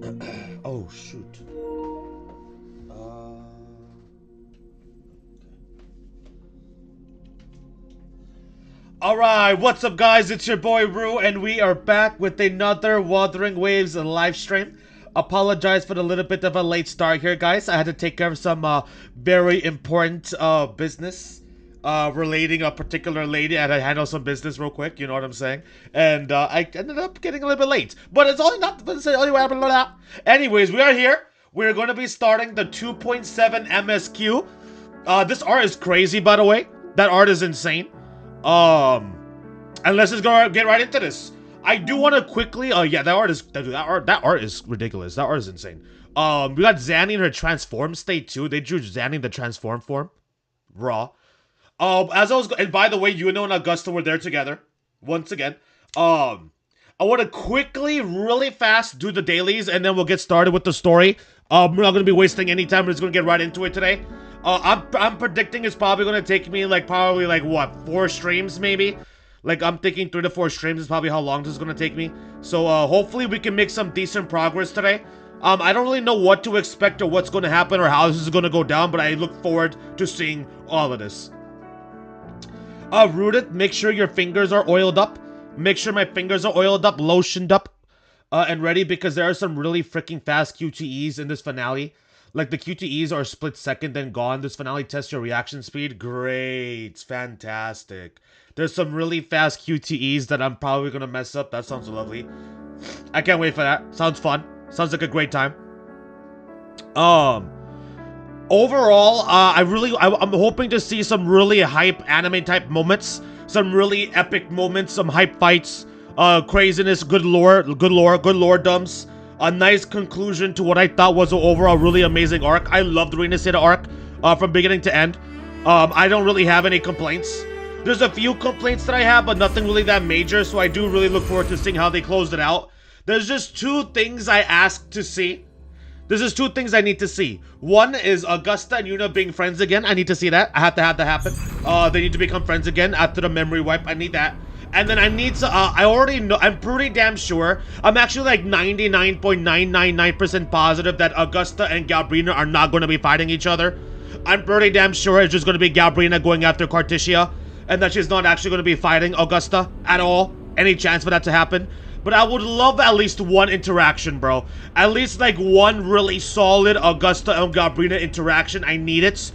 Oh shoot. Alright, what's up guys? It's your boy Rue and we are back with another Wuthering Waves live stream. Apologize for the little bit of a late start here guys. I had to take care of some very important business relating a particular lady. I had to handle some business real quick, you know what I'm saying? And I ended up getting a little bit late. But it's only not, anyway, blah, blah, blah. Anyways, we are here. We're going to be starting the 2.7 MSQ. This art is crazy, by the way. That art is insane. And let's just go get right into this. I do want to quickly, yeah, that art is ridiculous. That art is insane. We got Zanny in her transform state too. They drew Zanny in the transform form, raw. As I was, and by the way, you and Augusta were there together once again. I want to quickly, really fast do the dailies, and then we'll get started with the story. We're not gonna be wasting any time. We're just gonna get right into it today. I'm predicting it's probably gonna take me probably what, 4 streams maybe. I'm thinking 3 to 4 streams is probably how long this is gonna take me. So hopefully we can make some decent progress today. I don't really know what to expect or what's gonna happen or how this is gonna go down, but I look forward to seeing all of this. Rooted, make sure your fingers are oiled up. Make sure my fingers are oiled up, lotioned up, and ready, because there are some really freaking fast QTEs in this finale. Like, the QTEs are split second, then gone. This finale tests your reaction speed. Great. Fantastic. There's some really fast QTEs that I'm probably going to mess up. That sounds lovely. I can't wait for that. Sounds fun. Sounds like a great time. Overall, I'm hoping to see some really hype anime type moments. Some really epic moments. Some hype fights. Craziness. Good lore. Good lore-doms. A nice conclusion to what I thought was an overall really amazing arc. I loved the Rinascita arc from beginning to end. I don't really have any complaints. There's a few complaints that I have, but nothing really that major, so I do really look forward to seeing how they closed it out. There's just 2 things I asked to see. There's just 2 things I need to see. One is Augusta and Yuna being friends again. I need to see that. I have to have that happen. They need to become friends again after the memory wipe. I need that. And then I need to, I already know, I'm pretty damn sure, I'm actually 99.999% positive that Augusta and Galbrina are not going to be fighting each other. I'm pretty damn sure it's just going to be Galbrina going after Carticia, and that she's not actually going to be fighting Augusta at all. Any chance for that to happen? But I would love at least one interaction, bro. At least one really solid Augusta and Galbrina interaction. I need it.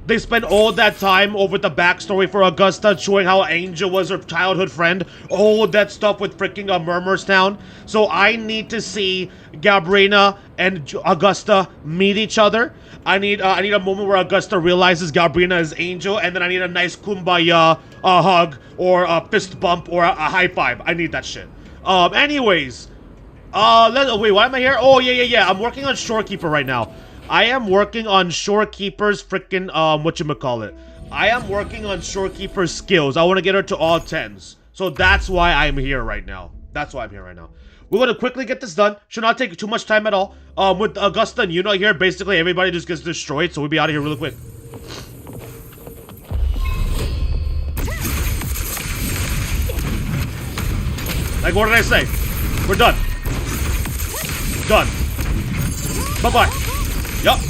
They spent all that time over the backstory for Augusta, showing how Angel was her childhood friend, all that stuff with freaking Murmurstown. So I need to see Galbrina and Augusta meet each other. I need a moment where Augusta realizes Galbrina is Angel, and then I need a nice kumbaya hug or a fist bump or a high five. I need that shit. Anyways, wait, why am I here? Oh yeah. I'm working on Shorekeeper right now. I am working on Shorekeeper's freaking, whatchamacallit. I am working on Shorekeeper's skills. I want to get her to all 10s. So that's why I'm here right now. That's why I'm here right now. We're going to quickly get this done. Should not take too much time at all. With Augusta and Yuna here, basically everybody just gets destroyed. So we'll be out of here really quick. Like, what did I say? We're done. Done. Bye-bye. Yup.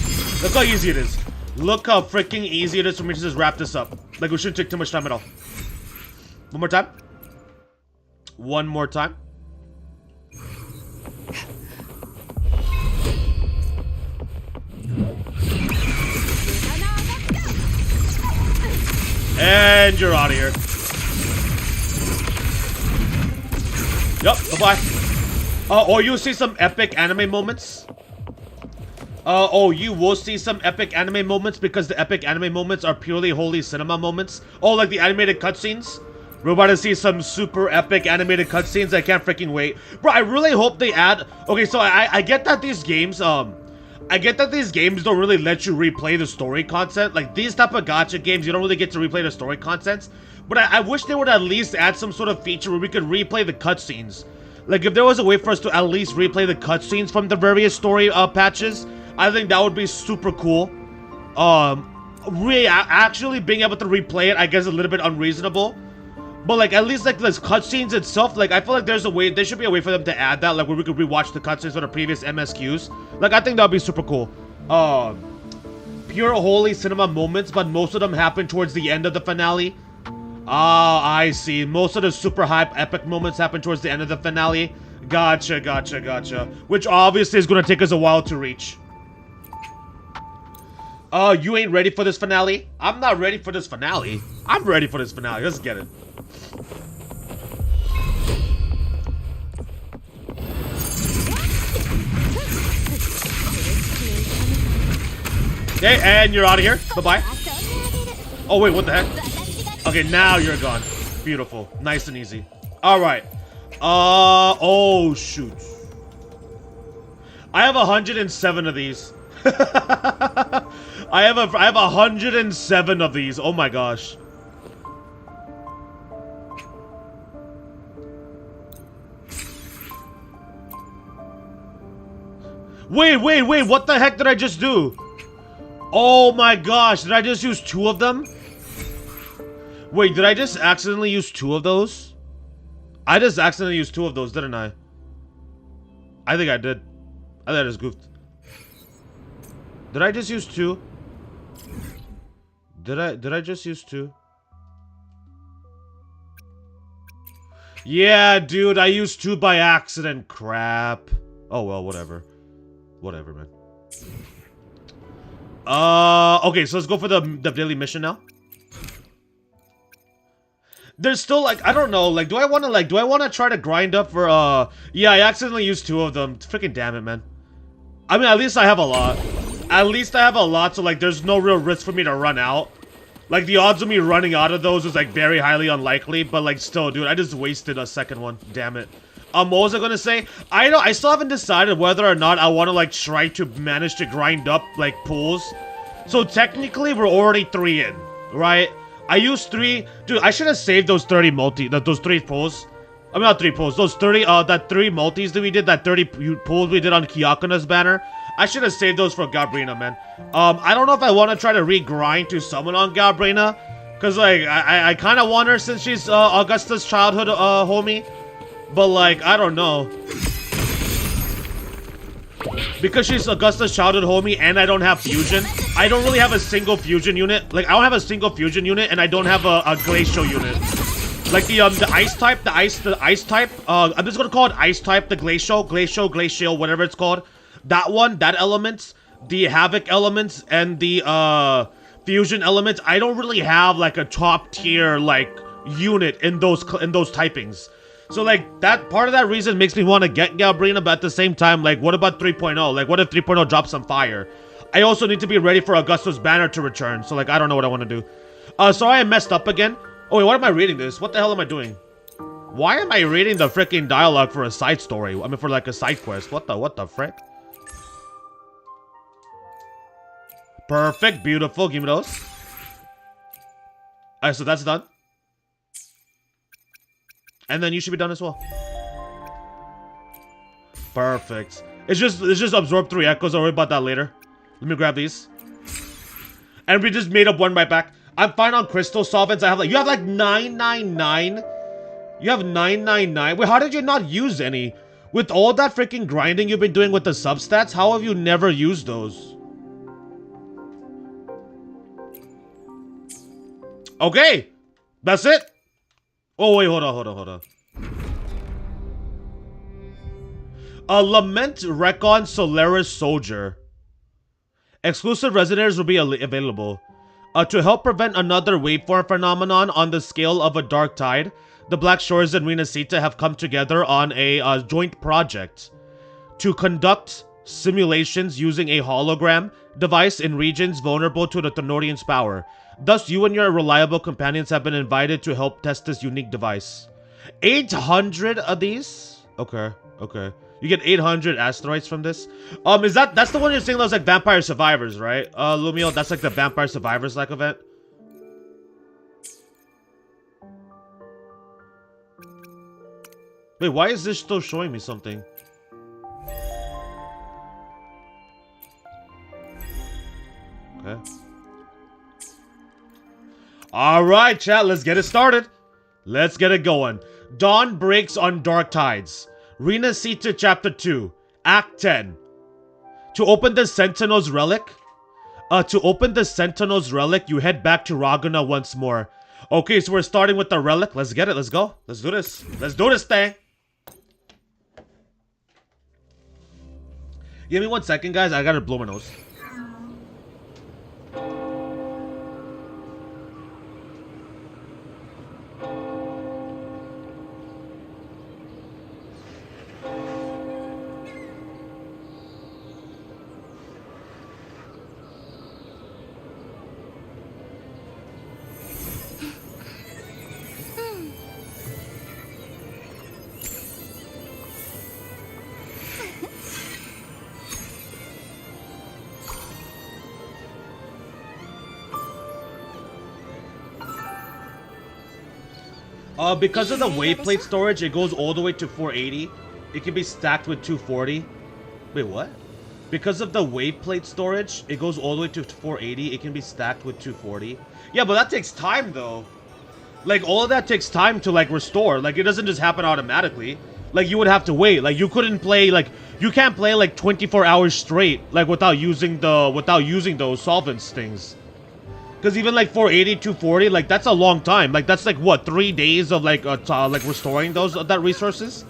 Look how easy it is. Look how freaking easy it is for me to just wrap this up. Like, we shouldn't take too much time at all. One more time. One more time. And you're out of here. Yup, bye-bye. Oh, you'll see some epic anime moments. Oh, you will see some epic anime moments, because the epic anime moments are purely holy cinema moments. Oh, like the animated cutscenes? We're about to see some super epic animated cutscenes. I can't freaking wait. Bro, I really hope they add... Okay, so I get that these games, don't really let you replay the story content. Like, these type of gacha games, you don't really get to replay the story content. But I wish they would at least add some sort of feature where we could replay the cutscenes. Like, if there was a way for us to at least replay the cutscenes from the various story patches, I think that would be super cool. Actually being able to replay it, I guess, is a little bit unreasonable. But like at least like this cutscenes itself, like I feel like there's a way, there should be a way for them to add that, like where we could rewatch the cutscenes for the previous MSQs. Like I think that'd be super cool. Pure holy cinema moments, but most of them happen towards the end of the finale. Ah, I see. Most of the super hype epic moments happen towards the end of the finale. Gotcha, gotcha, gotcha. Which obviously is gonna take us a while to reach. You ain't ready for this finale? I'm not ready for this finale. I'm ready for this finale. Let's get it. Okay, and you're out of here. Bye-bye. Oh, wait, what the heck? Okay, now you're gone. Beautiful. Nice and easy. Alright. Oh, shoot. I have 107 of these. I have 107 of these. Oh my gosh. Wait, what the heck did I just do? Oh my gosh, did I just use 2 of them? Wait, did I just accidentally use 2 of those? I just accidentally used 2 of those, didn't I? I think I did. I think I just goofed. Did I just use 2? Did I just use 2? Yeah, dude, I used 2 by accident. Crap. Oh well, whatever. Whatever, man. Okay, so let's go for the daily mission now. There's still like, I don't know, like do I want to try to grind up for yeah, I accidentally used 2 of them. Freaking damn it, man. I mean, at least I have a lot. At least I have a lot, so like there's no real risk for me to run out. Like the odds of me running out of those is like very highly unlikely, but like still, dude, I just wasted a second one. Damn it. What was I gonna say? I still haven't decided whether or not I want to like try to manage to grind up like pools. So technically we're already 3 in, right? I used 3. Dude, I should have saved those 30 those 3 pulls. I mean, not 3 pulls. Those 30, that 3 multis that we did, that 30 pulls we did on Kyakuna's banner. I should have saved those for Gabrina, man. I don't know if I want to try to re-grind to summon on Gabrina. Because, like, I kind of want her since she's Augusta's childhood homie. But, like, I don't know. Because she's Augusta's childhood homie and I don't have fusion. I don't really have a single fusion unit. Like, I don't have a single fusion unit and I don't have a glacial unit. Like the ice type, the ice type, I'm just gonna call it ice type, the glacial, whatever it's called. That one, that element, the havoc elements, and the fusion elements, I don't really have like a top tier like unit in those typings. So like that part of that reason makes me want to get Gabrina, but at the same time, like what about 3.0? Like what if 3.0 drops some fire? I also need to be ready for Augusta's banner to return. So like I don't know what I want to do. Sorry I messed up again. Oh wait, what am I reading this? What the hell am I doing? Why am I reading the freaking dialogue for a side story? I mean for like a side quest. What the frick? Perfect, beautiful. Give me those. Alright, so that's done. And then you should be done as well. Perfect. It's just absorb 3 echoes. I'll worry about that later. Let me grab these. And we just made up 1 right back. I'm fine on crystal solvents. I have like, you have like 999. You have 999. Wait, how did you not use any? With all that freaking grinding you've been doing with the substats, how have you never used those? Okay. That's it. Oh, wait, hold on. Lament Recon Solaris Soldier. Exclusive resonators will be available. To help prevent another waveform phenomenon on the scale of a dark tide, the Black Shores and Rinascita have come together on a joint project to conduct simulations using a hologram device in regions vulnerable to the Thenorian's power. Thus, you and your reliable companions have been invited to help test this unique device. 800 of these? Okay. You get 800 asteroids from this. That's the one you're saying that was like Vampire Survivors, right? Lumio, that's like the Vampire Survivors like event. Wait, why is this still showing me something? Okay. Alright, chat, let's get it started. Let's get it going. Dawn breaks on dark tides. Rinascita Chapter 2, Act 10. To open the Sentinel's relic, you head back to Raguna once more. Okay, so we're starting with the relic. Let's get it. Let's go. Let's do this. Let's do this thing. Give me 1 second, guys. I gotta blow my nose. Because of the weight plate storage, it goes all the way to 480. It can be stacked with 240. Wait, what? Because of the weight plate storage, it goes all the way to 480. It can be stacked with 240. Yeah, but that takes time, though. Like, all of that takes time to, like, restore. Like, it doesn't just happen automatically. Like, you would have to wait. Like, you couldn't play, like, you can't play, like, 24 hours straight, like, without using those solvents things. Because even like 480, 240, like that's a long time. Like that's like what, 3 days of like restoring that resources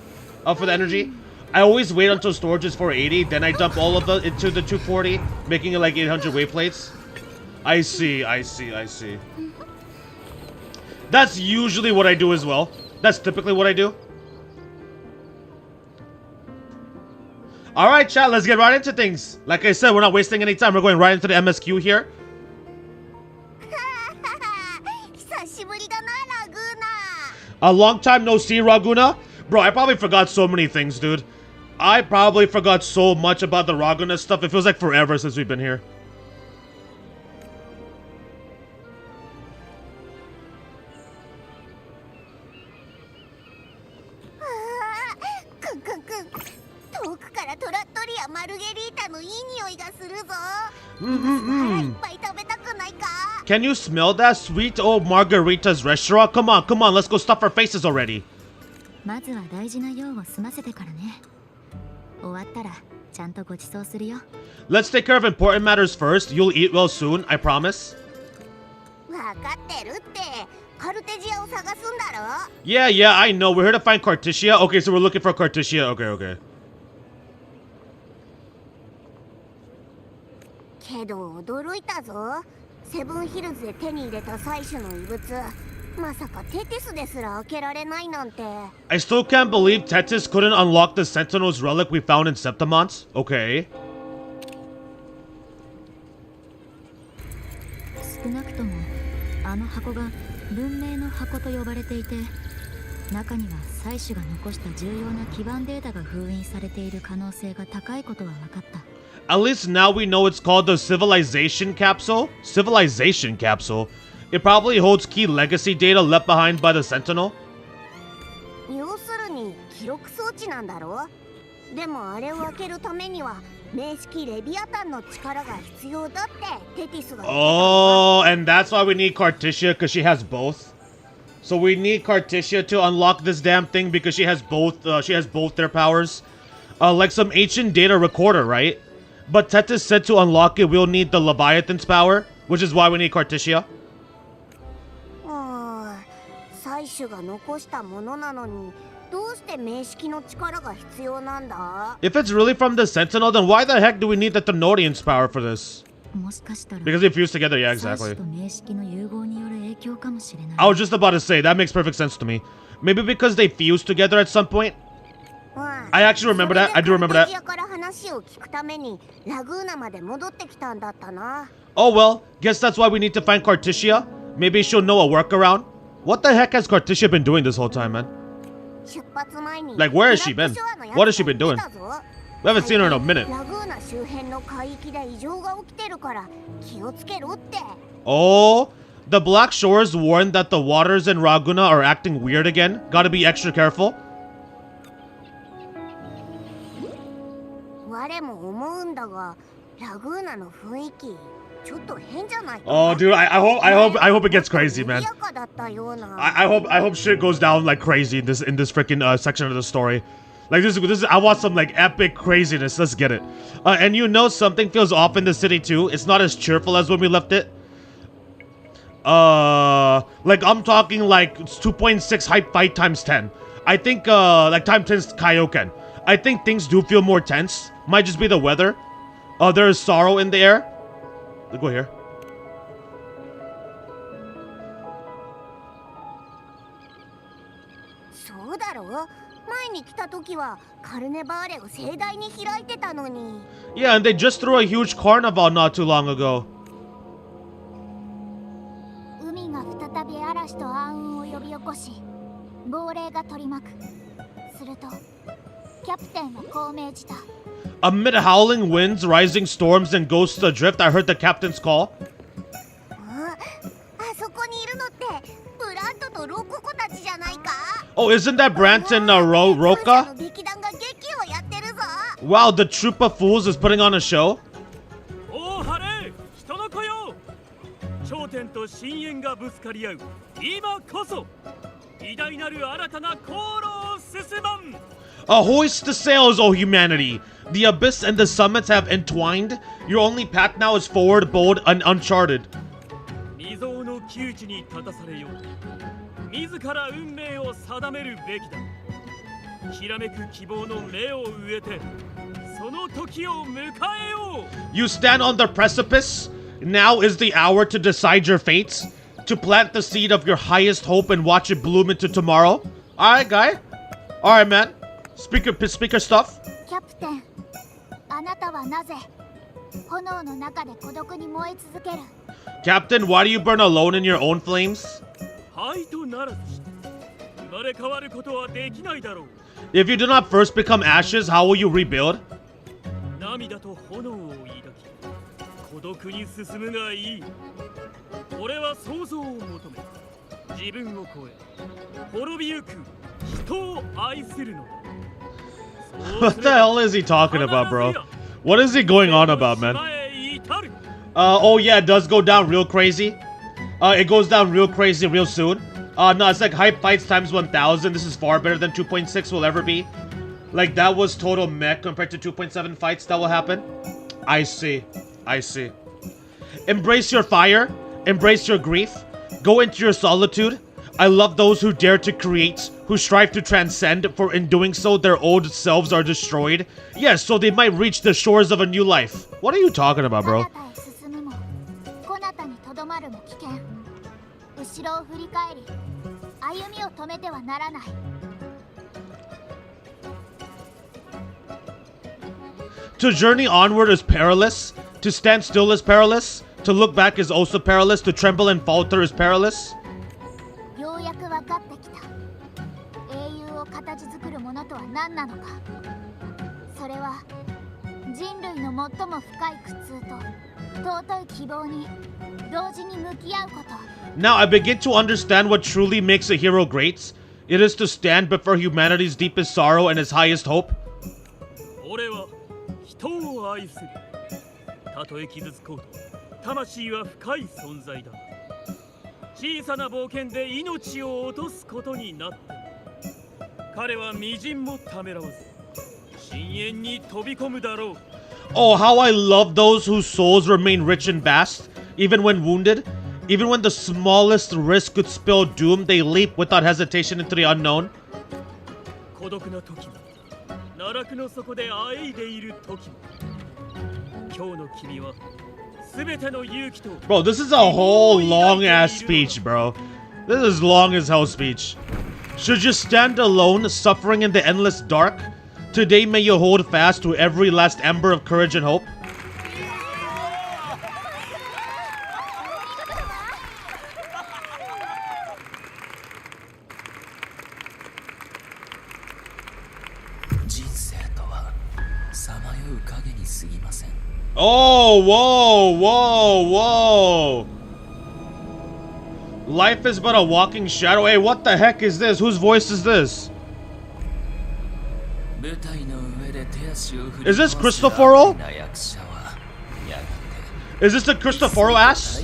for the energy. I always wait until storage is 480, then I dump all of it into the 240, making it like 800 weight plates. I see. That's usually what I do as well. That's typically what I do. All right, chat. Let's get right into things. Like I said, we're not wasting any time. We're going right into the MSQ here. A long time no see, Raguna. Bro, I probably forgot so many things, dude. I probably forgot so much about the Raguna stuff. It feels like forever since we've been here. Can you smell that sweet old Margarita's restaurant? Come on, let's go stuff our faces already. Let's take care of important matters first. You'll eat well soon, I promise. Yeah, I know. We're here to find Carticia. Okay, so we're looking for Carticia. Okay. I still can't believe Tetis couldn't unlock the Sentinel's relic we found in Septimont. Okay. At least now we know it's called the Civilization Capsule. Civilization Capsule. It probably holds key legacy data left behind by the Sentinel. Oh, and that's why we need Carticia, because she has both. So we need Carticia to unlock this damn thing because she has both their powers. Like some ancient data recorder, right? But Tetis said to unlock it, we'll need the Leviathan's power, which is why we need Carticia. If it's really from the Sentinel, then why the heck do we need the Thenodian's power for this? Because they fused together, yeah, exactly. I was just about to say, that makes perfect sense to me. Maybe because they fused together at some point? I actually remember that. I do remember that. Oh well, guess that's why we need to find Carticia. Maybe she'll know a workaround. What the heck has Carticia been doing this whole time, man? Like, where has she been? What has she been doing? We haven't seen her in a minute. Oh, the Black Shores warned that the waters in Raguna are acting weird again. Gotta be extra careful. Oh, dude, I hope it gets crazy, man. I hope shit goes down like crazy in this freaking section of the story. Like this I want some like epic craziness. Let's get it. And you know something feels off in the city too. It's not as cheerful as when we left it. Like I'm talking like 2.6 hype fight times 10. I think like times 10 Kaioken. I think things do feel more tense. Might just be the weather. There is sorrow in the air. Let's go here. Yeah, and they just threw a huge carnival not too long ago. Amid howling winds, rising storms, and ghosts adrift, I heard the captain's call. Oh, isn't that Branton Roca? Wow, the troupe of fools is putting on a show? Hoist the sails, O humanity! The abyss and the summits have entwined. Your only path now is forward, bold, and uncharted. You stand on the precipice. Now is the hour to decide your fates, to plant the seed of your highest hope and watch it bloom into tomorrow. Alright, guy. Alright, man. Speaker stuff. Captain, Captain, why do you burn alone in your own flames? If you do not first become ashes, how will you rebuild? What the hell is he talking about, bro? What is he going on about, man? Oh yeah, it does go down real crazy. It goes down real crazy real soon. No, it's like hype fights times 1000. This is far better than 2.6 will ever be. Like, that was total mech compared to 2.7 fights that will happen. I see. I see. Embrace your fire. Embrace your grief. Go into your solitude. I love those who dare to create, who strive to transcend, for in doing so, their old selves are destroyed. Yes, so they might reach the shores of a new life. What are you talking about, bro? To journey onward is perilous. To stand still is perilous. To look back is also perilous. To tremble and falter is perilous. Now I begin to understand what truly makes a hero great. It is to stand before humanity's deepest sorrow and its highest hope. Oh, how I love those whose souls remain rich and vast, even when wounded. Even when the smallest risk could spell doom, they leap without hesitation into the unknown. Bro, this is a whole long-ass speech, bro. This is long as hell speech. Should you stand alone, suffering in the endless dark? Today may you hold fast to every last ember of courage and hope. Oh, whoa, whoa, whoa. Life is but a walking shadow. Hey, what the heck is this? Whose voice is this? Is this Cristoforo? Is this the Cristoforo ass?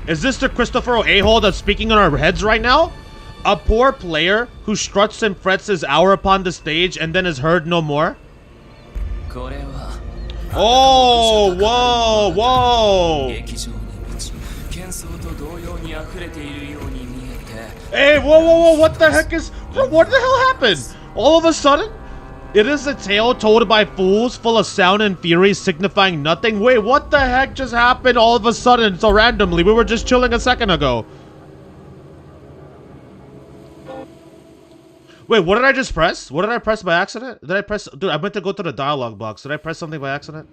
Is this the Cristoforo a-hole that's speaking in our heads right now? A poor player who struts and frets his hour upon the stage and then is heard no more? Oh, whoa, whoa. Hey, whoa, what the heck is... Bro, what the hell happened? All of a sudden? It is a tale told by fools, full of sound and fury, signifying nothing. Wait, what the heck just happened all of a sudden, so randomly? We were just chilling a second ago. Wait, what did I just press? What did I press by accident? Did I press... Dude, I meant to go to the dialogue box. Did I press something by accident?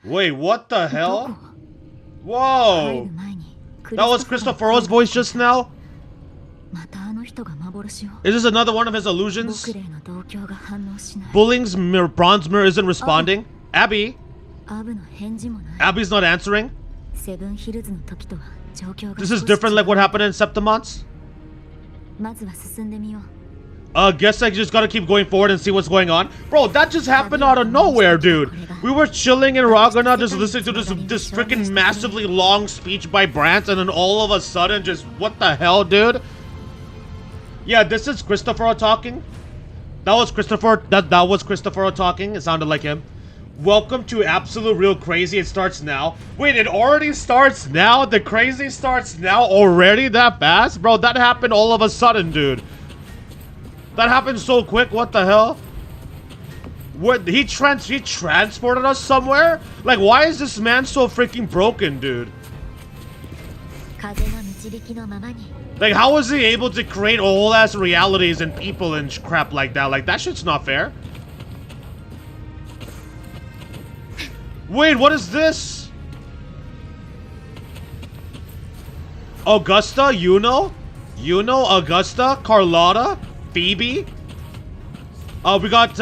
Wait, what the hell? Whoa! That was Cristoforo's voice just now? Is this another one of his illusions? Bulling's bronze mirror isn't responding. Abby? Abby's not answering? This is different like what happened in Septimonths? Guess I just gotta keep going forward and see what's going on. Bro, that just happened out of nowhere, dude. We were chilling in Ragana, just listening to this freaking massively long speech by Brant, and then all of a sudden, just what the hell, dude? Yeah, this is Cristoforo talking. That was Cristoforo talking. It sounded like him. Welcome to Absolute Real Crazy. It starts now. Wait, it already starts now? The crazy starts now already? That fast? Bro, that happened all of a sudden, dude. That happened so quick. What the hell? What? He transported us somewhere? Like, why is this man so freaking broken, dude? Like, how was he able to create whole ass realities and people and crap like that? Like, that shit's not fair. Wait, what is this? Augusta, Yuno, Augusta, Carlotta, Phoebe. We got,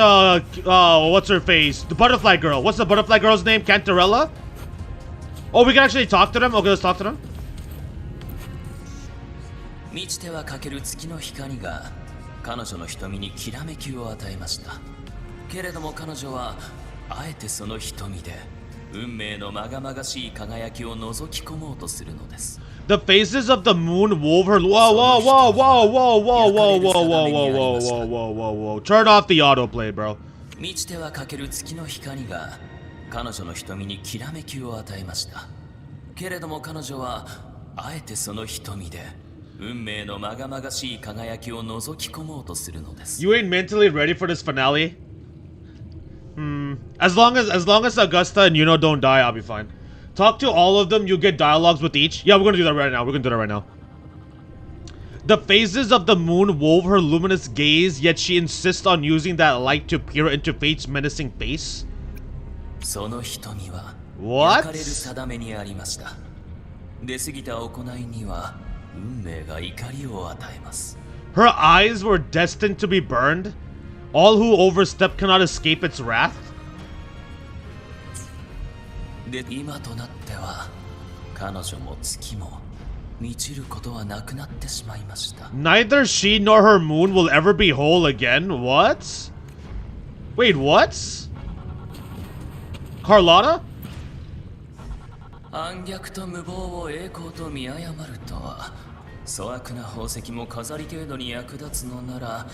what's her face? The butterfly girl. What's the butterfly girl's name? Cantarella? Oh, we can actually talk to them? Okay, let's talk to them. 満ちてはかける月の光が彼女の瞳にきらめきを与えましたけれども彼女はあえてその瞳で運命のまがまがしい輝きを覗き込もうとするのです The phases of the moon wove her... Whoa. Turn off the autoplay, bro. 満ちてはかける月の光が彼女の瞳にきらめきを与えましたけれども彼女はあえてその瞳で You ain't mentally ready for this finale? As long as Augusta and Yuno don't die, I'll be fine. Talk to all of them, you get dialogues with each. Yeah, we're gonna do that right now. The phases of the moon wove her luminous gaze, yet she insists on using that light to peer into fate's menacing face. What? Her eyes were destined to be burned. All who overstep cannot escape its wrath. Neither she nor her moon will ever be whole again. What? Wait, what? Carlotta? 暗逆と無謀を栄光と見誤るとは粗悪な宝石も飾り程度に役立つのなら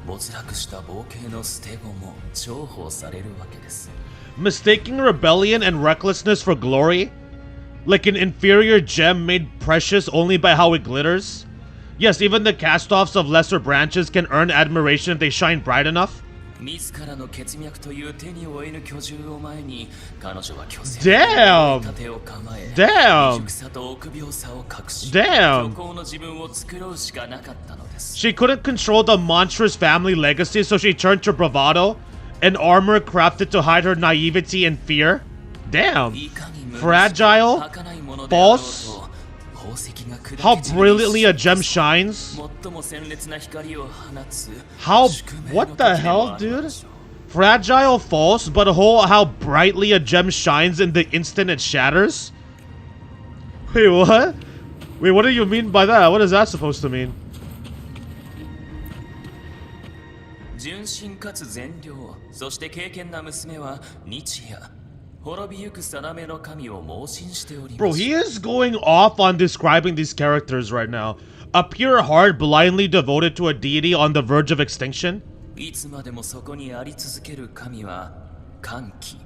没落した冒険の捨て子も重宝されるわけです Mistaking rebellion and recklessness for glory? Like an inferior gem made precious only by how it glitters? Yes, even the cast-offs of lesser branches can earn admiration if they shine bright enough. Damn! She couldn't control the monstrous family legacy, so she turned to bravado, an armor crafted to hide her naivety and fear. Damn! Fragile, false. How brilliantly a gem shines. How... What the hell, dude? Fragile, false, but how brightly a gem shines in the instant it shatters? Wait, what? Wait, what do you mean by that? What is that supposed to mean? Bro, he is going off on describing these characters right now. A pure heart blindly devoted to a deity on the verge of extinction? いつまでもそこにあり続ける神は歓喜、悲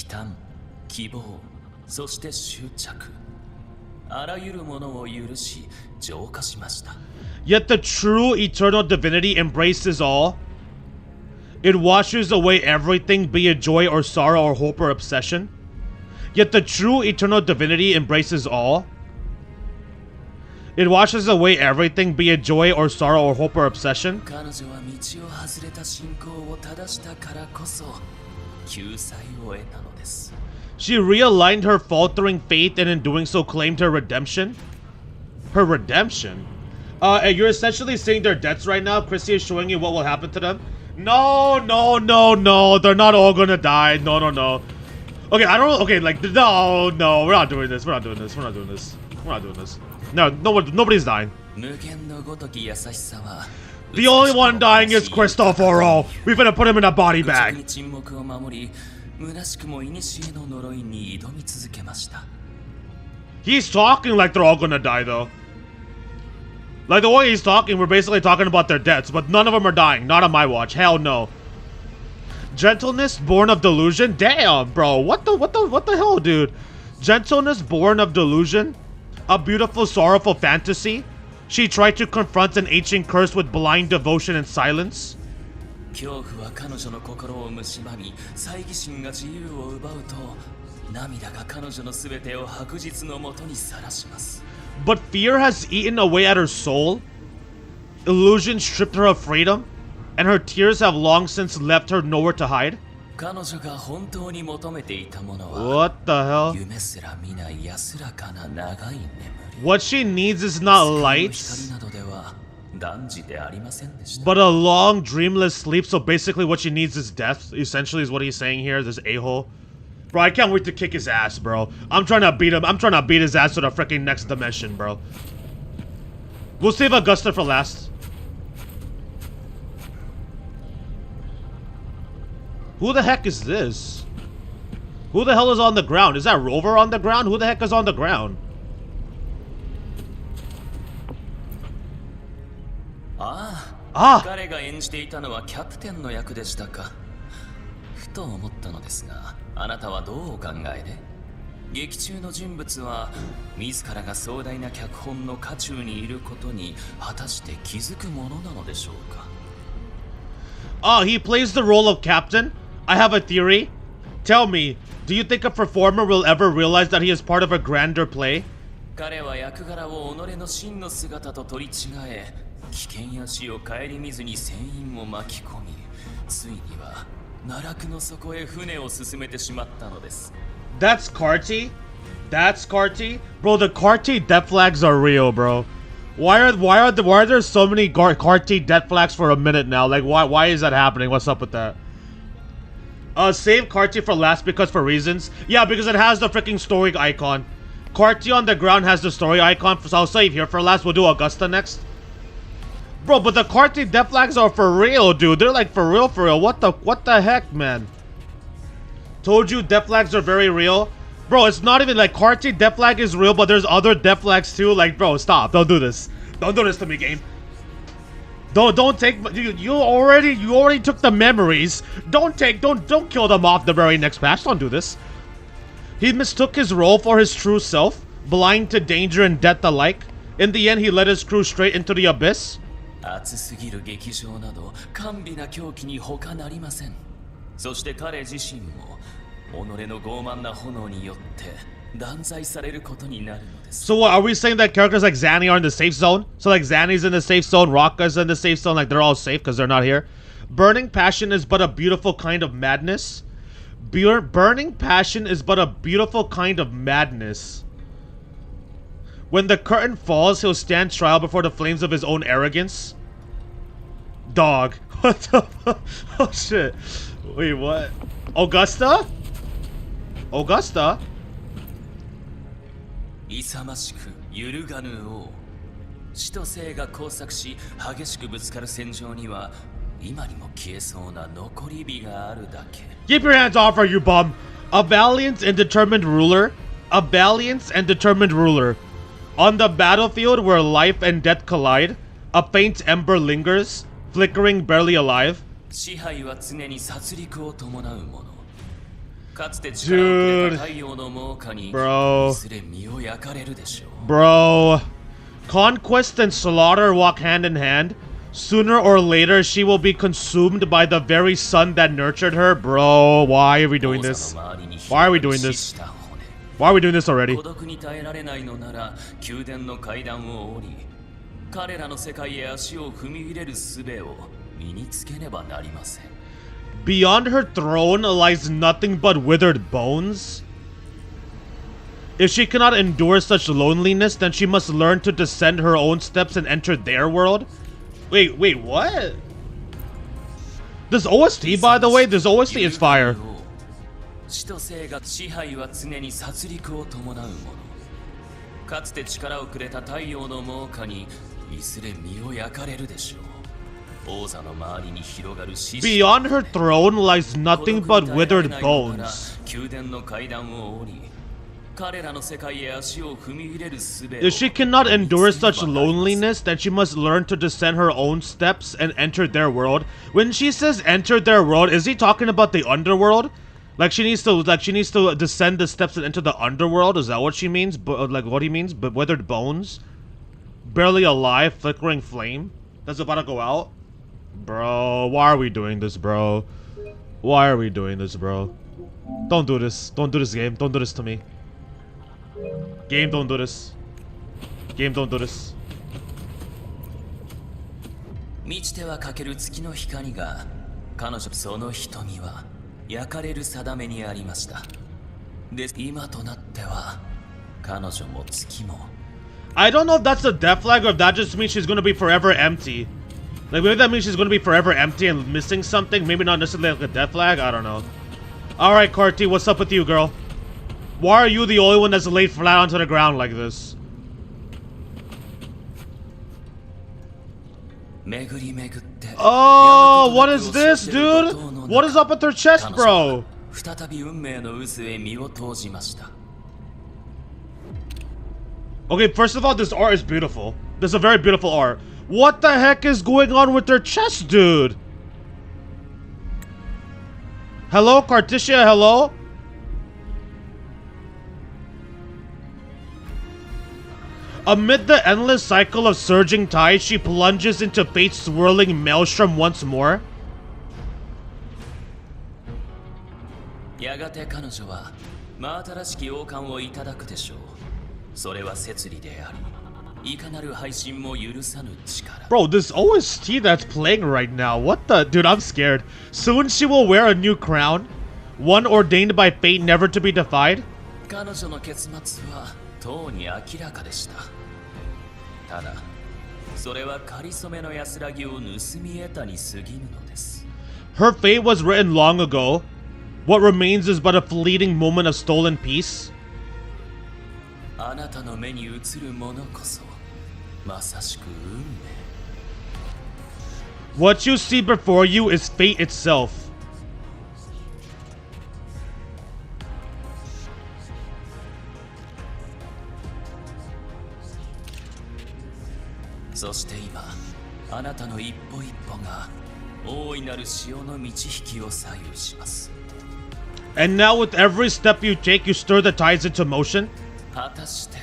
嘆、希望、そして執着。あらゆるものを許し、浄化しました。Yet the true eternal divinity embraces all. It washes away everything, be it joy or sorrow or hope or obsession. Yet the true eternal divinity embraces all. It washes away everything, be it joy or sorrow or hope or obsession. She realigned her faltering faith and in doing so claimed her redemption. Her redemption? You're essentially seeing their debts right now. Chrissy is showing you what will happen to them. No, no, no, no. They're not all gonna die. No, no, no. Okay, I don't... Okay, like, no, no. We're not doing this. We're not doing this. We're not doing this. We're not doing this. No, nobody's dying. The only one dying is Cristoforo. We're gonna put him in a body bag. He's talking like they're all gonna die, though. Like, the way he's talking, we're basically talking about their deaths, but none of them are dying. Not on my watch. Hell no. Gentleness born of delusion? Damn, bro. What the hell, dude? Gentleness born of delusion? A beautiful, sorrowful fantasy? She tried to confront an ancient curse with blind devotion and silence? But fear has eaten away at her soul. Illusion stripped her of freedom, and her tears have long since left her nowhere to hide. What the hell? What she needs is not lights, but a long, dreamless sleep. So basically what she needs is death, essentially, is what he's saying here, this a-hole. Bro, I can't wait to kick his ass, bro. I'm trying to beat him. I'm trying to beat his ass to the freaking next dimension, bro. We'll save Augusta for last. Who the heck is this? Who the hell is on the ground? Is that Rover on the ground? Who the heck is on the ground? Ah! 彼が演じていたのはキャプテンの役でしたか。ふと思ったのですが、あなたはどうお考えで？劇中の人物は自らが壮大な脚本の渦中にいることに果たして気づくものなのでしょうか。He plays the role of captain. I have a theory. Tell me, do you think a performer will ever realize that he is part of a grander play? 彼は役柄を己の真の姿と取り違え、危険や死を顧みずに船員を巻き込み、ついには奈落の底へ船を進めてしまったのです。That's Carty? That's Carty? Bro, the Carty death flags are real, bro. Why are there so many Carty death flags for a minute now? Like, why is that happening? What's up with that? Save Carty for last because for reasons. Yeah, because it has the freaking story icon. Carty on the ground has the story icon, so I'll save here for last. We'll do Augusta next. Bro, but the Carty death flags are for real, dude. They're like for real, for real. What the heck, man? Told you death flags are very real. Bro, it's not even like Carty death flag is real, but there's other death flags too. Like, bro, stop. Don't do this. Don't do this to me, game. Don't take you already took the memories. Don't kill them off the very next patch. Don't do this. He mistook his role for his true self, blind to danger and death alike. In the end, he led his crew straight into the abyss. 熱すぎる劇場など甘美な狂気に他なりません。そして彼自身も己の傲慢な炎によって断罪されることになるのです。 So what, are we saying that characters like Zanny are in the safe zone? So like Zanny's in the safe zone, Rocka's in the safe zone, like they're all safe because they're not here? Burning passion is but a beautiful kind of madness. Burning passion is but a beautiful kind of madness. When the curtain falls, he'll stand trial before the flames of his own arrogance. Dog. What the fuck? Oh shit. Wait, what? Augusta? Augusta? 勇ましく揺るがぬ王。死と生が交錯し激しくぶつかる戦場には今にも消えそうな残り火があるだけ。 Keep your hands off her, you bum! A valiant and determined ruler. A valiant and determined ruler. On the battlefield where life and death collide, a faint ember lingers, flickering, barely alive. 支配は常に殺戮を伴うもの。かつて力をくれた太陽の猛火にいずれ身を焼かれるでしょう。Bro, conquest and slaughter walk hand in hand. Sooner or later, she will be consumed by the very sun that nurtured her. Bro, why are we doing this? Why are we doing this? Why are we doing this already? 孤独に耐えられないのなら、宮殿の階段を降り、彼らの世界へ足を踏み入れる術を身につけねばなりません。Beyond her throne lies nothing but withered bones. If she cannot endure such loneliness, then she must learn to descend her own steps and enter their world. Wait, what? This OST, by the way, this OST is fire. 死と生が支配は常に殺戮を伴うもの。かつて力をくれた太陽の猛火にいずれ身を焼かれるでしょう。王座の周りに広がる死。Beyond her throne lies nothing but withered bones. 宮殿の階段を降り、彼らの世界へ足を踏み入れる術を。If she cannot endure such loneliness, then she must learn to descend her own steps and enter their world. When she says enter their world, is he talking about the underworld? Like she needs to descend the steps and enter the underworld. Is that what she means? But like what he means? But withered bones, barely alive, flickering flame that's about to go out. Bro, why are we doing this, bro? Why are we doing this, bro? Don't do this. Don't do this, game. Don't do this to me. Game, don't do this. Game, don't do this. 満ちてはかける月の光が、彼女その瞳は。焼かれる定めにありました。で、今となっては彼女も月も。I don't know if that's a death flag or if that just means she's gonna be forever empty. Like maybe that means she's gonna be forever empty and missing something. Maybe not necessarily like a death flag. I don't know. All right, Carti, what's up with you, girl? Why are you the only one that's laid flat onto the ground like this? Oh, what is this, dude? What is up with her chest, bro? Okay, first of all, this art is beautiful. This is a very beautiful art. What the heck is going on with her chest, dude? Hello, Carticia, hello? Amid the endless cycle of surging tides, she plunges into fate's swirling maelstrom once more. やがて彼女は真新しき王冠をいただくでしょう。それは摂理であり、いかなる配信も許さぬ力。Bro, this OST that's playing right now, what the? Dude, I'm scared. Soon she will wear a new crown, one ordained by fate never to be defied. 彼女の結末はとうに明らかでした。ただ、それはかりそめの安らぎを盗み得たに過ぎぬのです。Her fate was written long ago. What remains is but a fleeting moment of stolen peace. あなたの目に映るものこそ、まさしく運命。What you see before you is fate itself. そして今、あなたの一歩一歩が大いなる潮の満ち引きを左右します。And now with every step you take, you stir the tides into motion. 果たして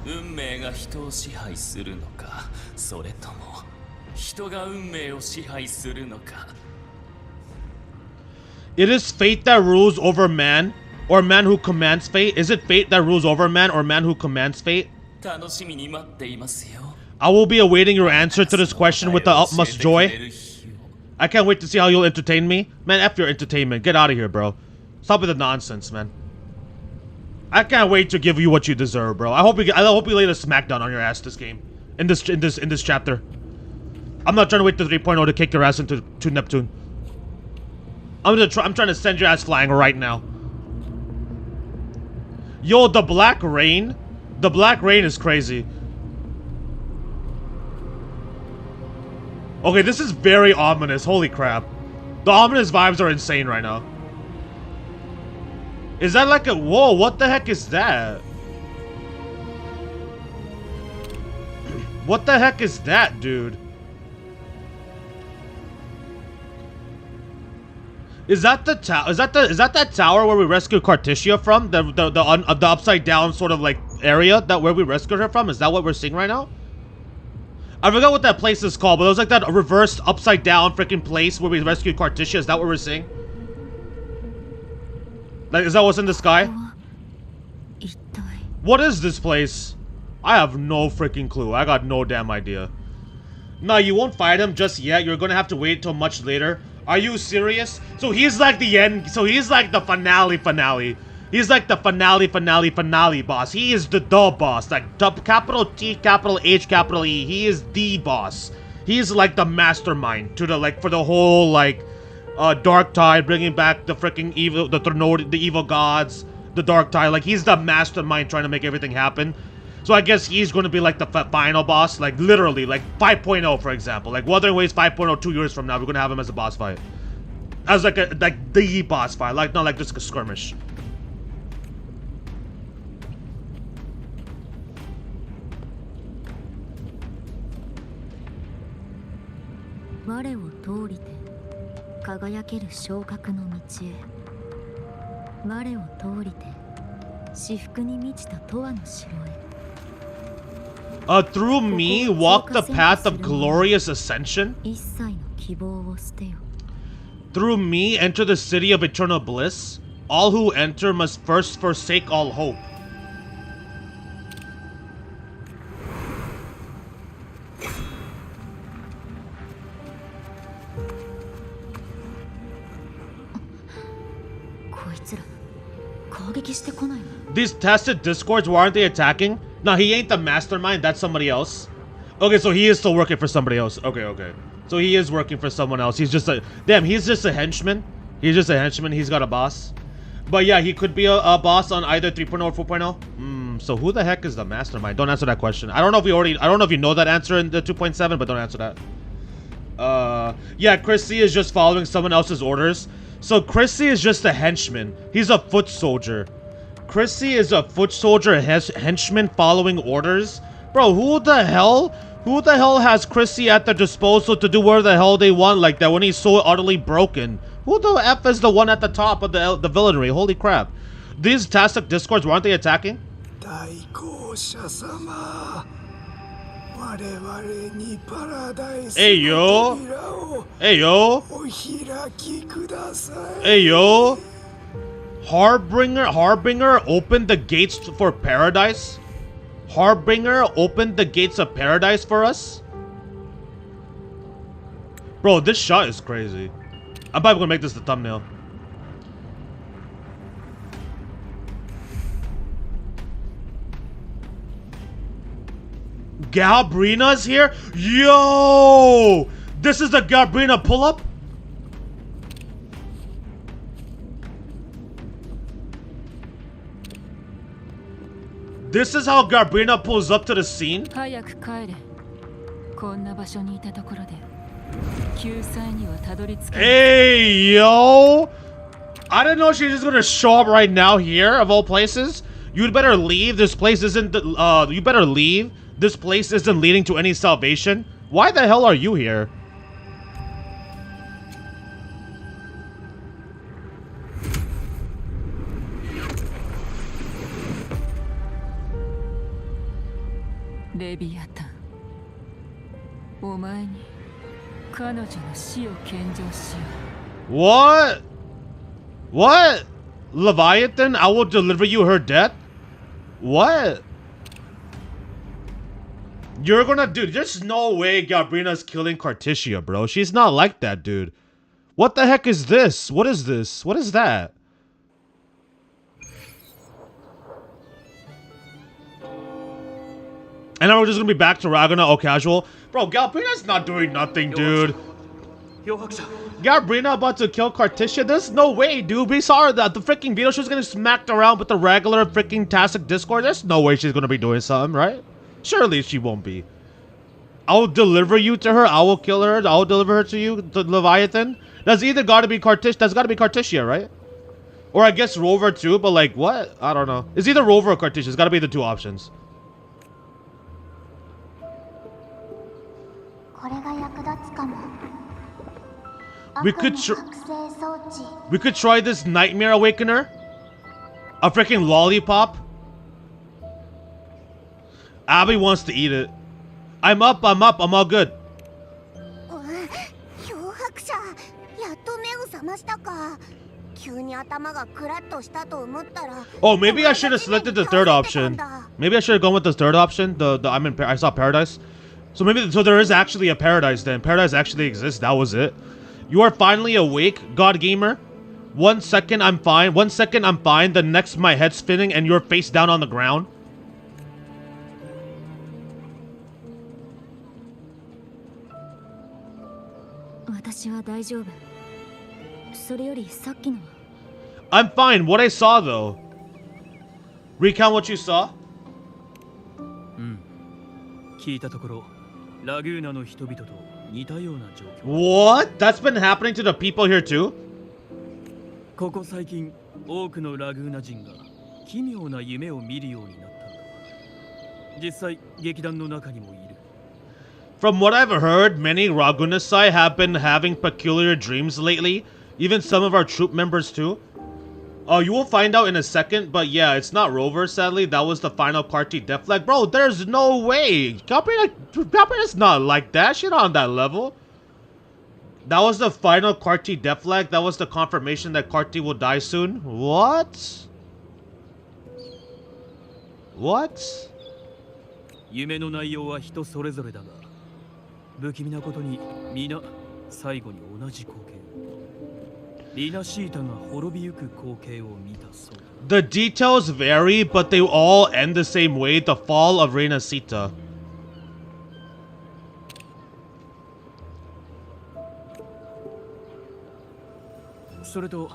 運命が人を支配するのか、それとも人が運命を支配するのか。It is fate that rules over man, or man who commands fate. Is it fate that rules over man, or man who commands fate? 楽しみに待っていますよ。I will be awaiting your answer to this question with the utmost joy. I can't wait to see how you'll entertain me. Man, F your entertainment. Get out of here, bro. Stop with the nonsense, man. I can't wait to give you what you deserve, bro. I hope we lay the smackdown on your ass this game. In this chapter. I'm not trying to wait to 3.0 to kick your ass into Neptune. I'm trying to send your ass flying right now. Yo, the Black Rain. The Black Rain is crazy. Okay, this is very ominous. Holy crap. The ominous vibes are insane right now. Is that like a... Whoa, what the heck is that? What the heck is that, dude? Is that the tower? Is that that tower where we rescued Carticia from? The upside down sort of like area that where we rescued her from? Is that what we're seeing right now? I forgot what that place is called, but it was like that reversed upside down freaking place where we rescued Carticia. Is that what we're seeing? Like, is that what's in the sky? What is this place? I have no freaking clue. I got no damn idea. No, you won't fight him just yet. You're gonna have to wait till much later. Are you serious? So he's like the end. So he's like the finale. He's like the finale boss. He is the boss. Like capital T, capital H, capital E. He is the boss. He's like the mastermind to the like for the whole like Dark Tide, bringing back the freaking evil, the evil gods, the Dark Tide. Like he's the mastermind trying to make everything happen. So I guess he's going to be like the final boss, like literally, like 5.0 for example. Like Wuthering Waves 5.0 2 years from now, we're going to have him as a boss fight. As like the boss fight, like not like just a skirmish. Through me, walk the path of glorious ascension. Through me, enter the city of eternal bliss. All who enter must first forsake all hope. These tested discords, why aren't they attacking? No, he ain't the mastermind, that's somebody else. Okay, so he is still working for somebody else. Okay. So he is working for someone else. He's just a... Damn, he's just a henchman. He's just a henchman. He's got a boss. But yeah, he could be a boss on either 3.0 or 4.0. So who the heck is the mastermind? Don't answer that question. I don't know if I don't know if you know that answer in the 2.7, but don't answer that. Yeah, Chrissy is just following someone else's orders. So Chrissy is just a henchman. He's a foot soldier. Chrissy is a foot soldier henchman following orders. Bro, who the hell has Chrissy at their disposal to do whatever the hell they want like that when he's so utterly broken? Who the F is the one at the top of the villainry? Holy crap. These Tastic Discords, weren't they attacking? Hey yo! Hey yo! Hey yo! Harbinger opened the gates for paradise? Harbinger opened the gates of paradise for us? Bro, this shot is crazy. I'm probably gonna make this the thumbnail. Galbrina's here? Yo! This is the Galbrina pull-up? This is how Galbrina pulls up to the scene? Hey, yo! I didn't know she's just gonna show up right now here, of all places. You'd better leave. This place isn't... you better leave. This place isn't leading to any salvation. Why the hell are you here? What? What? Leviathan, I will deliver you her death? What? You're gonna do... There's no way Galbrina's killing Carticia, bro. She's not like that, dude. What the heck is this? What is this? What is that? And now we're just gonna be back to Ragana all casual. Bro, Galbrina's not doing nothing, dude. Galbrina about to kill Carticia? There's no way, dude. We saw her that the freaking video. She was getting smacked around with the regular freaking Tastic Discord. There's no way she's gonna be doing something, right? Surely she won't be. I will deliver you to her. I will kill her. I will deliver her to you, to Leviathan. That's either gotta be Carticia. That's gotta be Carticia, right? Or I guess Rover too, but like, what? I don't know. It's either Rover or Cartesian. It's gotta be the two options. We could try this Nightmare Awakener. A freaking lollipop. Abby wants to eat it. I'm up, I'm all good. Oh, maybe I should have selected the third option. Maybe I should have gone with the third option. I saw paradise. So there is actually a paradise then. Paradise actually exists. That was it. You are finally awake, God Gamer. 1 second I'm fine. 1 second I'm fine. The next my head's spinning and you're face down on the ground. I'm fine. What I saw though. Recount what you saw. What? That's been happening to the people here too? From what I've heard, many Ragunasai have been having peculiar dreams lately. Even some of our troop members too. Oh, you will find out in a second, but yeah, it's not Rover, sadly. That was the final party death flag. Bro, there's no way. Caprina's not like that. She's not on that level. That was the final Carti death flag. That was the confirmation that Carti will die soon. What? What? 夢の内容は人それぞれだが、不気味なことに皆最後に同じ光景。リナシータが滅びゆく光景を見たそうだ。The details vary, but they all end the same way. The fall of Rinascita. それと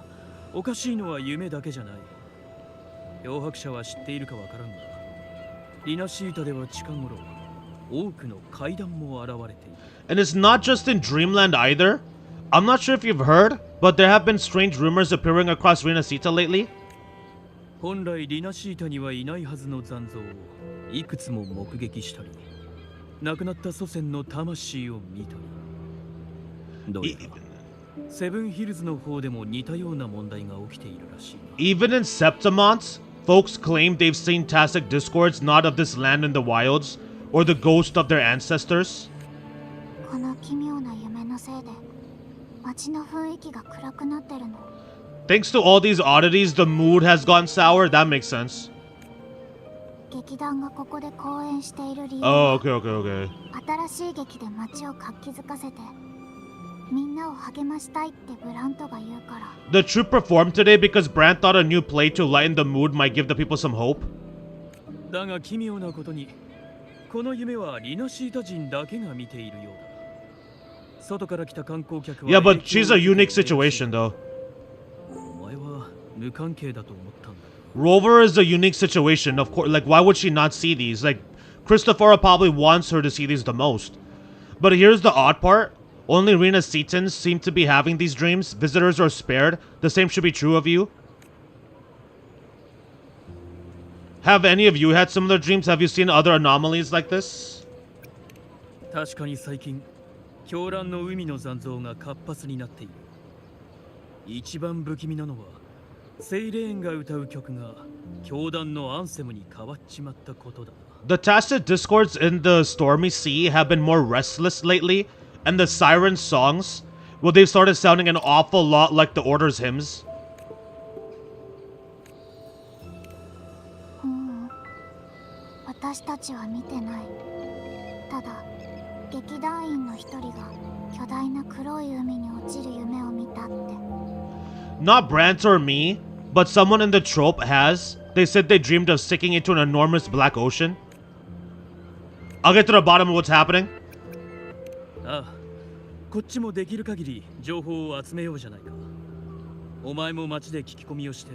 おかしいのは夢だけじゃない。漂白者は知っているかわからんが、リナシータでは近頃多くの怪談も現れている。And it's not just in Dreamland either. I'm not sure if you've heard, but there have been strange rumors appearing across Rinascita lately. 本来リナシータにはいないはずの残像をいくつも目撃したり、亡くなった祖先の魂を見たり。どうやらセブンヒルズの方でも似たような問題が起きているらしい。Even in Septimont, folks claim they've seen Tastic discords not of this land in the wilds, or the ghost of their ancestors. この奇妙な夢のせいで街の雰囲気が暗くなってるの。Thanks to all these oddities, the mood has gone sour. That makes sense. 劇団がここで公演している理由 Oh, okay, okay, okay. 新しい劇で街を活気づかせてみんなを励ましたいってブラントが言うから。The troupe performed today because Brant thought a new play to lighten the mood might give the people some hope. だが奇妙なことに、この夢はリナシータ人だけが見ているようだ。外から来た観光客は Yeah, but she's a unique situation though. お前は無関係だと思ったんだ。Rover is a unique situation, of course. Like, why would she not see these? Like, Christophora probably wants her to see these the most. But here's the odd part. Only Rinascitans seem to be having these dreams. Visitors are spared. The same should be true of you. Have any of you had similar dreams? Have you seen other anomalies like this? 確かに最近、狂乱の海の残像が活発になっている。一番不気味なのは、セイレーンが歌う曲が教団のアンセムに変わっちまったことだ。The Tacit discords in the Stormy Sea have been more restless lately. And the siren songs, well, they've started sounding an awful lot like the Order's hymns. 私たちは見てない。ただ、劇団員の一人が巨大な黒い海に落ちる夢を見たって。Not Brant or me, but someone in the trope has. They said they dreamed of sinking into an enormous black ocean. I'll get to the bottom of what's happening. ああ、こっちもできる限り情報を集めようじゃないか。お前も街で聞き込みをして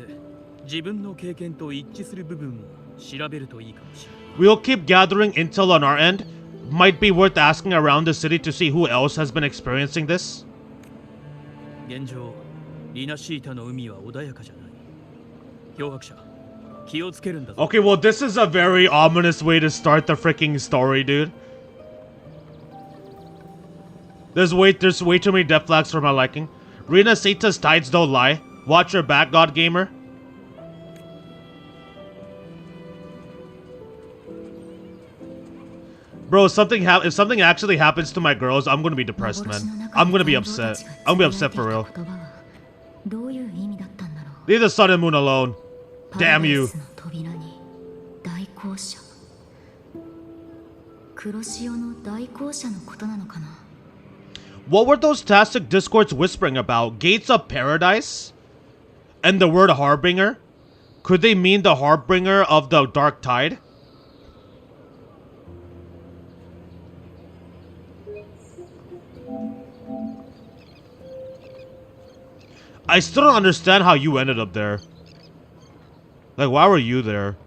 自分の経験と一致する部分を調べるといいかもしれない。We'll keep gathering intel on our end. Might be worth asking around the city to see who else has been experiencing this. 現状、リナシータの海は穏やかじゃない。脅迫者気をつけるんだぞ。 Okay, well, this is a very ominous way to start the freaking story, dude. There's way too many death flags for my liking. Rinascita's tides don't lie. Watch your back, God Gamer. Bro, if something actually happens to my girls, I'm gonna be depressed, man. I'm gonna be upset. I'm gonna be upset for real. Leave the sun and moon alone. Damn you. What were those Tastic Discords whispering about? Gates of Paradise? And the word Harbinger? Could they mean the Harbinger of the Dark Tide? I still don't understand how you ended up there. Like, why were you there?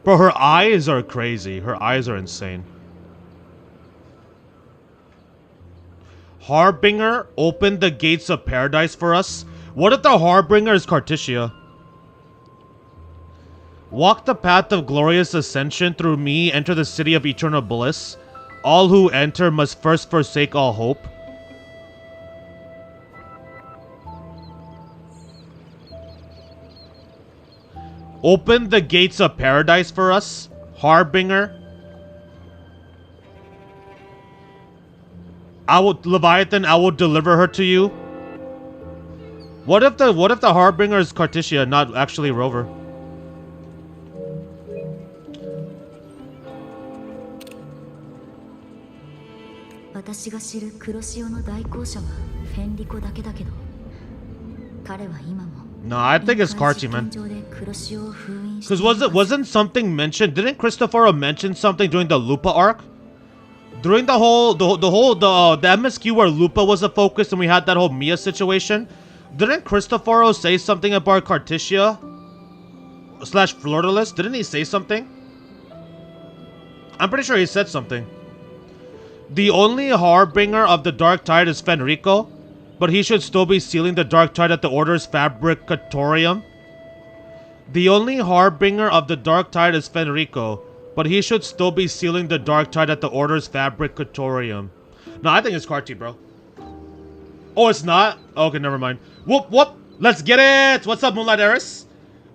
Bro, her eyes are crazy. Her eyes are insane. Harbinger opened the gates of paradise for us. What if the Harbinger is Carticia? Walk the path of glorious ascension through me, enter the city of eternal bliss. All who enter must first forsake all hope. Open the gates of paradise for us, Harbinger. Leviathan, I will deliver her to you. What if the Harbinger is Carticia, not actually Rover? No, I think it's Carti, man. Because wasn't something mentioned? Didn't Cristoforo mention something during the Lupa arc? During the MSQ where Lupa was a focus and we had that whole Mia situation, didn't Cristoforo say something about Carticia / Flirtalist? Didn't he say something? I'm pretty sure he said something. The only Harbinger of the Dark Tide is Fenrico, but he should still be sealing the Dark Tide at the Order's Fabricatorium. The only Harbinger of the Dark Tide is Fenrico, but he should still be sealing the Dark Tide at the Order's Fabricatorium. No, I think it's Carti, bro. Oh, it's not? Okay, never mind. Whoop, whoop. Let's get it. What's up, Moonlight Eris?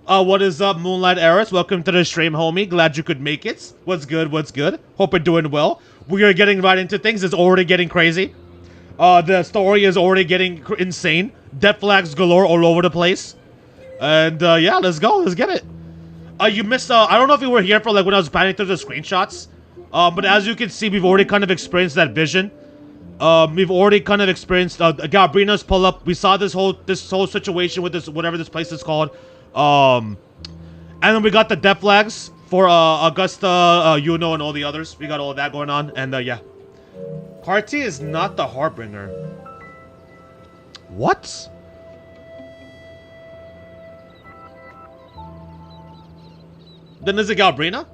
What is up, Moonlight Eris? Welcome to the stream, homie. Glad you could make it. What's good? What's good? Hope you're doing well. We are getting right into things. It's already getting crazy. The story is already getting insane. Death flags galore all over the place. And, yeah, let's go. Let's get it. You missed, I don't know if you were here for, like, when I was panning through the screenshots. But as you can see, we've already kind of experienced that vision. We've already kind of experienced, Galbrina's pull-up. We saw this whole situation with this, whatever this place is called. And then we got the death flags for, Augusta, Yuno, and all the others. We got all of that going on. And, yeah. Carti is not the Harbinger. What? Then is it Galbrina?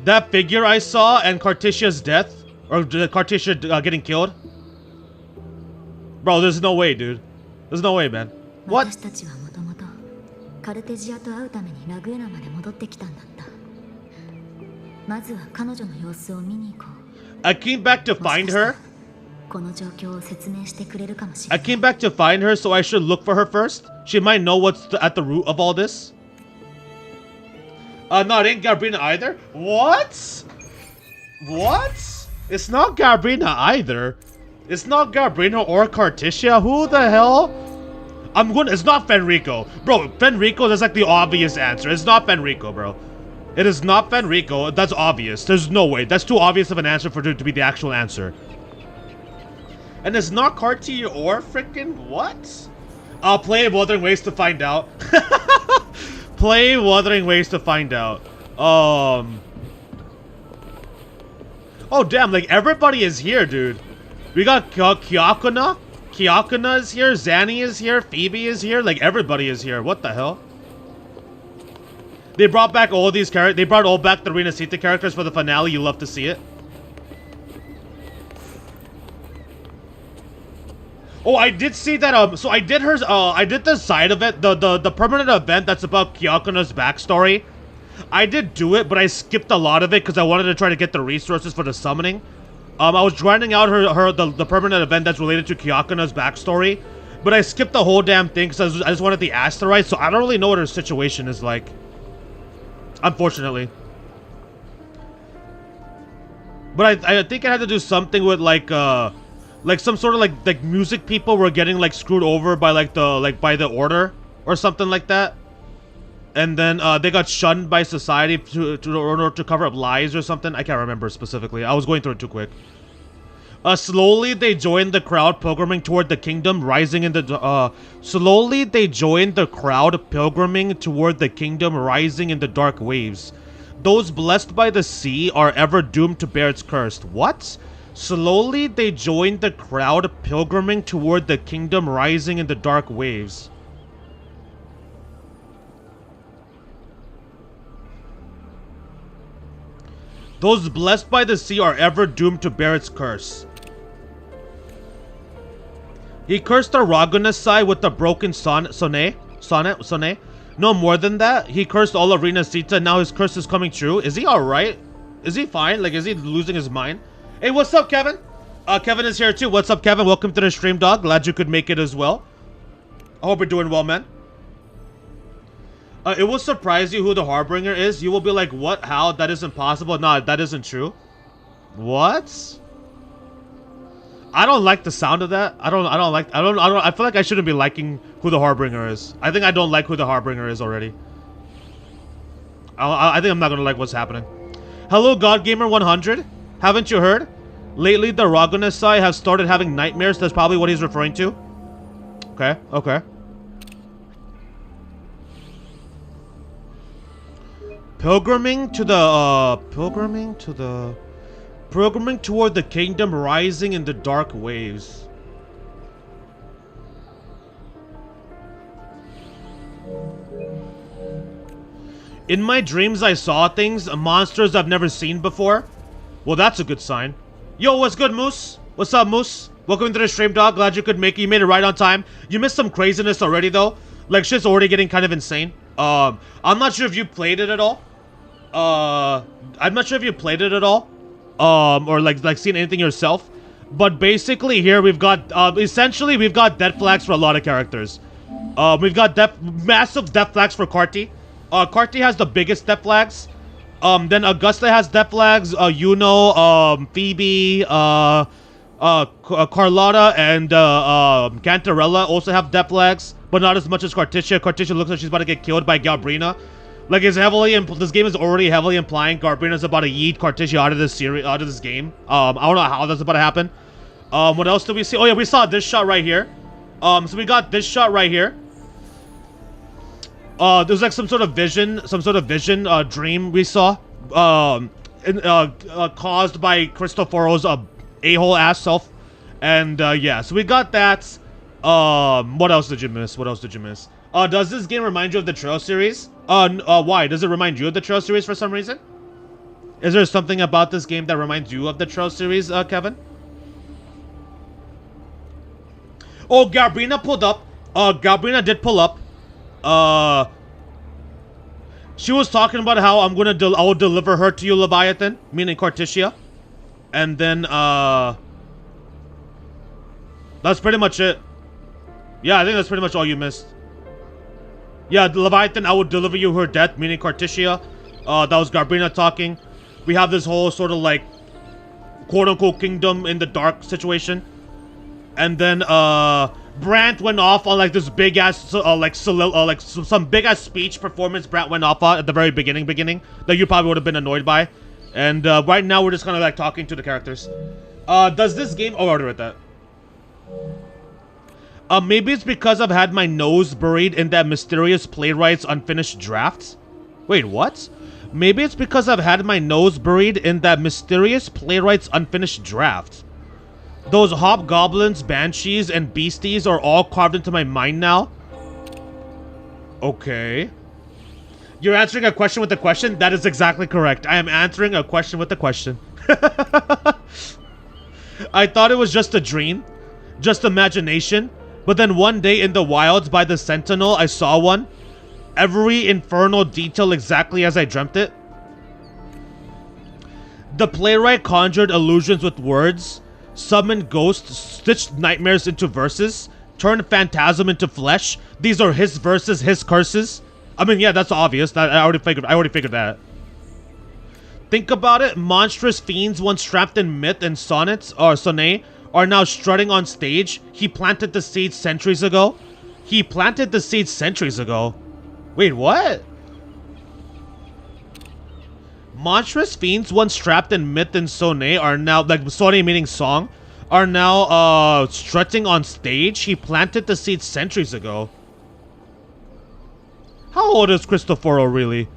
That figure I saw and Carticia's death, or Carticia getting killed. Bro, there's no way, dude. There's no way, man. What? I came back to find her. I came back to find her, so I should look for her first. She might know what's at the root of all this. No, it ain't Galbrina either. What? What? It's not Galbrina either. It's not Galbrina or Carticia. Who the hell? It's not Fenrico. Bro, Fenrico, that's like the obvious answer. It's not Fenrico, bro. It is not Fenrico. That's obvious. There's no way. That's too obvious of an answer for it to be the actual answer. And it's not Carti or frickin' what? I'll play Wuthering Ways to find out. Play Wuthering Ways to find out. Oh, damn. Like, everybody is here, dude. We got Kyakuna. Kyakuna is here. Zanny is here. Phoebe is here. Like, everybody is here. What the hell? They brought back all these characters. They brought all back the Rinascita characters for the finale. You love to see it. Oh, I did see that, so I did I did the side of it, the permanent event that's about Kyakuna's backstory. I did do it, but I skipped a lot of it because I wanted to try to get the resources for the summoning. I was grinding out the permanent event that's related to Kyakuna's backstory, but I skipped the whole damn thing because I just wanted the asteroid, so I don't really know what her situation is like. Unfortunately. But I think I had to do something with like some sort of like music people were getting like screwed over by by the order or something like that. And then they got shunned by society to cover up lies or something. I can't remember specifically. I was going through it too quick. Slowly they joined the crowd pilgriming toward the kingdom, rising in the slowly they joined the crowd pilgriming toward the kingdom, rising in the dark waves. Those blessed by the sea are ever doomed to bear its curse. What? Slowly they joined the crowd pilgriming toward the kingdom, rising in the dark waves. Those blessed by the sea are ever doomed to bear its curse. He cursed the Ragunasai with the broken sonnet. No more than that. He cursed all of Rinascita. Now his curse is coming true. Is he alright? Is he fine? Like, is he losing his mind? Hey, what's up, Kevin? Kevin is here too. What's up, Kevin? Welcome to the stream, dog. Glad you could make it as well. I hope you're doing well, man. It will surprise you who the Harbinger is. You will be like, what? How? That isn't possible. No, that isn't true. What? I don't like the sound of that. I feel like I shouldn't be liking who the Harbinger is. I think I don't like who the Harbinger is already. I think I'm not gonna like what's happening. Hello, GodGamer100. Haven't you heard? Lately, the Ragunasai have started having nightmares. That's probably what he's referring to. Okay, okay. Pilgriming toward the kingdom, rising in the dark waves. In my dreams, I saw things, monsters I've never seen before. Well, that's a good sign. Yo, what's good, Moose? What's up, Moose? Welcome to the stream, dog. Glad you could make it. You made it right on time. You missed some craziness already, though. Like, shit's already getting kind of insane. I'm not sure if you played it at all. I'm not sure if you played it at all. Or like seen anything yourself. But basically here we've got, essentially we've got death flags for a lot of characters. We've got massive death flags for Carti. Carti has the biggest death flags. Then Augusta has death flags. Yuno, Phoebe, Carlotta, and Cantarella also have death flags, but not as much as Carticia. Carticia looks like she's about to get killed by Galbrina. Like, it's heavily this game is already heavily implying Galbrina's about to yeet Carticia out of this series, out of this game. I don't know how that's about to happen. What else did we see? Oh yeah, we saw this shot right here. So we got this shot right here. There's like some sort of vision dream we saw, caused by Cristoforo's a-hole ass self, and yeah. So we got that. What else did you miss? What else did you miss? Does this game remind you of the Trail series? Why? Does it remind you of the Trail series for some reason? Is there something about this game that reminds you of the Trail series, Kevin? Oh, Galbrina pulled up. Galbrina did pull up. She was talking about how I will deliver her to you, Leviathan, meaning Carticia. And then, that's pretty much it. Yeah, I think that's pretty much all you missed. Yeah, Leviathan, I will deliver you her death, meaning Carticia. That was Galbrina talking. We have this whole sort of like quote-unquote kingdom in the dark situation. And then, Brant went off on like this big ass, some big ass speech performance Brant went off on at the very beginning that you probably would have been annoyed by. And, right now we're just kind of like talking to the characters. Does this game, oh, I already read that. Maybe it's because I've had my nose buried in that mysterious playwright's unfinished draft. Wait, what? Maybe it's because I've had my nose buried in that mysterious playwright's unfinished draft. Those hobgoblins, banshees, and beasties are all carved into my mind now. Okay. You're answering a question with a question? That is exactly correct. I am answering a question with a question. I thought it was just a dream. just imagination. But then one day in the wilds by the Sentinel, I saw one. Every infernal detail exactly as I dreamt it. The playwright conjured illusions with words, summoned ghosts, stitched nightmares into verses, turned phantasm into flesh. These are his verses, his curses. I mean, yeah, that's obvious. That I already figured that. Think about it. Monstrous fiends once trapped in myth and sonnets or sonnet are now strutting on stage. He planted the seeds centuries ago. He planted the seeds centuries ago. Wait, what? Monstrous fiends once trapped in myth and sonnet are now, like sonnet meaning song, are now strutting on stage. He planted the seeds centuries ago. How old is Cristoforo really?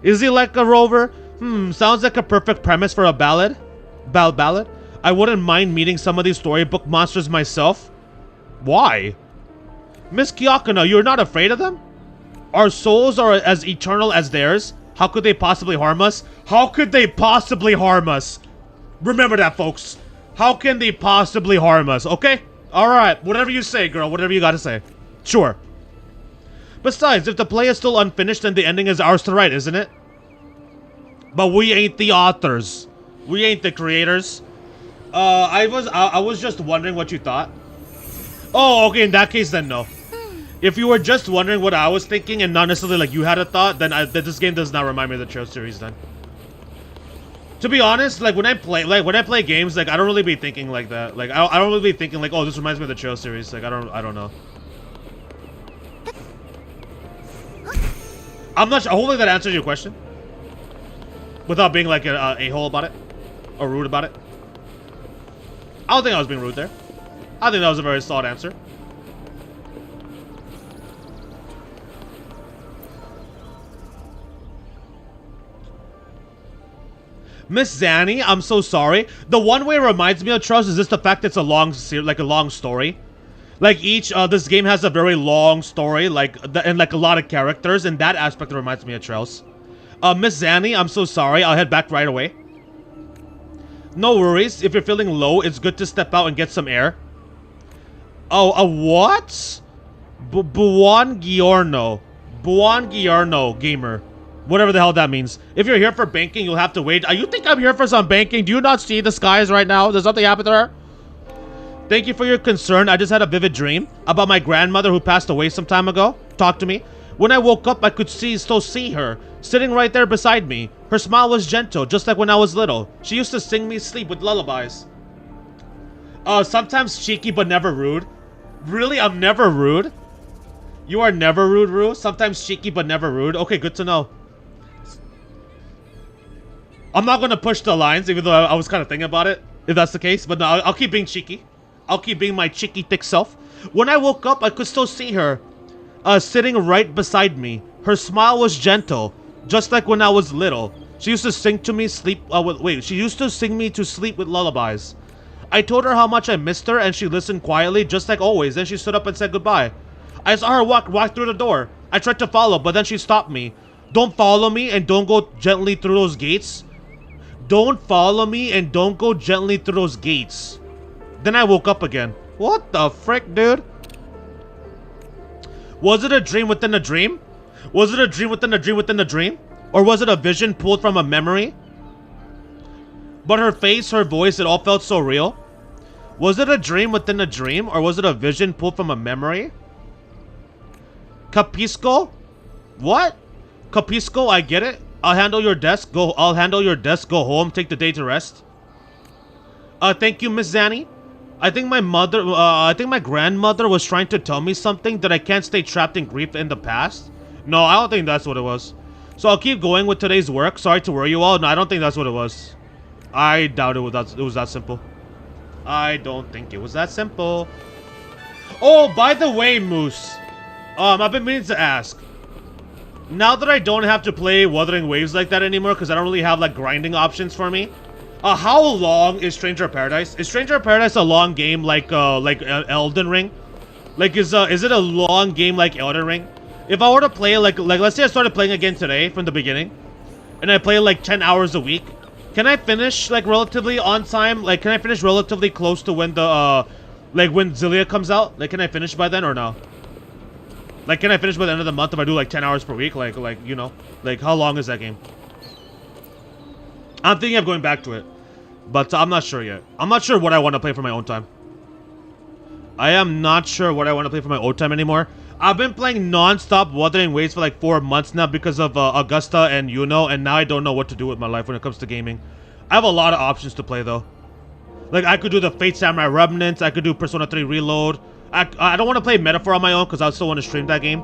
Is he like a rover? Sounds like a perfect premise for a ballad. Ballad? I wouldn't mind meeting some of these storybook monsters myself. Why? Miss Kyakuno, you're not afraid of them? Our souls are as eternal as theirs. How could they possibly harm us? How could they possibly harm us? Remember that, folks. How can they possibly harm us, okay? Alright, whatever you say, girl. Whatever you gotta say. Sure. Besides, if the play is still unfinished, then the ending is ours to write, isn't it? But we ain't the authors. We ain't the creators. I was just wondering what you thought. Oh, okay, in that case, then no. If you were just wondering what I was thinking and not necessarily like you had a thought, then this game does not remind me of the Trail series then. To be honest, like when I play games, like I don't really be thinking like that. Like I don't really be thinking like, oh, this reminds me of the Trail series. Like I don't know. I'm not sure. Hopefully that answers your question. Without being like an a-hole about it. Or rude about it. I don't think I was being rude there. I think that was a very solid answer. Miss Zanny, I'm so sorry. The one way it reminds me of Trust is just the fact it's a long story. Like this game has a very long story, and like a lot of characters, and that aspect reminds me of Trails. Miss Zanny, I'm so sorry. I'll head back right away. No worries. If you're feeling low, it's good to step out and get some air. Oh, a what? Buon Giorno. Buon Giorno, gamer. Whatever the hell that means. If you're here for banking, you'll have to wait. You think I'm here for some banking? Do you not see the skies right now? Does something happen to her? Thank you for your concern. I just had a vivid dream about my grandmother who passed away some time ago. Talk to me. When I woke up, I could still see her, sitting right there beside me. Her smile was gentle, just like when I was little. She used to sing me sleep with lullabies. Sometimes cheeky but never rude. Really? I'm never rude? You are never rude, Rue? Sometimes cheeky but never rude? Okay, good to know. I'm not gonna push the lines, even though I was kind of thinking about it, if that's the case. But no, I'll keep being cheeky. I'll keep being my cheeky thick self. When I woke up, I could still see her, sitting right beside me. Her smile was gentle, just like when I was little. She used to sing to me she used to sing me to sleep with lullabies. I told her how much I missed her, and she listened quietly, just like always. Then she stood up and said goodbye. I saw her walk through the door. I tried to follow, but then she stopped me. Don't follow me and don't go gently through those gates. Don't follow me and don't go gently through those gates. Then I woke up again. What the frick, dude? Was it a dream within a dream? Was it a dream within a dream within a dream? Or was it a vision pulled from a memory? But her face, her voice, it all felt so real. Was it a dream within a dream? Or was it a vision pulled from a memory? Capisco? What? Capisco, I get it. I'll handle your desk. Go home. Take the day to rest. Thank you, Miss Zanny. I think my grandmother was trying to tell me something, that I can't stay trapped in grief in the past. No, I don't think that's what it was. So I'll keep going with today's work. Sorry to worry you all. No, I don't think that's what it was. I doubt it was that simple. I don't think it was that simple. Oh, by the way, Moose. I've been meaning to ask. Now that I don't have to play Wuthering Waves like that anymore, because I don't really have like grinding options for me. How long is Stranger of Paradise? Is Stranger of Paradise a long game like Elden Ring? Like is it a long game like Elden Ring? If I were to play like let's say I started playing again today from the beginning, and I play like 10 hours a week, Can I finish, like, relatively on time? Like, can I finish relatively close to when the, like, when Xillia comes out? Like, can I finish by then or no? Like, can I finish by the end of the month if I do, like, 10 hours per week? Like, you know? Like, how long is that game? I'm thinking of going back to it. But I'm not sure yet. I'm not sure what I want to play for my own time. I am not sure what I want to play for my own time anymore. I've been playing non-stop Wuthering Waves for like 4 months now because of Augusta and Yuno, and now I don't know what to do with my life when it comes to gaming. I have a lot of options to play though. Like I could do the Fate Samurai Remnants, I could do Persona 3 Reload. I don't want to play Metaphor on my own because I still want to stream that game.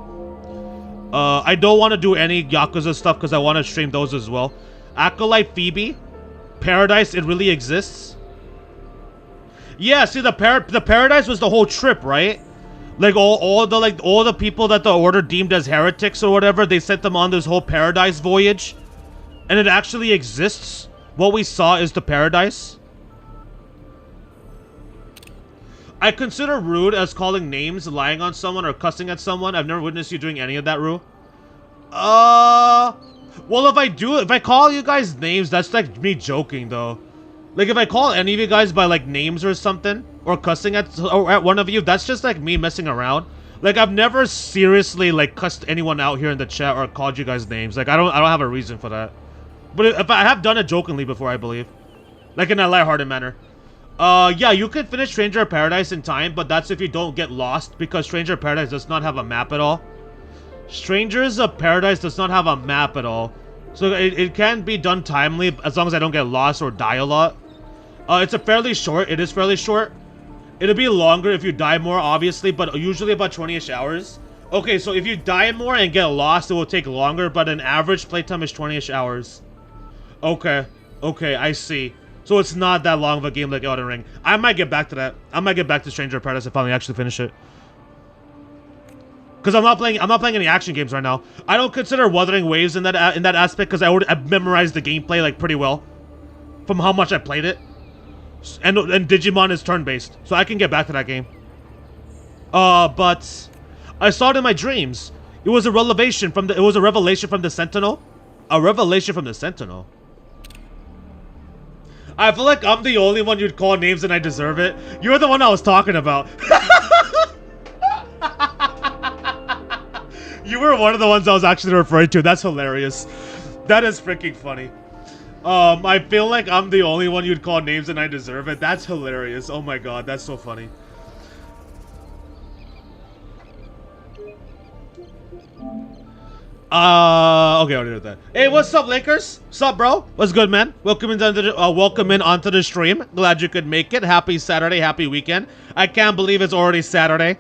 I don't want to do any Yakuza stuff because I want to stream those as well. Acolyte Phoebe, Paradise, it really exists. Yeah, see the Paradise was the whole trip, right? Like all the people that the Order deemed as heretics or whatever, they sent them on this whole Paradise voyage. And it actually exists. What we saw is the Paradise. I consider rude as calling names, lying on someone, or cussing at someone. I've never witnessed you doing any of that, Rue. Well, if I call you guys names, that's like me joking, though. Like, if I call any of you guys by, like, names or something, or cussing at one of you, that's just, like, me messing around. Like, I've never seriously, like, cussed anyone out here in the chat or called you guys names. Like, I don't have a reason for that. But if I have done it jokingly before, I believe. Like, in a lighthearted manner. Yeah, you can finish Stranger of Paradise in time, but that's if you don't get lost, because Stranger of Paradise does not have a map at all. Strangers of Paradise does not have a map at all. So it can be done timely, as long as I don't get lost or die a lot. It is fairly short. It'll be longer if you die more, obviously, but usually about 20-ish hours. Okay, so if you die more and get lost, it will take longer, but an average playtime is 20-ish hours. Okay, I see. So it's not that long of a game like Elden Ring. I might get back to that. I might get back to Stranger of Paradise if I finally actually finish it. Because I'm not playing any action games right now. I don't consider Wuthering Waves in that aspect because I've memorized the gameplay like pretty well from how much I played it. And Digimon is turn-based, so I can get back to that game. But I saw it in my dreams. It was a revelation from the Sentinel. A revelation from the Sentinel. I feel like I'm the only one you'd call names and I deserve it. You're the one I was talking about. You were one of the ones I was actually referring to. That's hilarious. That is freaking funny. I feel like I'm the only one you'd call names and I deserve it. That's hilarious. Oh my god, that's so funny. Okay, I'll do that. Hey, what's up, Lakers? What's up, bro? What's good, man? Welcome in onto the stream. Glad you could make it. Happy Saturday, happy weekend. I can't believe it's already Saturday.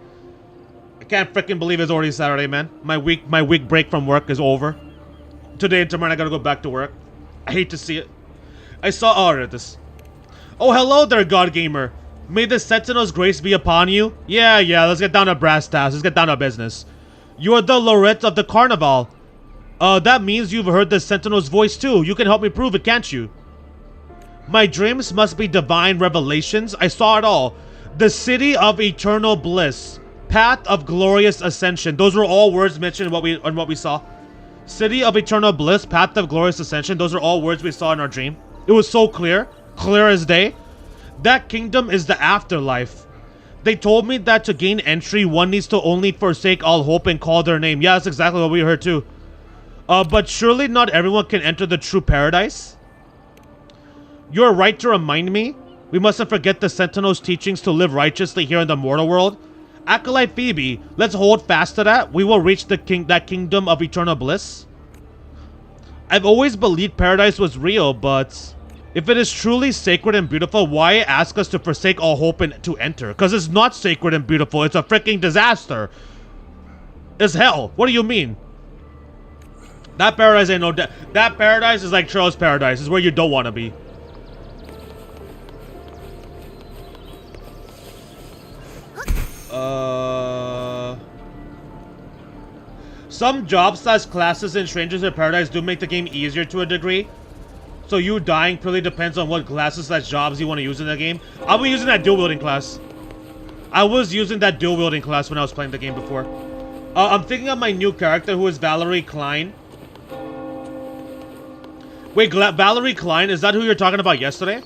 I can't freaking believe it's already Saturday, man. My week break from work is over. Today and tomorrow I gotta go back to work. I hate to see it. I saw. Oh, I read this. Oh, hello there, God Gamer. May the Sentinel's grace be upon you. Yeah. Let's get down to brass tacks. Let's get down to business. You are the Lorette of the Carnival. That means you've heard the Sentinel's voice too. You can help me prove it, can't you? My dreams must be divine revelations. I saw it all. The city of eternal bliss. Path of glorious ascension. Those were all words mentioned in what we saw. City of eternal bliss. Path of glorious ascension. Those are all words we saw in our dream. It was so clear. Clear as day. That kingdom is the afterlife. They told me that to gain entry, one needs to only forsake all hope and call their name. Yeah, that's exactly what we heard too. But surely not everyone can enter the true paradise. You're right to remind me. We mustn't forget the Sentinel's teachings to live righteously here in the mortal world. Acolyte Phoebe, let's hold fast to that. We will reach that kingdom of eternal bliss. I've always believed paradise was real, but if it is truly sacred and beautiful, why ask us to forsake all hope and to enter? Because it's not sacred and beautiful. It's a freaking disaster. It's hell. What do you mean? That paradise ain't no... That paradise is like Charles' paradise. It's where you don't want to be. Some jobs/classes in Strangers in Paradise do make the game easier to a degree. So you dying purely depends on what classes/jobs you want to use in the game. I'll be using that dual-wielding class. I was using that dual-wielding class when I was playing the game before. I'm thinking of my new character who is Valerie Klein. Wait, Valerie Klein, is that who you're talking about yesterday?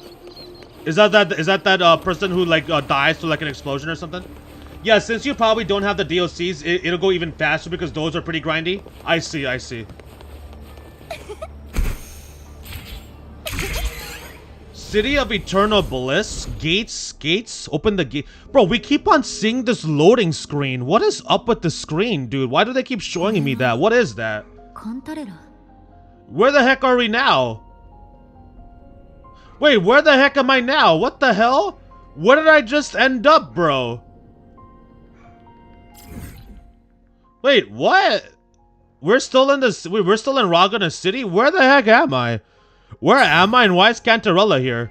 Is that person who like dies through like an explosion or something? Yeah, since you probably don't have the DLCs, it'll go even faster because those are pretty grindy. I see. City of Eternal Bliss? Gates? Open the gate. Bro, we keep on seeing this loading screen. What is up with the screen, dude? Why do they keep showing me that? What is that? Where the heck are we now? Wait, where the heck am I now? What the hell? Where did I just end up, bro? Wait, what? We're still in Ragana City? Where the heck am I? Where am I and why is Cantarella here?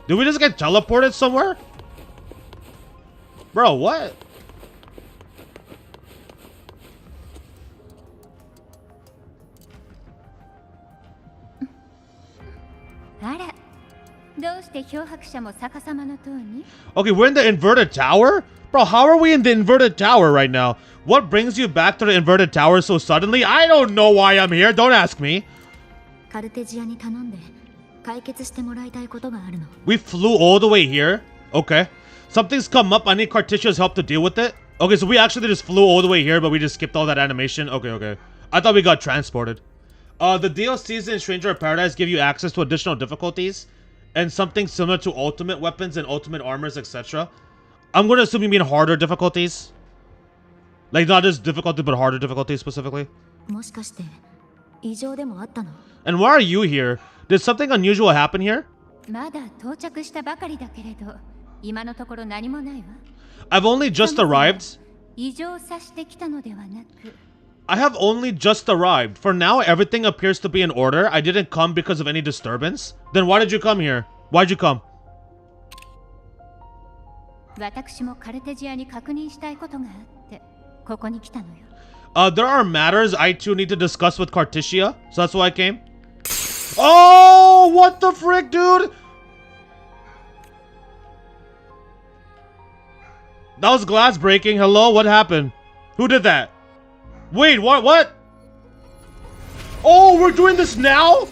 Did we just get teleported somewhere? Bro, what? Okay, we're in the inverted tower? Bro, how are we in the inverted tower right now? What brings you back to the inverted tower so suddenly? I don't know why I'm here. Don't ask me. We flew all the way here? Okay. Something's come up. I need Carticia's help to deal with it. Okay, so we actually just flew all the way here, but we just skipped all that animation. Okay. I thought we got transported. The DLCs in Stranger of Paradise give you access to additional difficulties and something similar to ultimate weapons and ultimate armors, etc. I'm going to assume you mean harder difficulties. Like, not just difficulty, but harder difficulties specifically. And why are you here? Did something unusual happen here? I've only just arrived. I have only just arrived. For now, everything appears to be in order. I didn't come because of any disturbance. Then why did you come here? Why'd you come? There are matters I too need to discuss with Carticia, so that's why I came. Oh, what the frick, dude? That was glass breaking. Hello, what happened? Who did that? Wait, what? Oh, we're doing this now?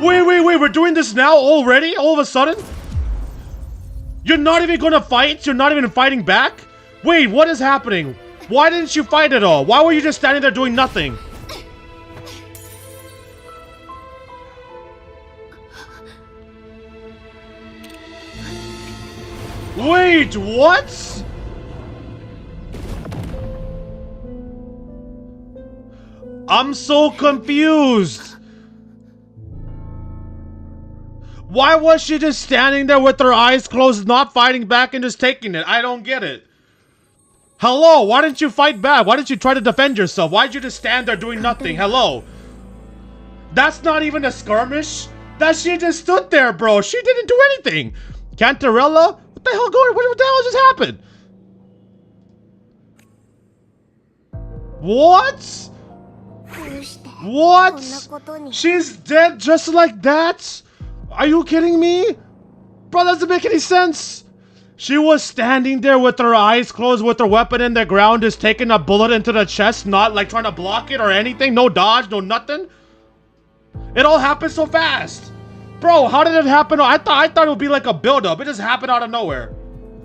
Wait, we're doing this now already? All of a sudden? You're not even gonna fight? You're not even fighting back? Wait, what is happening? Why didn't you fight at all? Why were you just standing there doing nothing? Wait, what? I'm so confused. Why was she just standing there with her eyes closed, not fighting back and just taking it? I don't get it. Hello, why didn't you fight back? Why didn't you try to defend yourself? Why did you just stand there doing nothing? Hello. That's not even a skirmish. That she just stood there, bro. She didn't do anything. Cantarella? What the hell going? What the hell just happened? What? What? She's dead just like that? Are you kidding me? Bro, that doesn't make any sense. She was standing there with her eyes closed with her weapon in the ground, just taking a bullet into the chest, not like trying to block it or anything. No dodge, no nothing. It all happened so fast. Bro, how did it happen? I thought it would be like a build-up. It just happened out of nowhere.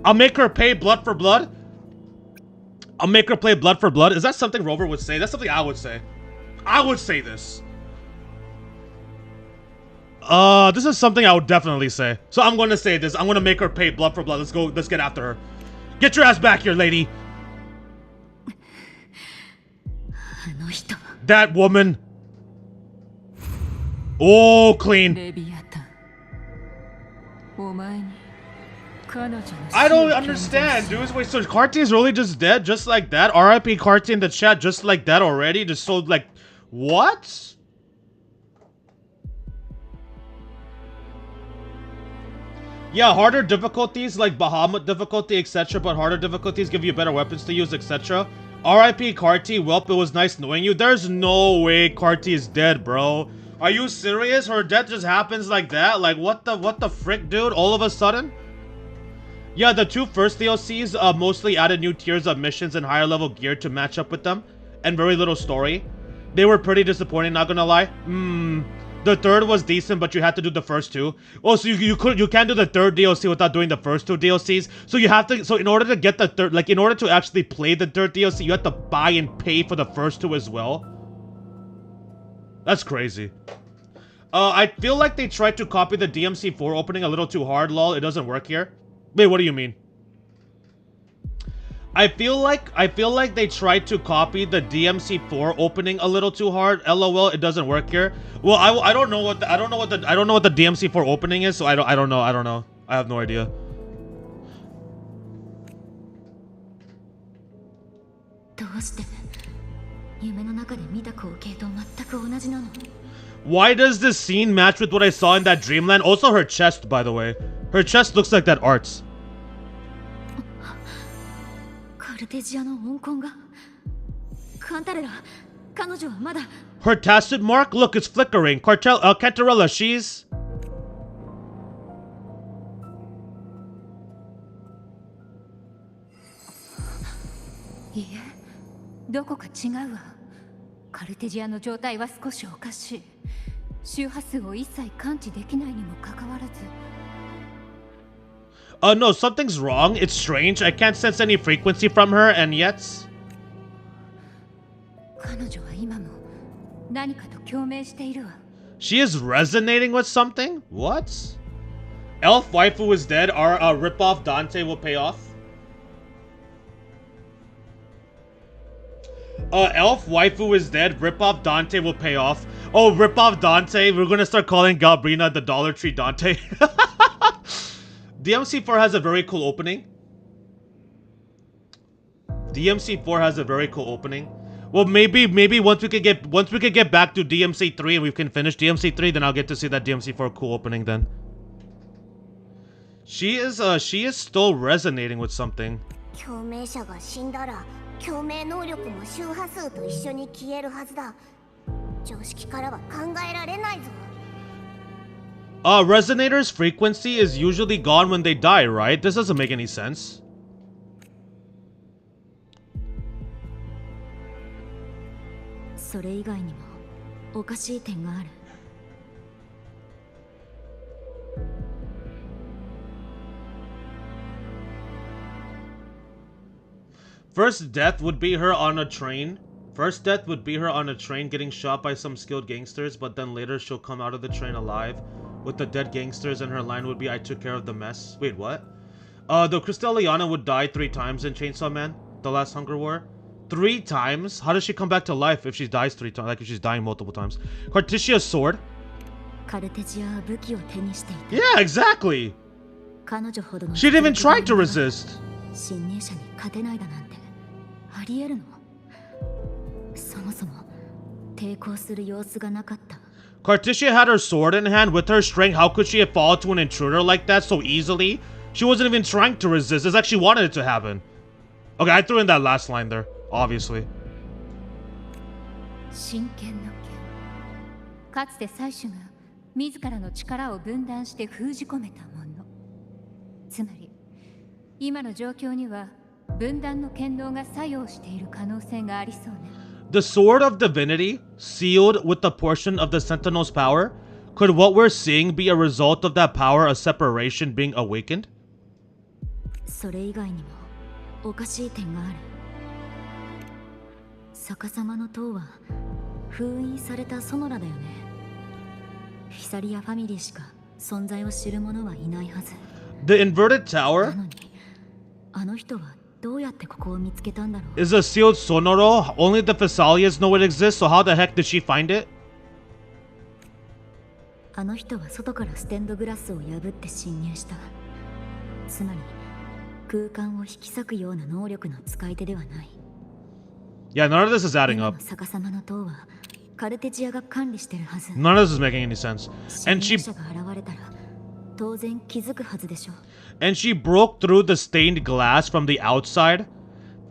I'll make her pay blood for blood. I'll make her play blood for blood. Is that something Rover would say? That's something I would say. I would say this. This is something I would definitely say. So I'm going to say this. I'm going to make her pay blood for blood. Let's go. Let's get after her. Get your ass back here, lady. That woman. Oh, clean. I don't understand, dude. Wait, so Carti is really just dead? Just like that? RIP Carti in the chat just like that already? Just so like... What? Yeah, harder difficulties like Bahamut difficulty, etc. But harder difficulties give you better weapons to use, etc. RIP Carti, welp, it was nice knowing you. There's no way Carti is dead, bro. Are you serious? Her death just happens like that? Like, what the frick, dude? All of a sudden? Yeah, the two first DLCs mostly added new tiers of missions and higher level gear to match up with them. And very little story. They were pretty disappointing, not gonna lie. The third was decent, but you had to do the first two. Oh, so you can't do the third DLC without doing the first two DLCs. So you have to, so in order to get the third, like in order to actually play the third DLC, you have to buy and pay for the first two as well. That's crazy. I feel like they tried to copy the DMC4 opening a little too hard, lol. It doesn't work here. Wait, what do you mean? I feel like they tried to copy the DMC4 opening a little too hard. LOL, it doesn't work here. Well, I don't know what the DMC4 opening is, so I don't know. I have no idea. Why does this scene match with what I saw in that dreamland? Also her chest, by the way. Her chest looks like that arts. Her tacit mark? Look, it's flickering. Cantarella, she's... No, something's wrong. It's strange. I can't sense any frequency from her, and yet... She is resonating with something? What? Elf waifu is dead. Our rip-off Dante will pay off. Elf waifu is dead. Rip-off Dante will pay off. Oh, rip-off Dante. We're gonna start calling Galbrina the Dollar Tree Dante. DMC4 has a very cool opening. DMC4 has a very cool opening. Well, maybe once we could get back to DMC3 and we can finish DMC3, then I'll get to see that DMC4 cool opening then. She is still resonating with something. Resonator's frequency is usually gone when they die, right? This doesn't make any sense. First death would be her on a train. First death would be her on a train getting shot by some skilled gangsters, but then later she'll come out of the train alive with the dead gangsters, and her line would be, "I took care of the mess." Wait, what? The Crystalliana would die 3 times in Chainsaw Man, The Last Hunger War. 3 times? How does she come back to life if she dies 3 times? Like if she's dying multiple times. Cartesia's sword? Yeah, exactly! She didn't even try to resist! Cartesia had her sword in hand. With her strength, how could she have fallen to an intruder like that so easily? She wasn't even trying to resist. It's like she wanted it to happen. Okay, I threw in that last line there, obviously. The Sword of Divinity, sealed with a portion of the Sentinel's power. Could what we're seeing be a result of that power, a separation being awakened? The inverted tower is a sealed Sonoro. Only the Thessalians know it exists, so how the heck did she find it? Yeah, none of this is adding up. None of this is making any sense. And she broke through the stained glass from the outside,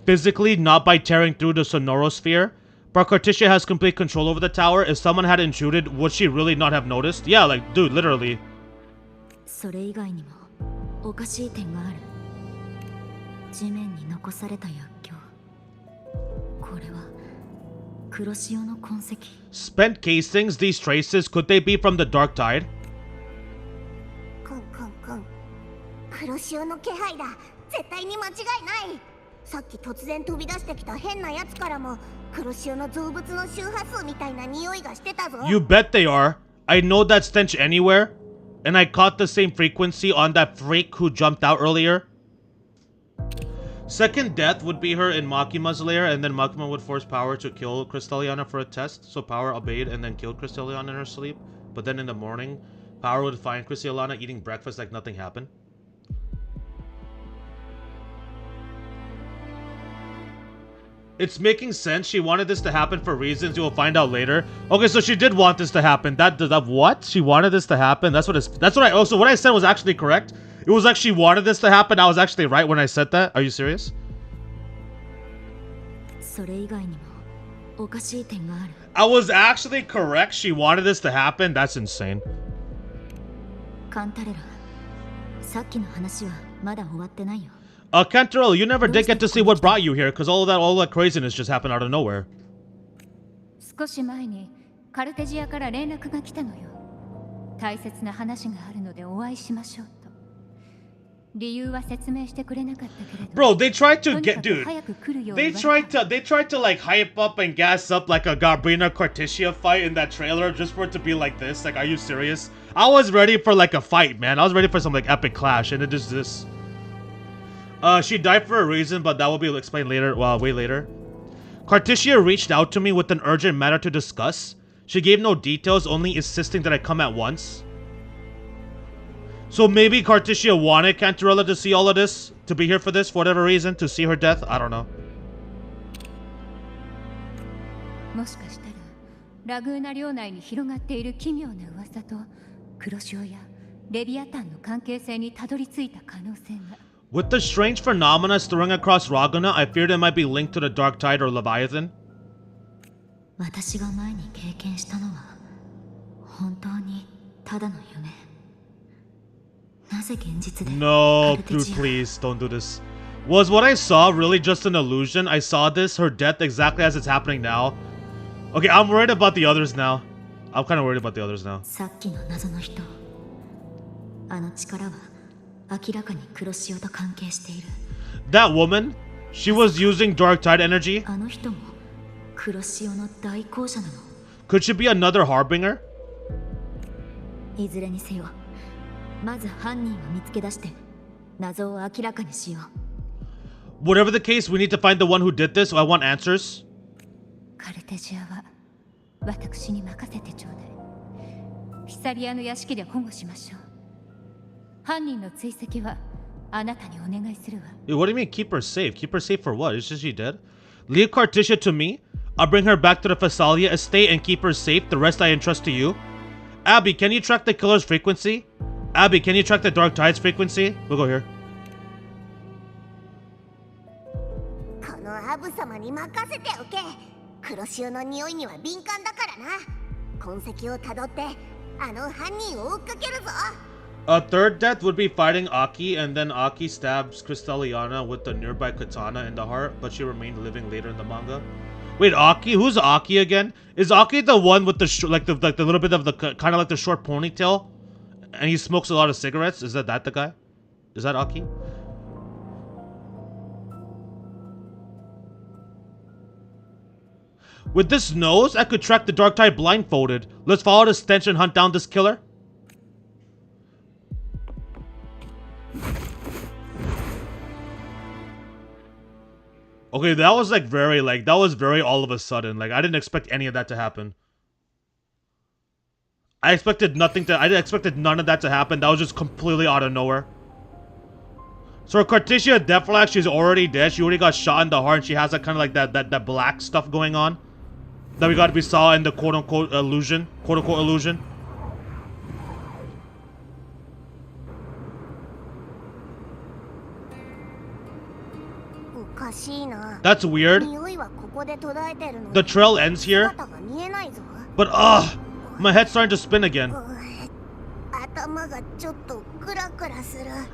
physically, not by tearing through the sonorosphere. But Cartesia has complete control over the tower. If someone had intruded, would she really not have noticed? Yeah, like, dude, literally. 黒潮の痕跡。 Spent casings, these traces, could they be from the dark tide? コンコンコン。黒潮の気配だ。絶対に間違いない。さっき突然飛び出してきた変なやつからも黒潮の造物の周波数みたいな匂いがしてたぞ。 You bet they are. I know that stench anywhere, and I caught the same frequency on that freak who jumped out earlier. Second death would be her in Makima's lair, and then Makima would force Power to kill Crystalliana for a test, so Power obeyed and then killed Crystalliana in her sleep. But then in the morning, Power would find Crystalliana eating breakfast like nothing happened. It's making sense. She wanted this to happen for reasons you will find out later. Okay, so she did want this to happen. That what? She wanted this to happen? That's what I also what I said was actually correct. It was like she wanted this to happen. I was actually right when I said that. Are you serious? それ以外にもおかしい点がある。 I was actually correct. She wanted this to happen. That's insane. カンタレラ、さっきの話はまだ終わってないよ。 Cantarella, you never did get to see what brought you here, because all that craziness just happened out of nowhere. 少し前にカルテジアから連絡が来たのよ。大切な話があるのでお会いしましょうと。理由は説明してくれなかったけれど。 Bro, they tried to get, とに dude. かく早く来るよう They に言われた。 tried to like hype up and gas up like a Gabrina Corticia fight in that trailer just for it to be like this. Like, are you serious? I was ready for like a fight, man. I was ready for some like epic clash, and it is this. She died for a reason, but that will be explained later. Well, way later. Corticia reached out to me with an urgent matter to discuss. She gave no details, only insisting that I come at once. So maybe Corticia wanted Cantarella to see all of this, to be here for this, for whatever reason, to see her death. I don't know. もしかしたらラグーナ領内に広がっている奇妙な噂と黒潮やレビアタンの関係性にたどり着いた可能性が。 With the strange phenomena stirring across Raguna, I feared it might be linked to the Dark Tide or Leviathan. 私が前に経験したのは本当にただの夢。なぜ現実で No, カルテ dude, ジア please, don't do this. Was what I saw really just an illusion? I saw this, her death, exactly as it's happening now. Okay, I'm worried about the others now. I'm kind of worried about the others now. さっきの謎の人、あの力は明らかに黒潮と関係している。 That woman, she was using Dark Tide energy. あの人も黒潮の大公者なの。 Could she be another Harbinger? いずれにせよ、まず犯人を見つけ出して謎を明らかにしよう。 Whatever the case, we need to find the one who did this. I want answers. カルテジアは私に任せてちょうだい。フィサリアの屋敷で保護しましょう。犯人の追跡はあなたにお願いするわ。 Wait, what do you mean keep her safe? Keep her safe for what? Is she dead? Leave Carticia to me. I'll bring her back to the Phasalia estate and keep her safe. The rest I entrust to you. Abby, can you track the killer's frequency? Abby, can you track the Dark Tide's frequency? We'll go here. このアブ様に任せておけ。黒潮の匂いには敏感だからな。痕跡をたどってあの犯人を追っかけるぞ。 A third death would be fighting Aki, and then Aki stabs Crystalliana with the nearby katana in the heart, but she remained living later in the manga. Wait, Aki? Who's Aki again? Is Aki the one with the like the little bit of the kind of like the short ponytail, and he smokes a lot of cigarettes? Is that the guy? Is that Aki? With this nose, I could track the Dark Tide blindfolded. Let's follow the stench and hunt down this killer. Okay, that was very all of a sudden. Like, I didn't expect any of that to happen. I expected none of that to happen. That was just completely out of nowhere. So Carticia Deflax, she's already dead. She already got shot in the heart, and she has that kind of like that black stuff going on. That we saw in the quote-unquote illusion. Quote-unquote illusion. That's weird. The trail ends here. But my head's starting to spin again.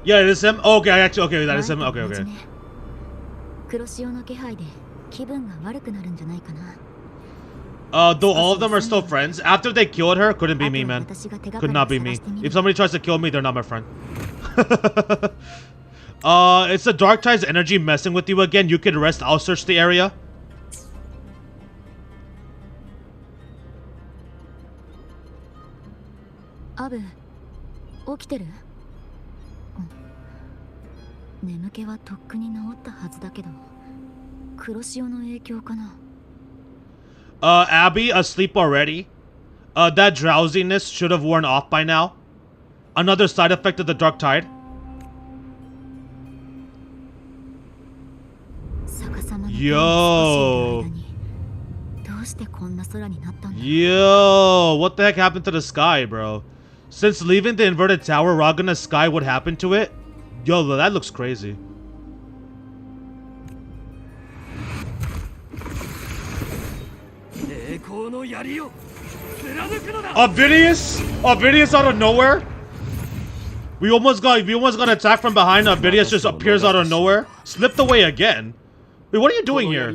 Yeah, it is him? Oh, okay, okay, that is him. Okay, okay. Though all of them are still friends, after they killed her, couldn't be me, man. Could not be me. If somebody tries to kill me, they're not my friend. It's the Dark Tide's energy messing with you again. You can rest. I'll search the area. Abu, 起きてる？眠気はとっくに治ったはずだけど、黒潮の影響かな。Abby, asleep already? That drowsiness should have worn off by now. Another side effect of the Dark Tide. Yo. Yo, what the heck happened to the sky, bro? Since leaving the inverted tower, Ragana's sky, what happened to it? Yo, that looks crazy. Avidius out of nowhere? We almost got attacked from behind. Avidius just appears out of nowhere. Slipped away again. Wait, what are you doing here?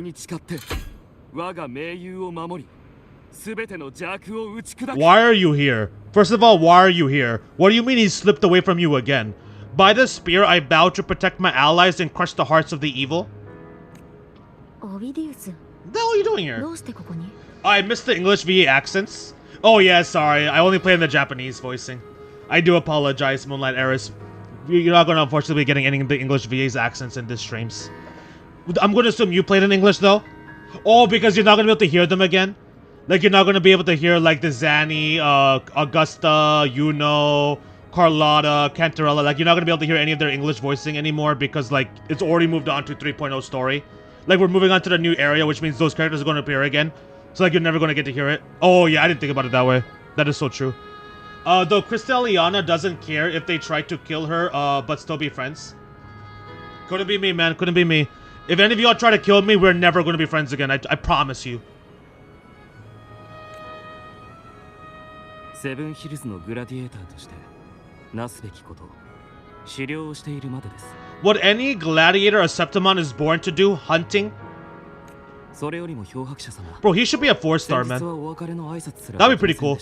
Why are you here? First of all, why are you here? What do you mean he slipped away from you again? By the spear, I vow to protect my allies and crush the hearts of the evil. What the hell are you doing here? I missed the English VA accents. Oh yeah, sorry. I only play in the Japanese voicing. I do apologize, Moonlight Eris. You're not going to unfortunately be getting any of the English VA's accents in this streams. I'm going to assume you played in English though? Oh, because you're not going to be able to hear them again? Like you're not going to be able to hear like the Zanny, Augusta, Yuno, Carlotta, Cantarella. Like you're not going to be able to hear any of their English voicing anymore because like it's already moved on to 3.0 story. Like we're moving on to the new area, which means those characters are going to appear again. So like you're never going to get to hear it. Oh yeah, I didn't think about it that way. That is so true. Though Crystaliana doesn't care if they try to kill her, but still be friends. Couldn't be me, man. Couldn't be me. If any of y'all try to kill me, we're never going to be friends again. I promise you. Seven Hillsのグラディエーターとしてなすべきこと狩猟をしているまでです。What any gladiator a Septimon is born to do, hunting? それよりも漂白者様。Bro, he should be a 4-star, man. That'd be pretty cool.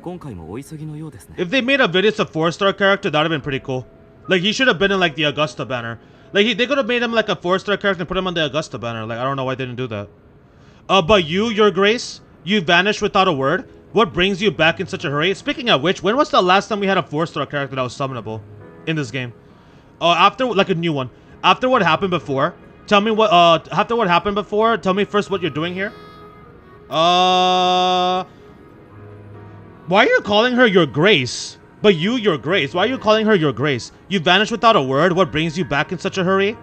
今回もお急ぎのようですね。If they made a Vidus a 4-star character, that'd have been pretty cool. Like, he should have been in, like, the Augusta banner. Like, they could have made him, like, a 4-star character and put him on the Augusta banner. Like, I don't know why they didn't do that. But you, Your Grace, you vanished without a word. What brings you back in such a hurry? Speaking of which, when was the last time we had a 4-star character that was summonable in this game? After, like, a new one. After what happened before, tell me what, after what happened before, tell me first what you're doing here. Why are you calling her Your Grace? But you, Your Grace. Why are you calling her Your Grace? You vanished without a word. What brings you back in such a hurry?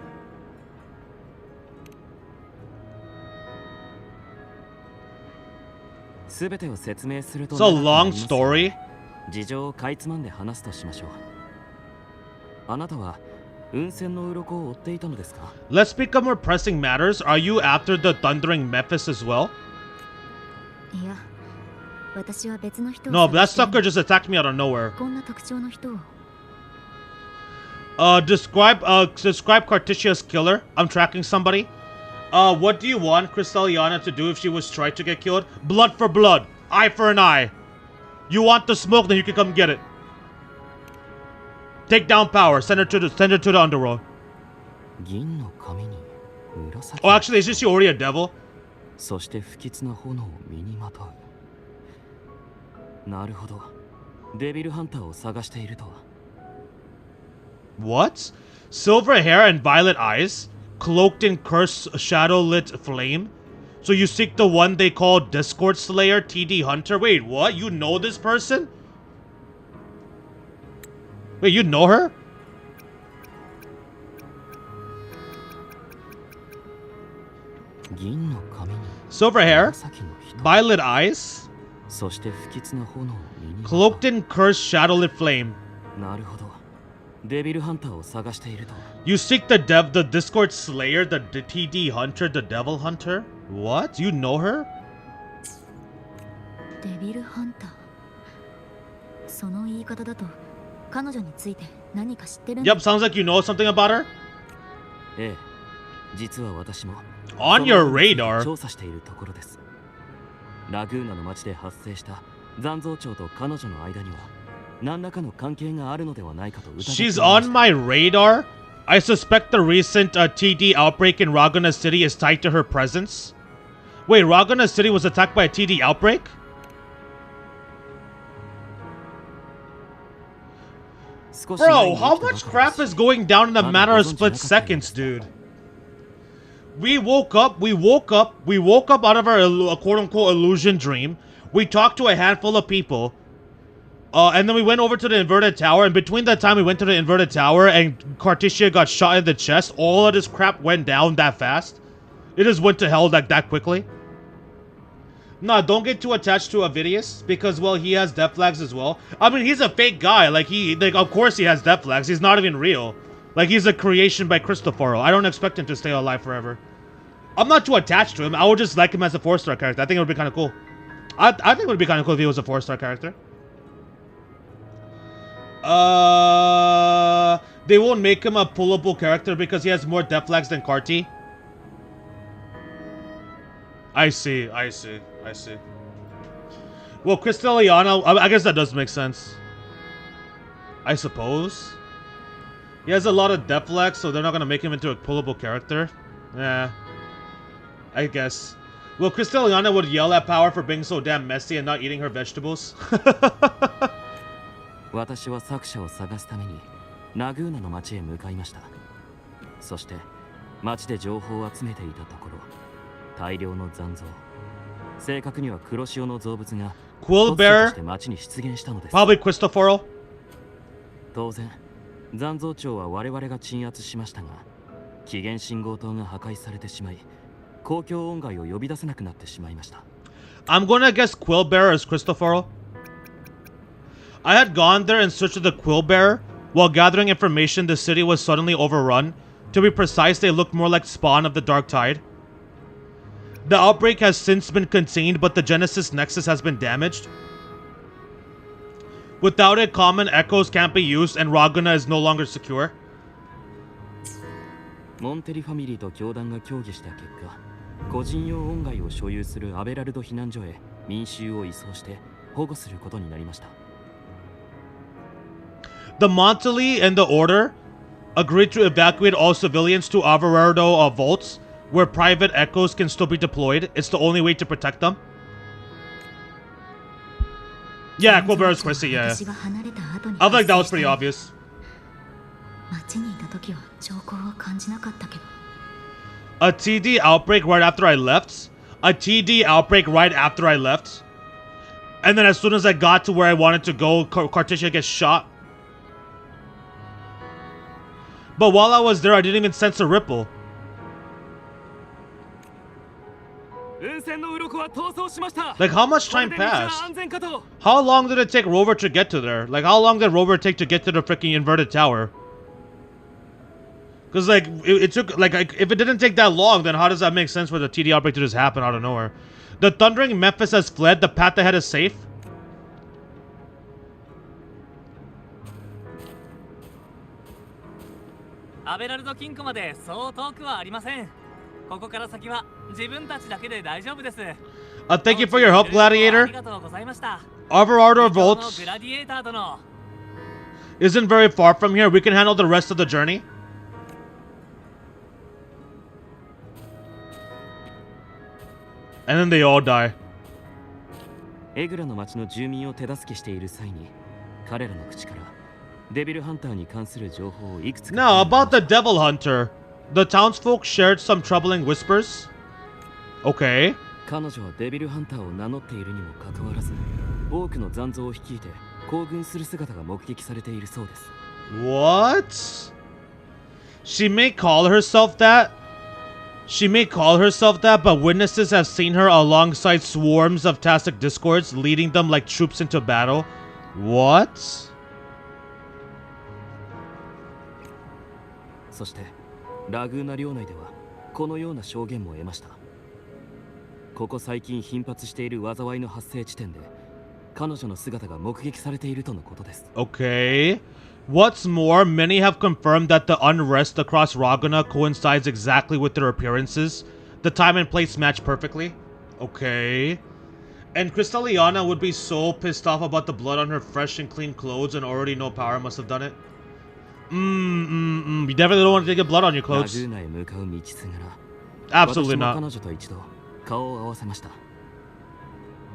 It's a long story. Let's speak of more pressing matters. Are you after the thundering Memphis as well? No, but that sucker just attacked me out of nowhere. Describe Carticia's killer. I'm tracking somebody. What do you want Crystaliana to do if she was tried to get killed? Blood for blood. Eye for an eye. You want the smoke, then you can come get it. Take down power. Send her to the underworld. Oh, actually, is she already a devil? What? Silver hair and violet eyes? Cloaked in cursed shadow-lit flame? So you seek the one they call Discord Slayer, TD Hunter? Wait, what? You know this person? Wait, you know her? Silver hair? Violet eyes? Cloaked in cursed shadow-lit flame. You seek the Discord Slayer, the TD Hunter, the Devil Hunter? What? You know her? Yep, sounds like you know something about her. On your radar? ラグーナの町で発生した残像長と彼女の間には何らかの関係があるのではないかと疑っていました。 She's on my radar. I suspect the recent TD outbreak in Raguna City is tied to her presence. Wait, Raguna City was attacked by a TD outbreak? Bro, how much crap is going down in a matter of split seconds, dude? We woke up out of our quote-unquote illusion dream. We talked to a handful of people. And then we went over to the inverted tower, and between that time we went to the inverted tower and Carticia got shot in the chest, all of this crap went down that fast. It just went to hell like that quickly. Nah, don't get too attached to Avidius, because, well, he has death flags as well. I mean, he's a fake guy. Like, of course he has death flags. He's not even real. Like, he's a creation by Cristoforo. I don't expect him to stay alive forever. I'm not too attached to him. I would just like him as a 4-star character. I think it would be kind of cool. I think it would be kind of cool if he was a 4-star character. They won't make him a pullable character because he has more death flags than Carti. I see. Well, Crystalliana, I guess that does make sense. I suppose. He has a lot of death flags, so they're not gonna make him into a pullable character. Yeah. I guess. Well, Crystalliana would yell at Power for being so damn messy and not eating her vegetables. 私は作者を探すためにラグーナの町へ向かいました。そして町で情報を集めていたところ、大量の残像、正確には黒潮の造物が突如として町に出現したのです。Probably Cristoforo. 当然、残像庁は我々が鎮圧しましたが、起源信号塔が破壊されてしまい、公共音害を呼び出せなくなってしまいました。I'm gonna guess Quillbearer is Cristoforo. I had gone there in search of the Quillbearer. While gathering information, the city was suddenly overrun. To be precise, they looked more like spawn of the Dark Tide. The outbreak has since been contained, but the Genesis Nexus has been damaged. Without it, common echoes can't be used, and Raguna is no longer secure. モンテリファミリーと教団が協議した結果、個人用音階を所有するアベラルド避難所へ民衆を移送して保護することになりました。The Monteli and the Order agreed to evacuate all civilians to Alvarado vaults, where private echoes can still be deployed. It's the only way to protect them. Yeah, Quillbearer's Chrissy, yeah. I think that was pretty obvious. A TD outbreak right after I left? A TD outbreak right after I left? And then as soon as I got to where I wanted to go, Carticia gets shot. But while I was there, I didn't even sense a ripple. Like, how much time passed? How long did it take Rover to get to there? Like, how long did Rover take to get to the freaking inverted tower? Because, like, it took, like, if it didn't take that long, then how does that make sense for the TD outbreak to just happen out of nowhere? The Thundering Memphis has fled. The path ahead is safe. アベラルド金庫までそう遠くはありません。ここから先は自分たちだけで大丈夫です。Thank you for your help, Gladiator. Alvarado Vaults isn't very far from here. We can handle the rest of the journey. And then they all die. エグラの町の住民を手助けしている際に、彼らの口から Now, about the Devil Hunter. The townsfolk shared some troubling whispers. Okay. What? She may call herself that? But witnesses have seen her alongside swarms of Tastic Discords, leading them like troops into battle. What? そしてラグーナ領内ではこのような証言も得ました。ここ最近頻発している災いの発生地点で彼女の姿が目撃されているとのことです。Okay. What's more, many have confirmed that the unrest across Raguna coincides exactly with their appearances. The time and place match perfectly. Okay. And Crystalliana would be so pissed off about the blood on her fresh and clean clothes and already no power must have done it. You definitely don't want to get blood on your clothes. Absolutely not.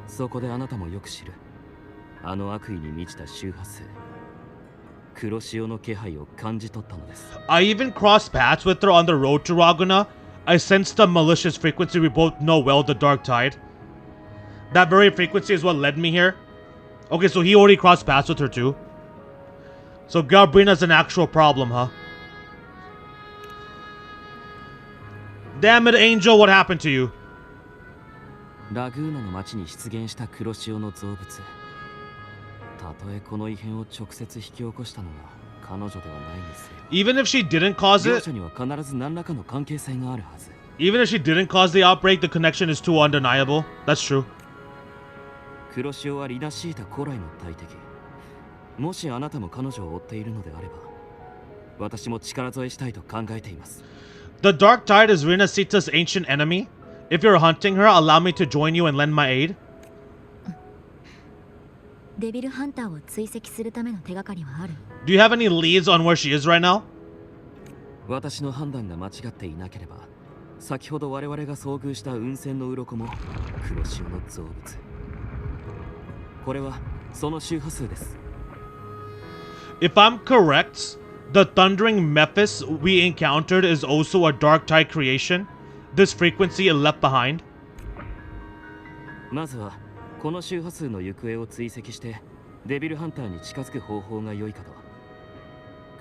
そこであなたもよく知るあの悪意に満ちた周波数黒潮の気配を感じ取ったのです I even crossed paths with her on the road to Raguna. I sensed the malicious frequency we both know well, the dark tide. That very frequency is what led me here. Okay, so he already crossed paths with her too. So Galbrina's an actual problem, huh? Damn it, Angel, what happened to you? ラグーナの町に出現した黒潮の造物たとえこの異変を直接引き起こしたのが彼女ではないんですよ Even if she didn't cause 両 it, 者には必ず何らかの関係性があるはず even if she didn't cause the outbreak, the connection is too undeniable. That's true. 黒潮はリナシータ古来の大敵もしあなたも彼女を追っているのであれば私も力添えしたいと考えています The dark tide is Rinascita's ancient enemy. If you're hunting her, allow me to join you and lend my aid. デビルハンターを追跡するための手がかりはある Do you have any leads on where she is right now? 私の判断が間違っていなければ先ほど我々が遭遇した雲仙の鱗も黒潮の造物これはその周波数です If I'm correct, the thundering Mephis we encountered is also a dark tide creation. This frequency it left behind. まずはこの周波数の行方を追跡してデビルハンターに近づく方法が良いかと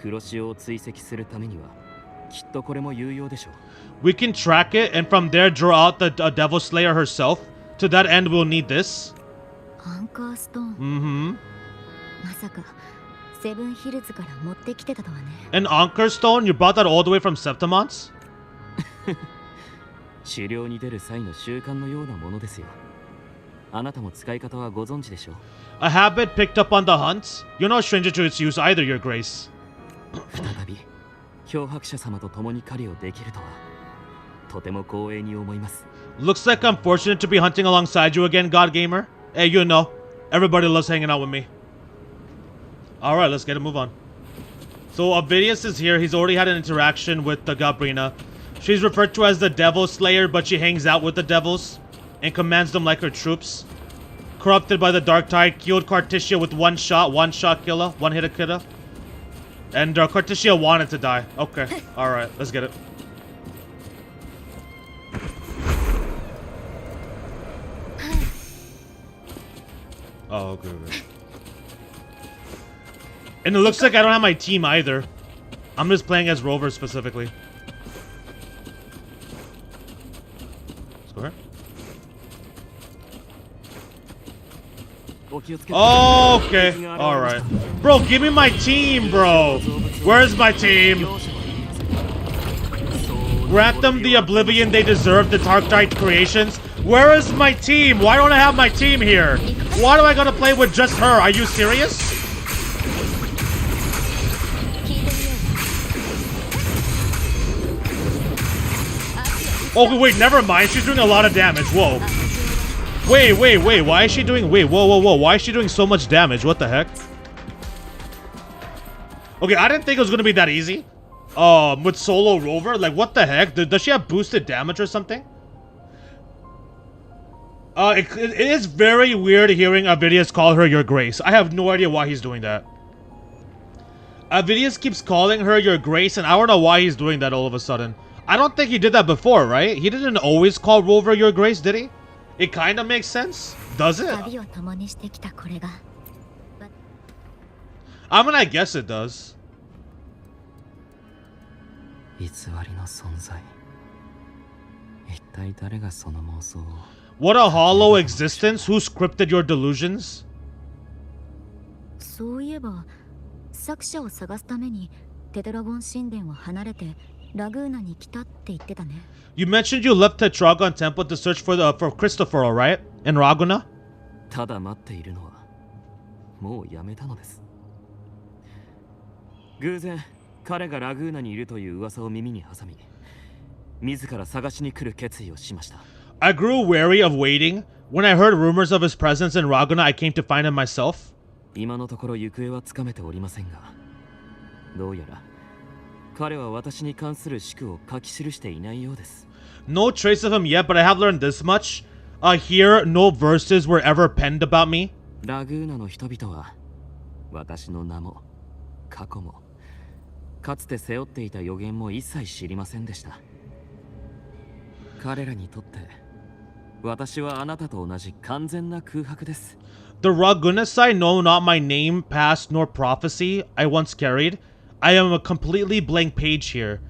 黒潮を追跡するためにはきっとこれも有用でしょう We can track it and from there draw out the Devil Slayer herself. To that end, we'll need this. アンカーストーン Mm-hmm. まさかセブンヒルズから持ってきてたとはね An Anchor Stone? You brought that all the way from Septimonts? 狩猟に出る際の習慣のようなものですよあなたも使い方はご存知でしょう A habit picked up on the hunt? You're no stranger to its use either, Your Grace. 再び漂白者様と共に狩りをできるとはとても光栄に思います Looks like I'm fortunate to be hunting alongside you again, God Gamer. Hey, you know, everybody loves hanging out with me. Alright, let's get a move on. So Avidius is here. He's already had an interaction with the Gabrina. She's referred to as the Devil Slayer, but she hangs out with the devils and commands them like her troops. Corrupted by the Dark Tide, killed Carticia with one shot killer, one hit killer. And Carticia wanted to die. Okay, alright, let's get it. Oh, okay. And it looks like I don't have my team either. I'm just playing as Rover specifically. Let's go here. Okay, alright. Bro, give me my team, bro. Where's my team? Grant them the oblivion they deserve, the Dark Tide creations. Where is my team? Why don't I have my team here? Why do I gotta play with just her? Are you serious? Oh, wait, never mind. She's doing a lot of damage. Whoa. Wait. Why is she doing... Wait, whoa. Why is she doing so much damage? What the heck? Okay, I didn't think it was gonna be that easy. With Solo Rover? Like, what the heck? Does she have boosted damage or something? It is very weird hearing Avidius call her Your Grace. I have no idea why he's doing that. Avidius keeps calling her Your Grace, and I don't know why he's doing that all of a sudden. I don't think he did that before, right? He didn't always call Rover Your Grace, did he? It kind of makes sense. Does it? I mean, I guess it does. 偽りの存在一体誰がその妄想を What a hollow existence. Who scripted your delusions? そういえば作者を探すためにテトラゴン神殿を離れてラグーナに来たって言ってたね You mentioned you left Tetragon Temple to search for Christopher, right? In Raguna? ただ待っているのはもうやめたのです偶然彼がラグーナにいるという噂を耳に挟み自ら探しに来る決意をしました I grew wary of waiting. When I heard rumors of his presence in Raguna, I came to find him myself. 今のところ行方はつかめておりませんが、どうやら彼は私に関する宿を書き記していないようです。No trace of him yet, but I have learned this much. Here, no verses were ever penned about me. ラグーナの人々は私の名も過去もかつて背負っていた予言も一切知りませんでした。彼らにとって私はあなたと同じ完全な空白です。The Ragunasai know not my name, past, nor prophecy I once carried. I am a completely blank page here.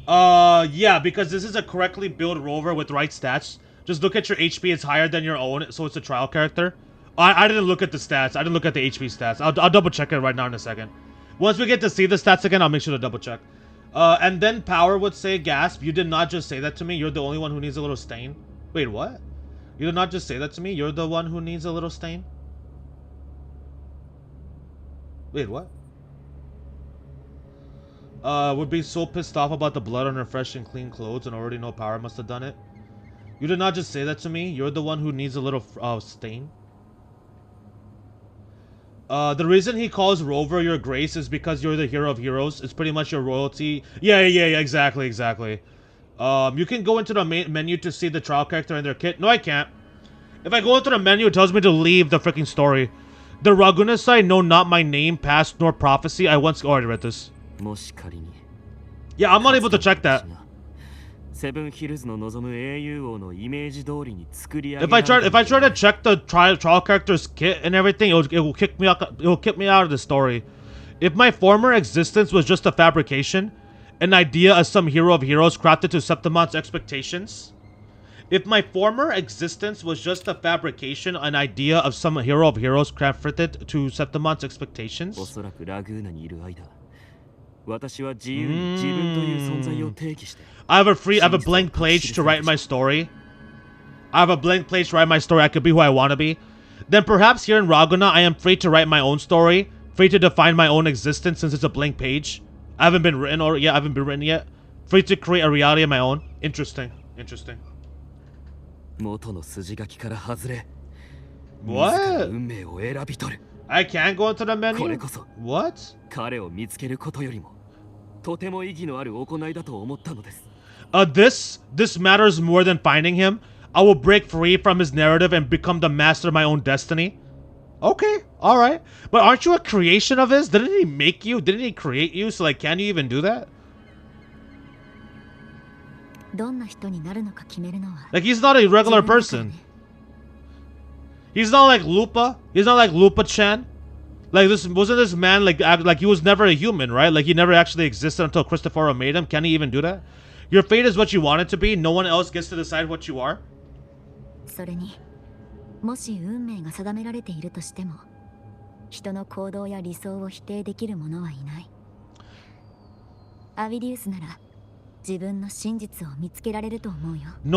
Yeah, because this is a correctly built rover with right stats. Just look at your HP, it's higher than your own, so it's a trial character. I didn't look at the stats. I didn't look at the HP stats. I'll double check it right now in a second. Once we get to see the stats again, I'll make sure to double check. And then Power would say, gasp, you did not just say that to me. You're the only one who needs a little stain. Wait, what? You did not just say that to me. You're the one who needs a little stain. Wait, what? Would be so pissed off about the blood on her fresh and clean clothes and already know Power must have done it. You did not just say that to me. You're the one who needs a little stain. The reason he calls Rover your grace is because you're the hero of heroes. It's pretty much your royalty. Yeah, exactly. You can go into the main menu to see the trial character and their kit. No, I can't. If I go into the menu, it tells me to leave the freaking story. The Ragunasai know not my name, past, nor prophecy. I once already read this. Yeah, I'm not able to check that. If I try to check the trial character's kit and everything, it will kick me out. It will kick me out of the story. If my former existence was just a fabrication, an idea of some hero of heroes crafted to Septimon's expectations. If my former existence was just a fabrication, an idea of some hero of heroes crafted to Septimon's expectations. I have a blank page to write my story. I could be who I want to be. Then perhaps here in Raguna, I am free to write my own story, free to define my own existence since it's a blank page. I haven't been written yet. Free to create a reality of my own. Interesting. What? I can't go into the menu? What? This matters more than finding him. I will break free from his narrative and become the master of my own destiny. Okay, alright. But aren't you a creation of his? Didn't he make you? Didn't he create you? So like, can you even do that? Like, he's not a regular person. He's not like Lupa. He's not like Lupa-chan. Like, wasn't this man like he was never a human, right? Like, he never actually existed until Cristoforo made him. Can he even do that? Your fate is what you want it to be. No one else gets to decide what you are. No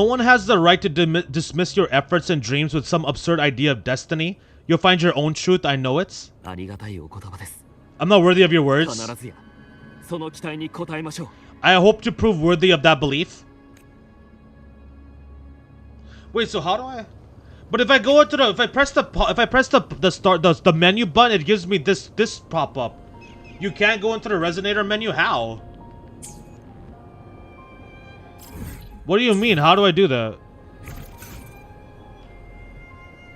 one has the right to dismiss your efforts and dreams with some absurd idea of destiny. You'll find your own truth, I know it. I'm not worthy of your words. I hope to prove worthy of that belief. Wait, so how do I? But if I go into if I press the menu button, it gives me this pop up. You can't go into the resonator menu. How? What do you mean? How do I do that?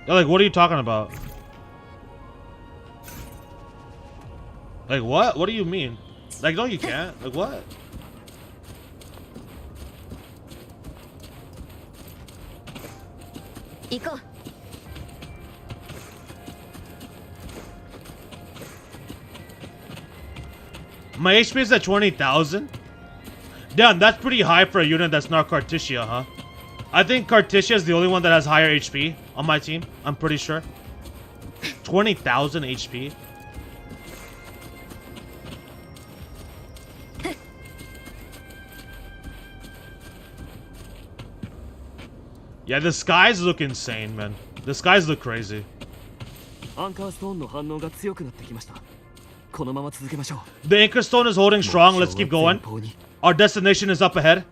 Like, what are you talking about? Like, what? What do you mean? Like, no, you can't. Like, what? My HP is at 20,000? Damn, that's pretty high for a unit that's not Carticia, huh? I think Carticia is the only one that has higher HP on my team. I'm pretty sure. 20,000 HP. Yeah, the skies look insane, man. The skies look crazy. The Anchor Stone is holding strong. Let's keep going. Our destination is up ahead.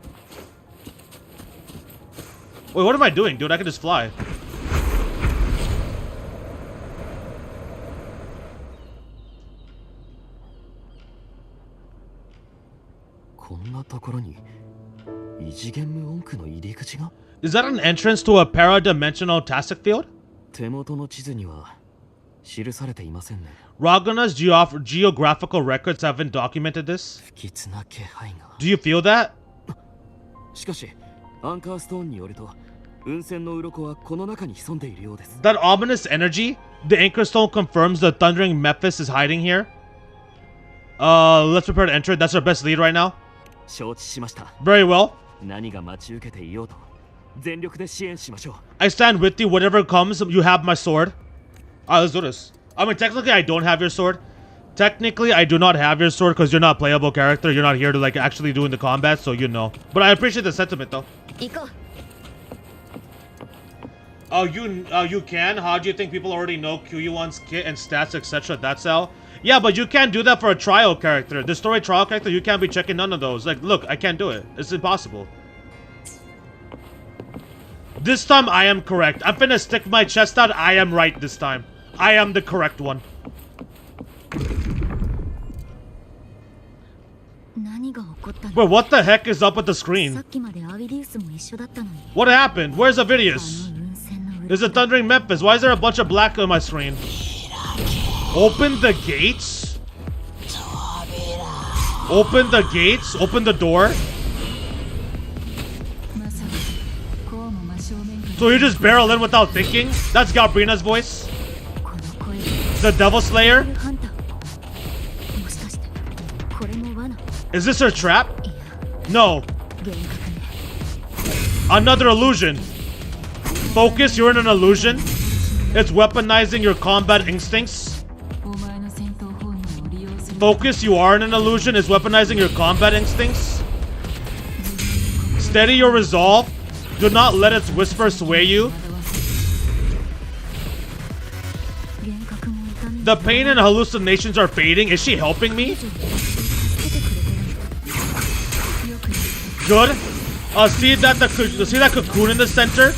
Wait, what am I doing, dude? I can just fly. Is that an entrance to a para-dimensional tastic field? Ragana's geographical records haven't documented this. Do you feel that? That ominous energy? The Anchor Stone confirms the Thundering Memphis is hiding here. Let's prepare to enter. That's our best lead right now. Very well. I stand with you. Whatever comes, you have my sword. Alright, let's do this. I mean, technically, I don't have your sword. Technically, I do not have your sword because you're not a playable character. You're not here to, like, actually doing the combat, so you know. But I appreciate the sentiment, though. Oh, you can? How do you think people already know QU1's kit and stats, etc.? That's how? Yeah, but you can't do that for a trial character. The story trial character, you can't be checking none of those. Like, look, I can't do it. It's impossible. This time, I am correct. I'm finna stick my chest out. I am right this time. I am the correct one. Bro, what the heck is up with the screen? What happened? Where's Avidius? There's a Thundering Memphis. Why is there a bunch of black on my screen? Open the gates? Open the gates? Open the door? So you just barrel in without thinking? That's Gabrina's voice? The Devil Slayer? Is this her trap? No. Another illusion. Focus, you're in an illusion. It's weaponizing your combat instincts. Focus, you are in an illusion. It's weaponizing your combat instincts. Steady your resolve. Do not let its whisper sway you. The pain and hallucinations are fading. Is she helping me? Good. See that cocoon in the center?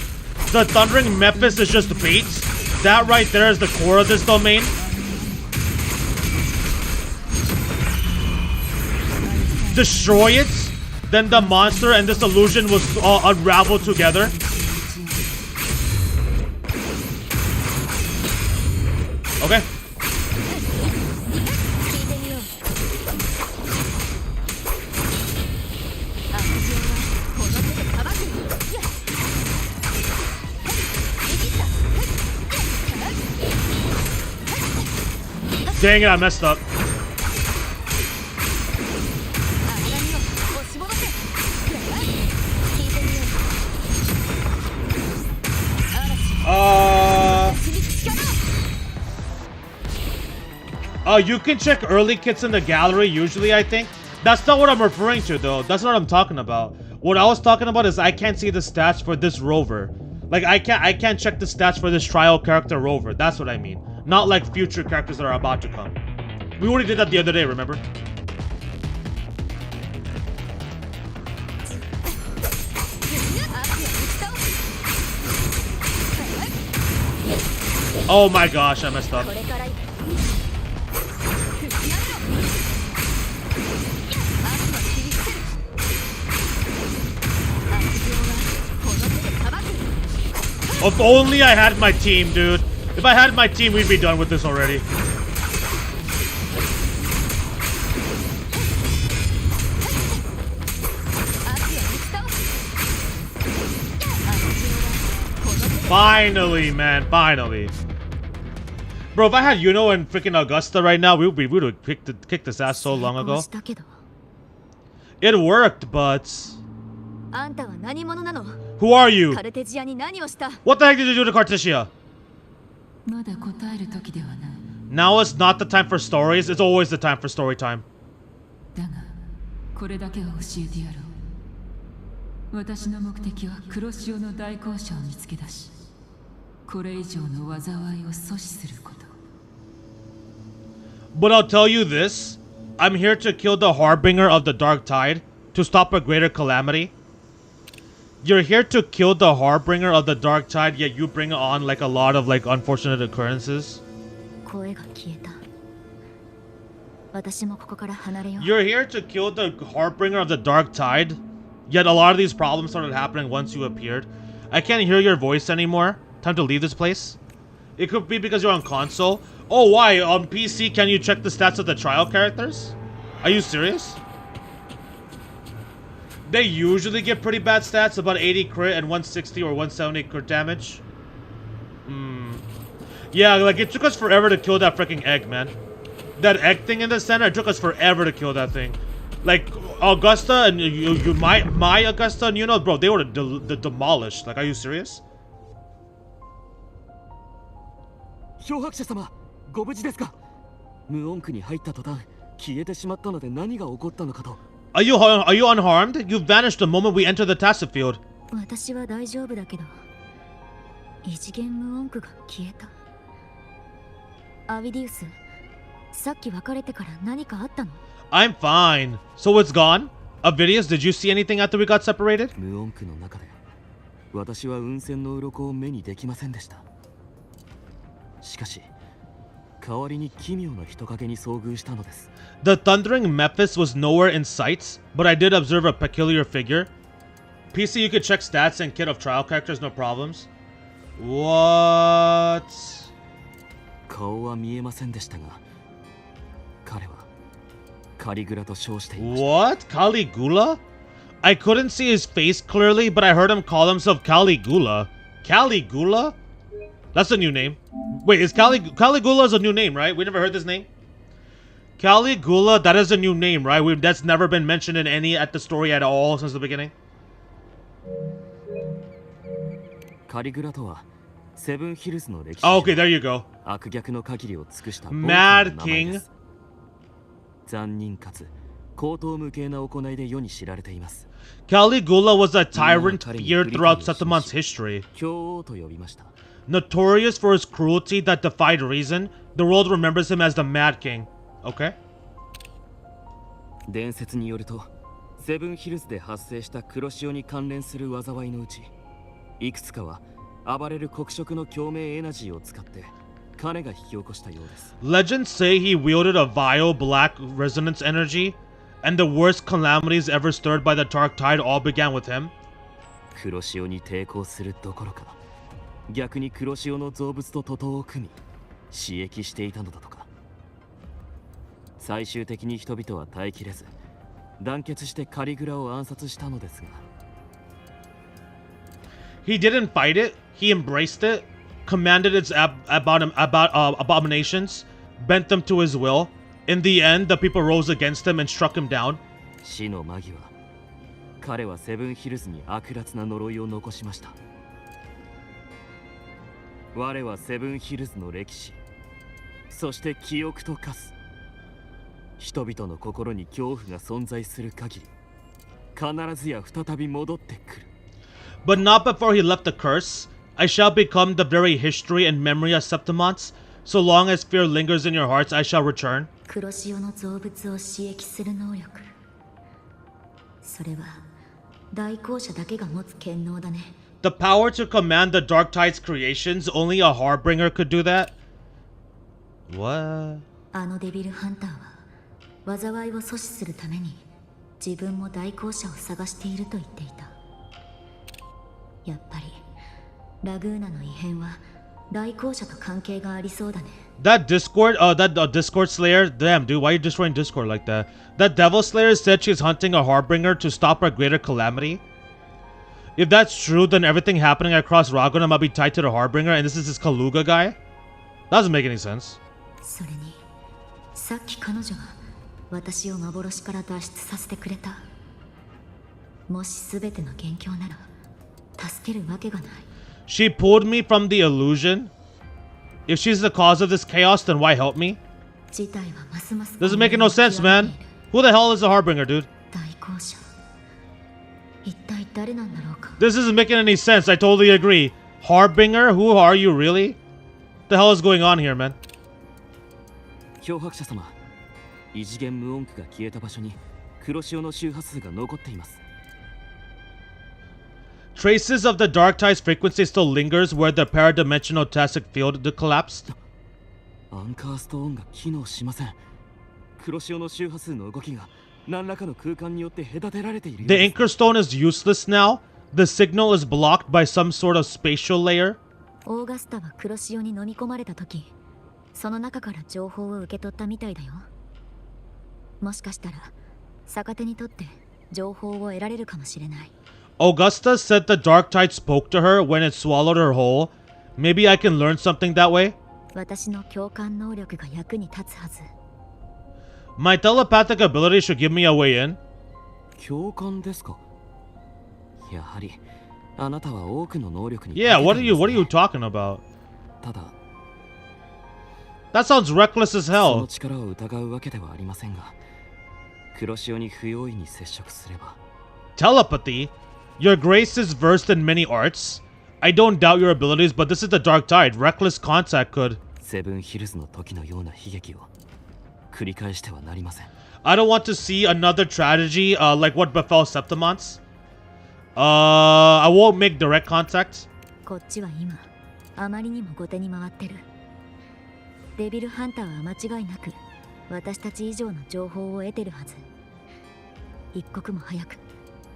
The Thundering Memphis is just bait. That right there is the core of this domain. Destroy it. Then the monster and this illusion will unravel together. Okay. Dang it, I messed up. You can check early kits in the gallery usually, I think. That's not what I'm referring to, though. That's not what I'm talking about. What I was talking about is I can't see the stats for this rover. Like, I can't check the stats for this trial character rover. That's what I mean. Not like future characters that are about to come. We already did that the other day, remember? Oh my gosh, I messed up. If only I had my team, dude. If I had my team, we'd be done with this already. Finally, man, finally. Bro, if I had Yuno and freaking Augusta right now, we would have kicked this ass so long ago. It worked, but... Who are you? What the heck did you do to Cartesia? Now is not the time for stories, it's always the time for story time. But I'll tell you this, I'm here to kill the Harbinger of the Dark Tide, to stop a greater calamity. You're here to kill the harbinger of the dark tide, yet you bring on like a lot of like unfortunate occurrences. 声が消えた。私もここから離れよう。 You're here to kill the harbinger of the dark tide, yet a lot of these problems started happening once you appeared. I can't hear your voice anymore. Time to leave this place. It could be because you're on console. Oh, why? On PC, can you check the stats of the trial characters? Are you serious? They usually get pretty bad stats, about 80 crit and 160 or 170 crit damage. Yeah, like it took us forever to kill that freaking egg, man. That egg thing in the center, it took us forever to kill that thing. Like, Augusta and my Augusta and bro, they were demolished. Like, are you serious? 漂白者様、ご無事ですか？無音区に入った途端、消えてしまったので何が起こったのかと。Are you unharmed? You vanished the moment we entered the task field. 私は大丈夫だけど、異次元無音区が消えた。アビディウス、さっき別れてから何かあったの？ I'm fine. So it's gone? Avidius, did you see anything after we got separated? 無音区の中で、私は雲仙の鱗を目にできませんでした。しかし、代わりに奇妙な人影に遭遇したのです。The thundering Memphis was nowhere in sight, but I did observe a peculiar figure. PC, you could check stats and kit of trial characters, no problems. What? 顔は見えませんでしたが、彼はカリグラと称していました。 What? Caligula? I couldn't see his face clearly, but I heard him call himself Caligula. Caligula? That's a new name. Wait, is Caligula is a new name, right? We never heard this name. Caligula, that is a new name, right? That's never been mentioned in any at the story at all since the beginning. カリグラとはセブンヒルズの歴史 Oh, okay, there you go. 悪逆の限りを尽くした Mad King. 残忍かつ高等無形な行いで世に知られています。 Caligula was a tyrant feared throughout Septimon's history. 狂王と呼びました。 Notorious for his cruelty that defied reason, the world remembers him as the Mad King. Okay. 伝説によると、セブンヒルズで発生した黒潮に関連する災いのうち、いくつかは暴れる黒色の共鳴エナジーを使って彼が引き起こしたようです。 Legends say he wielded a vile black resonance energy, and the worst calamities ever stirred by the dark tide all began with him. 黒潮に抵抗するどころか、逆に黒潮の造物と徒党を組み、刺激していたのだとか。最終的に人々は耐えきれず、団結してカリグラを暗殺したのですが。 He didn't fight it, he embraced it, commanded its abominations, bent them to his will. In the end, the people rose against him and struck him down. 死の間際、彼はセブンヒルズに悪辣な呪いを残しました。我はセブンヒルズの歴史、そして記憶と化す。人々の心に恐怖が存在する限り、必ずや再び戻ってくる。 But not before he left the curse. I shall become the very history and memory of Septimon's. So long as fear lingers in your hearts, I shall return. 黒潮の造物を刺激する能力。それは大公社だけが持つ権能だね。 The power to command the Dark Tide's creations, only a Harbinger could do that? What? あのデビルハンターは災いを阻止するために自分も大公社を探していると言っていた。やっぱりラグーナの異変は大公社と関係がありそうだね。 That Discord Slayer, damn dude, why are you destroying Discord like that? That Devil Slayer said she's hunting a Harbinger to stop a greater calamity. If that's true, then everything happening across Raguna might be tied to the Harbinger, and this is this Kaluga guy? That doesn't make any sense. それにさっき彼女は私を幻から脱出させてくれた。もし全ての元凶なら助けるわけがない。 She pulled me from the illusion. If she's the cause of this chaos, then why help me? 事態はますます Doesn't make no sense, man. Who the hell is the Harbinger, dude? 大公社一体誰なんだろうか。 This isn't making any sense. I totally agree. Harbinger? Who are you, really? What the hell is going on here, man? 漂白者様、異次元無音区が消えた場所に黒潮の周波数が残っています。Traces of the dark tide's frequency still lingers where the paradimensional tactic field collapsed. アンカーストーンが機能しません。黒潮の周波数の動きが何らかの空間によって隔てられているよう The です。 anchor stone is useless now. The signal is blocked by some sort of spatial layer. オーガスタは黒潮に飲み込まれた時、その中から情報を受け取ったみたいだよ。もしかしたら逆手にとって情報を得られるかもしれない。 Augusta said the dark tide spoke to her when it swallowed her whole. Maybe I can learn something that way. 私の共感能力が役に立つはず。 My telepathic ability should give me a way in. 共感ですか。やはりあなたは多くの能力に。 Yeah, what are you talking about? ただ、 That sounds reckless as その hell. 力を疑うわけではありませんが、黒潮に不用意に接触すれば。 Telepathy? Your grace is versed in many arts. I don't doubt your abilities, but this is the dark tide. Reckless contact could. セブンヒルズの時のような悲劇を繰り返してはなりません。 I don't want to see another tragedy like what befell Septimons. I won't make direct contact. こっちは今あまりにも後手に回ってる。デビルハンターは間違いなく私たち以上の情報を得てるはず。一刻も早く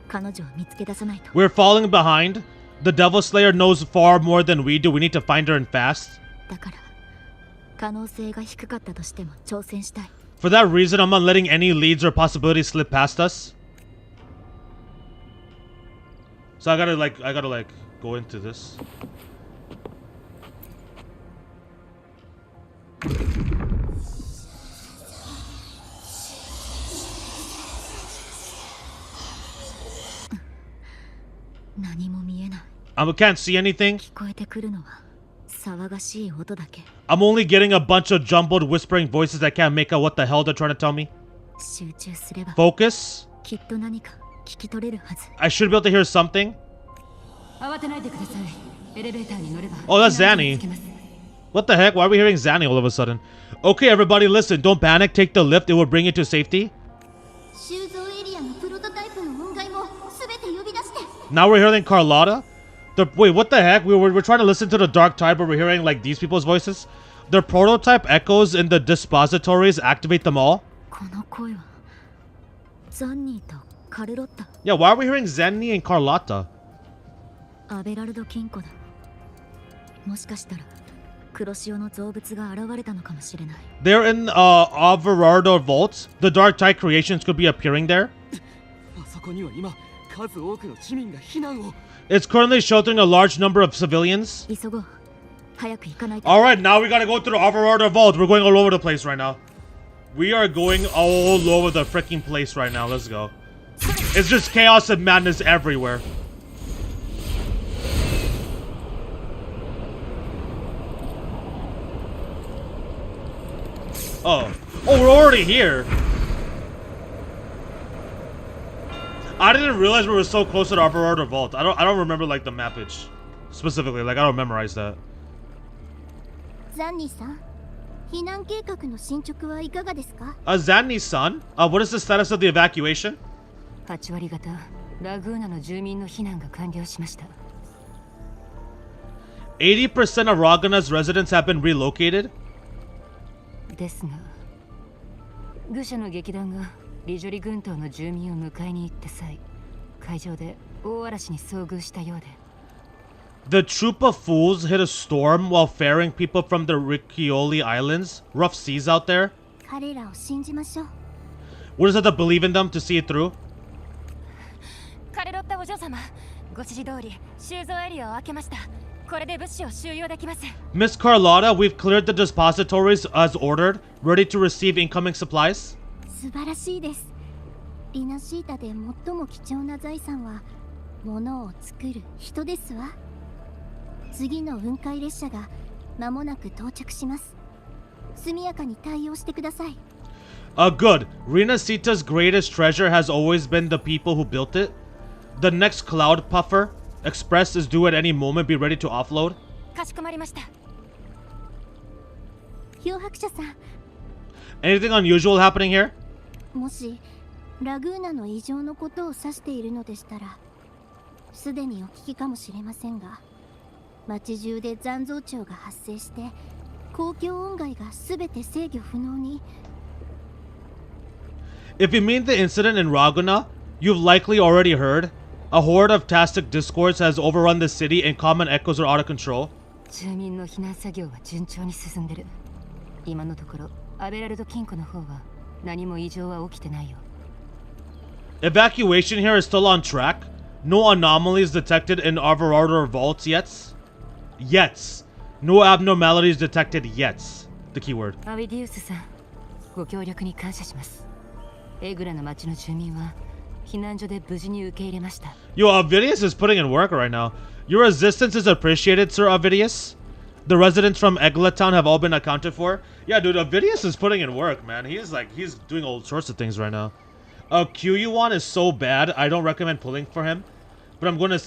彼女を見つけ出さないと。 We're falling behind. The Devil Slayer knows far more than we do. We need to find her and fast. だから可能性が低かったとしても挑戦したい。 For that reason, I'm not letting any leads or possibilities slip past us. So I gotta go into this. I can't see anything. 聞こえてくるのは騒がしい音だけ。 I'm only getting a bunch of jumbled whispering voices. I can't make out what the hell they're trying to tell me. 集中すれば Focus. きっと何か聞き取れるはず。 I should be able to hear something. 慌てないでください。エレベーターに乗れば。 Oh, that's Zanny. What the heck? Why are we hearing Zanny all of a sudden? Okay, everybody, listen. Don't panic. Take the lift. It will bring you to safety. 収蔵エリアのプロトタイプの音階も全て呼び出して。 Now we're hearing Carlotta. Wait, what the heck? We're trying to listen to the Dark Tide, but we're hearing like these people's voices. The prototype echoes in the dispositories activate them all. この声はザンニーとカルロッタ。 Yeah, why are we hearing Zanny and Carlotta? アベラルド金庫だ。もしかしたら黒潮の造物が現れたのかもしれない。 They're in Averardo Vault. The Dark Tide creations could be appearing there. あそこには今数多くの市民が避難を。 It's currently sheltering a large number of civilians. 急ごう。早く行かないと。 Alright, now we gotta go to the Averardo Vault. We're going all over the place right now. We are going all over the freaking place right now. Let's go. It's just chaos and madness everywhere. Oh, we're already here. I didn't realize we were so close to the Averardo Vault. I don't remember like the mappage specifically. Like I don't memorize that. ザンニーさん、避難計画の進捗はいかがですか？ Zanni-san, what is the status of the evacuation? 8割方ラグーナの住民の避難が完了しました。 80% of Ragana's residents have been relocated. ですが、愚者の劇団がリジョリ群島の住民を迎えに行った際、海上で大嵐に遭遇したようで。 The troop of fools hit a storm while ferrying people from the Riccioli Islands. Rough seas out there. 彼らを信じましょう。 What is it to believe in them to see it through? カレロッタお嬢様、ご指示通り収蔵エリアを開けました。これで物資を収容できます。 Miss Carlotta, we've cleared the depositories as ordered, ready to receive incoming supplies. 素晴らしいです。リナシータで最も貴重な財産は物を作る人ですわ。次の雲海列車が間もなく到着します。速やかに対応してください。Good. Rinascita's greatest treasure has always been the people who built it. The next Cloud Puffer Express is due at any moment. Be ready to offload. かしこまりました。漂白者さん、 Anything unusual happening here? もしラグーナの異常のことを指しているのでしたら、すでにお聞きかもしれませんが、町中で残像潮が発生して公共音害が全て制御不能に。 If you mean the incident in Raguna, you've likely already heard. A horde of Tastic discords has overrun the city and common echoes are out of control. 住民の避難作業は順調に進んでる。今のところアベラルド金庫の方は何も異常は起きてないよ。 Evacuation here is still on track. No anomalies detected in Alvarado vaults yet. Yet. No abnormalities detected yet. The keyword. アビディウスさん、ご協力に感謝します。エグラの町の住民は避難所で無事に受け入れました。 Yo, Avidius is putting in work right now. Your resistance is appreciated, Sir Avidius. The residents from Egla Town have all been accounted for. Yeah, dude, Avidius is putting in work, man. He's doing all sorts of things right now. Kyuyuan is so bad, I don't recommend pulling for him. But I'm gonna,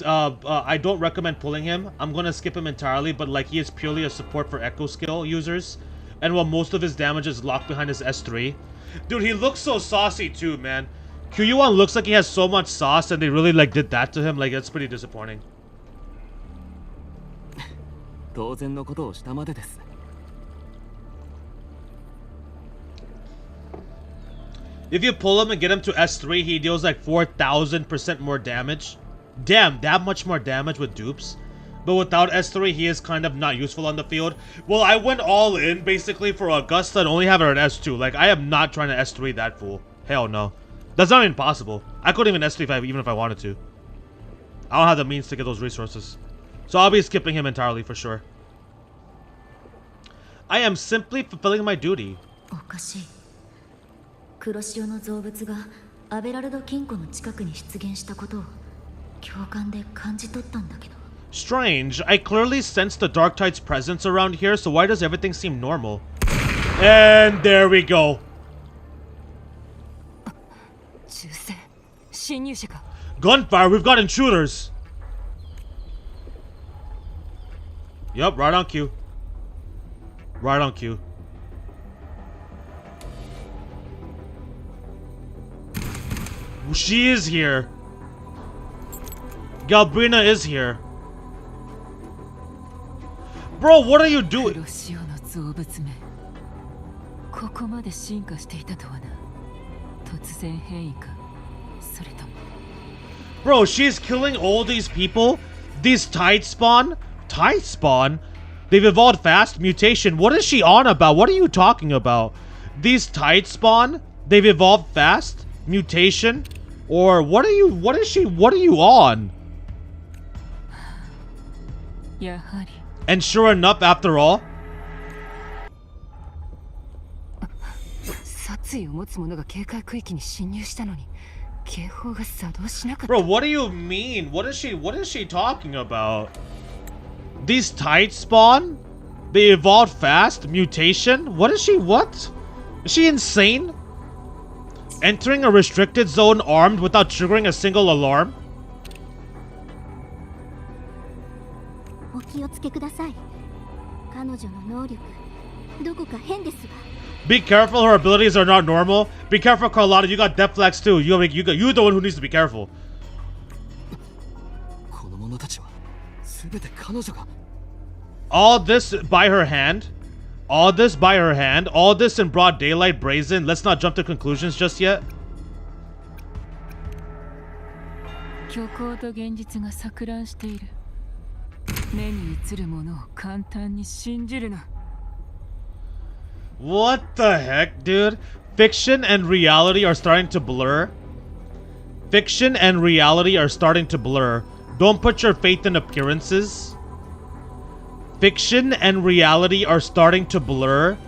I don't recommend pulling him. I'm gonna skip him entirely, but like he is purely a support for Echo skill users. And while most of his damage is locked behind his S3. Dude, he looks so saucy too, man. Kyuyuan looks like he has so much sauce and they really like did that to him. Like, it's pretty disappointing. 当然のことをしたまでです。 If you pull him and get him to S3, he deals like 4,000% more damage. Damn, that much more damage with dupes. But without S3, he is kind of not useful on the field. Well, I went all in basically for Augusta and only have her at S2. Like, I am not trying to S3 that fool. Hell no. That's not even possible. I couldn't even S3 even if I wanted to. I don't have the means to get those resources. So I'll be skipping him entirely for sure. I am simply fulfilling my duty. おかしい。黒潮の造物がアベラルド金庫の近くに出現したことを共感で感じ取ったんだけど。 Strange. I clearly sense the Dark Tide's presence around here, so why does everything seem normal? And there we go. 銃声、侵入者か。 Gunfire, we've got intruders. Yup, right on cue. Right on cue. She is here. Galbrina is here. Bro, what are you doing? 黒潮の造物め。ここまで進化していたとはな。突然変異か。それとも。 Bro, she's killing all these people? These tide spawn? Tide spawn? They've evolved fast? Mutation? What is she on about? What are you talking about? These tide spawn? They've evolved fast? Mutation? Or what are you on? やはり。 And sure enough, after all, 殺意を持つ者が警戒区域に侵入したのに警報が作動しなかった。 bro, what do you mean? What is she talking about? These tide spawn? They evolved fast? Mutation? What? Is she insane? Entering a restricted zone armed without triggering a single alarm? お気をつけください。彼女の能力、どこか変ですわ。 Be careful, her abilities are not normal. Be careful, Carlotta, you got Deflex too. You're the one who needs to be careful. この者たちは全て彼女が。 All this by her hand? All this by her hand? All this in broad daylight, brazen? Let's not jump to conclusions just yet. 虚構と現実が錯乱している。目に映るものを簡単に信じるな。 What the heck, dude? Fiction and reality are starting to blur. Fiction and reality are starting to blur. Don't put your faith in appearances. Fiction and reality are starting to blur.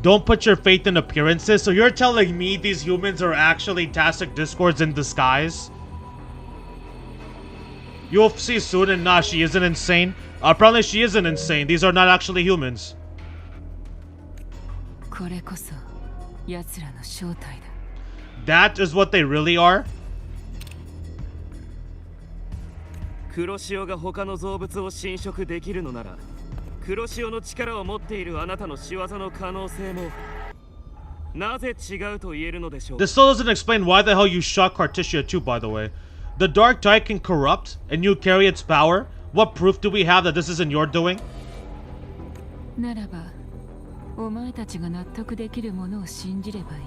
Don't put your faith in appearances. So you're telling me these humans are actually Tastic discords in disguise? You'll see soon, and nah, she isn't insane. Apparently she isn't insane. These are not actually humans. これこそ奴らの正体だ。 That is what they really are? 黒潮が他の造物を侵食できるのなら、黒潮の力を持っているあなたの仕業の可能性もなぜ違うと言えるのでしょう。 This still doesn't explain why the hell you shot Carticia too, by the way. The Dark Tide can corrupt, and you carry its power? What proof do we have that this isn't your doing? ならばお前たちが納得できるものを信じればいい。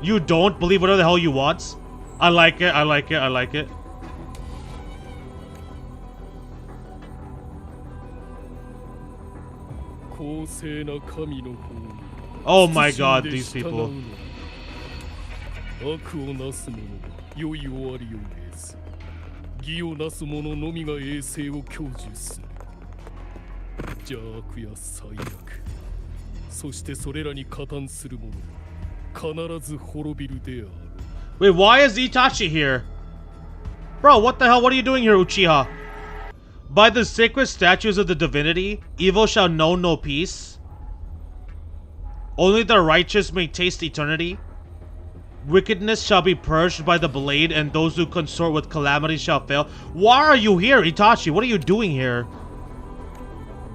You don't believe whatever the hell you want? I like it, I like it, I like it. Oh my god, these people. 悪をなす者良い終わりを得ず義をなす者のみが栄光を享受する邪悪や最悪そしてそれらに加担する者必ず滅びるである Wait, why is Itachi here? Bro, what the hell? What are you doing here, Uchiha? By the sacred statues of the divinity, evil shall know no peace. Only the righteous may taste eternity. Wickedness shall be purged by the blade, and those who consort with calamity shall fail. Why are you here, Itachi? What are you doing here?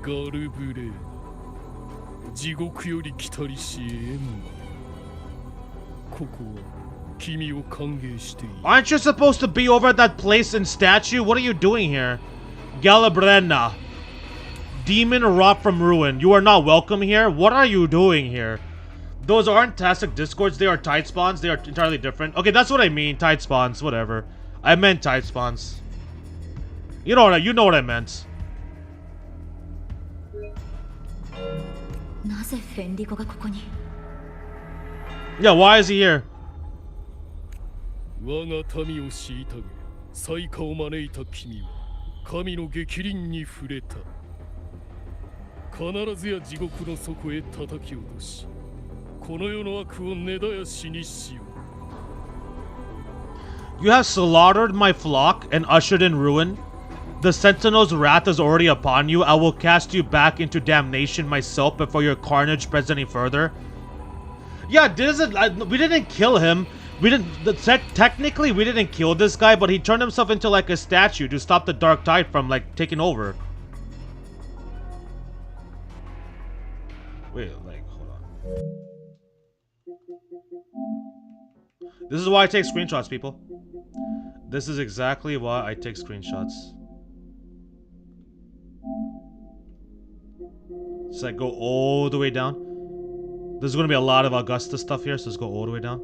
ガルブレ地獄より来たりしえんここは Aren't you supposed to be over at that place in statue? What are you doing here? Galabrenna. Demon wrought from ruin. You are not welcome here? What are you doing here? Those aren't Tastic Discords, they are Tide Spawns. They are entirely different. Okay, that's what I mean. Tide Spawns, whatever. I meant Tide Spawns. You know what I meant. Yeah, why is he here? 我が民を虐げ災禍を招いた君は神の逆鱗に触れた必ずや地獄の底へ叩き落としこの世の悪を根絶やしにしよう You have slaughtered my flock and ushered in ruin. The Sentinel's wrath is already upon you. I will cast you back into damnation myself before your carnage spreads any further. Yeah, we didn't kill him. We didn't. Technically, we didn't kill this guy, but he turned himself into like a statue to stop the Dark Tide from like taking over. Wait, like, hold on. This is why I take screenshots, people. This is exactly why I take screenshots. So I go all the way down. There's gonna be a lot of Augusta stuff here, so let's go all the way down.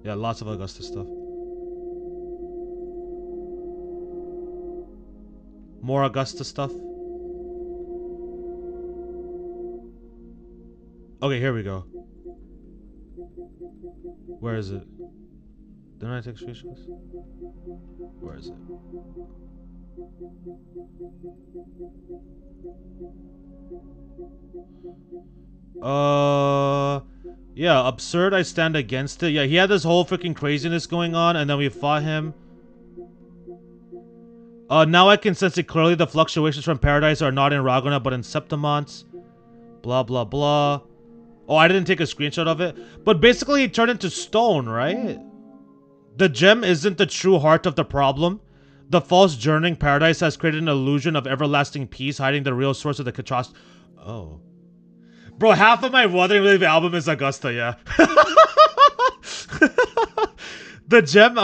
Yeah, lots of Augusta stuff. More Augusta stuff. Okay, here we go. Where is it? Didn't I take screenshots? Where is it? Yeah, absurd, I stand against it. Yeah, he had this whole freaking craziness going on, and then we fought him. Now I can sense it clearly. The fluctuations from paradise are not in Raguna, but in Septimont. Blah, blah, blah. Oh, I didn't take a screenshot of it. But basically, he turned into stone, right? The gem isn't the true heart of the problem. The false journeying paradise has created an illusion of everlasting peace, hiding the real source of the catastrophe. Oh. Bro, half of my Wuthering album is Augusta, yeah. The gem.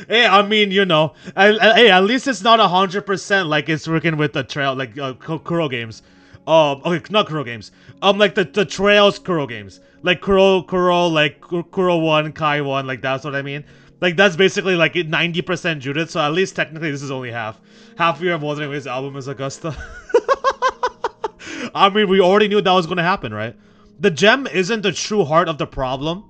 Hey, I mean, you know. Hey, at least it's not 100% like it's working with the trail, like Kuro games. Okay, not Kuro games. Like the Trails Kuro games. Like Kuro, like Kuro 1, Kai 1, like that's what I mean. Like that's basically like 90% Judith, so at least technically this is only half. Half of your Wuthering Waves album is Augusta. I mean, we already knew that was going to happen, right? The gem isn't the true heart of the problem.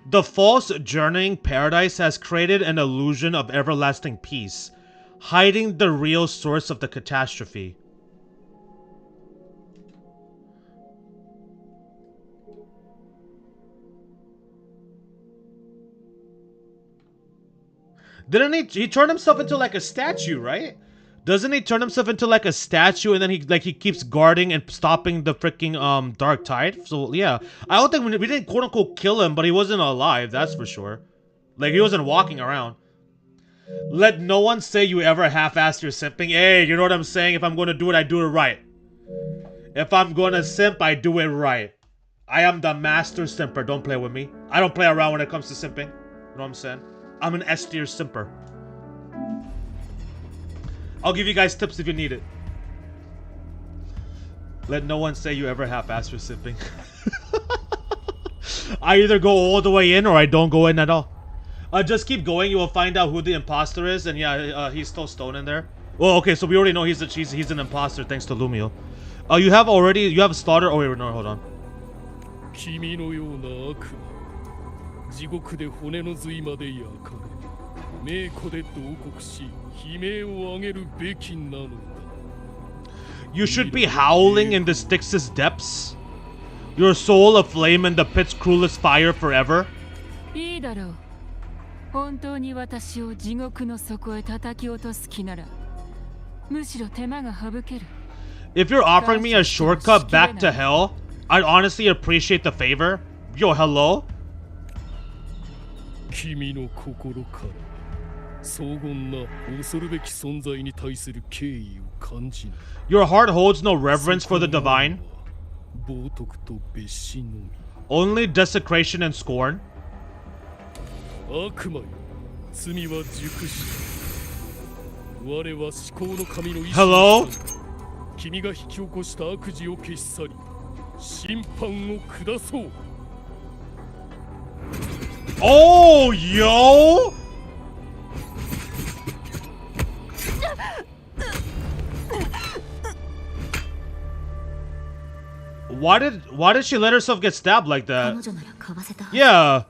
The false journeying paradise has created an illusion of everlasting peace, hiding the real source of the catastrophe. Didn't he turn himself into like a statue, right? Doesn't he turn himself into like a statue and then he keeps guarding and stopping the freaking Dark Tide? So yeah, I don't think we didn't quote unquote kill him, but he wasn't alive, that's for sure. Like he wasn't walking around. Let no one say you ever half-assed your simping. Hey, you know what I'm saying? If I'm gonna do it, I do it right. If I'm gonna simp, I do it right. I am the master simper. Don't play with me. I don't play around when it comes to simping. know what I'm saying? I'm an S tier simper. I'll give you guys tips if you need it. Let no one say you ever half-ass for sipping. I either go all the way in or I don't go in at all. Just keep going. You will find out who the imposter is. And yeah, he's still stoned in there. Well, okay, so we already know he's an imposter thanks to Lumio. You have a starter. Oh wait, no, hold on. 君のような悪魔、地獄で骨の髄まで焼かれ、冥古で慟哭し、悲鳴を上げるべきなのだ。You should be howling in the Styx's depths. Your soul aflame in the pit's cruelest fire forever. いいだろう。本当に私を地獄の底へ叩き落とす気なら、むしろ手間が省ける。If you're offering me a shortcut back to hell, I'd honestly appreciate the favor. Yo, hello? 君の心から荘厳な恐るべき存在に対する敬意を感じない。 Your heart holds no reverence for the divine. 冒涜と蔑視のみ。 Only desecration and scorn. 悪魔よ、罪は熟し。我は至高の神の意志 Hello? 君が引き起こした悪事を消し去り、審判を下そう。 Oh, yo! Why did she let herself get stabbed like that? Yeah.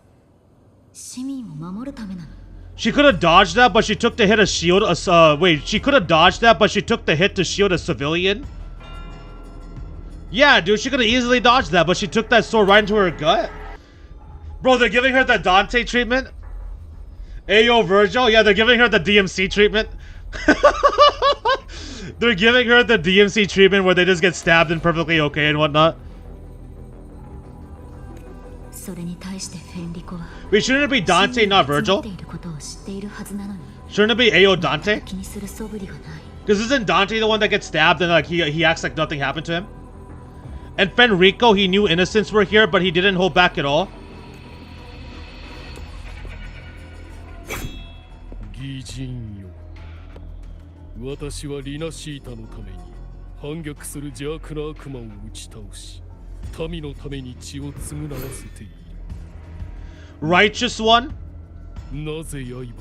She could have dodged that, but she took the hit to shield a wait, she could have dodged that, but she took the hit to shield a civilian? Yeah, dude, she could have easily dodged that, but she took that sword right into her gut. Bro, they're giving her the Dante treatment. Ayo, Virgil. Yeah, they're giving her the DMC treatment. They're giving her the DMC treatment where they just get stabbed and perfectly okay and whatnot. Wait, shouldn't it be Dante, not Virgil? Shouldn't it be Ayo Dante? Because isn't Dante the one that gets stabbed and like he acts like nothing happened to him? And Fenrico, he knew innocents were here, but he didn't hold back at all. 義人よ、私はリナシータのために反逆する邪悪な悪魔を打ち倒し、民のために血を償わせている。 Righteous one? なぜ刃を抜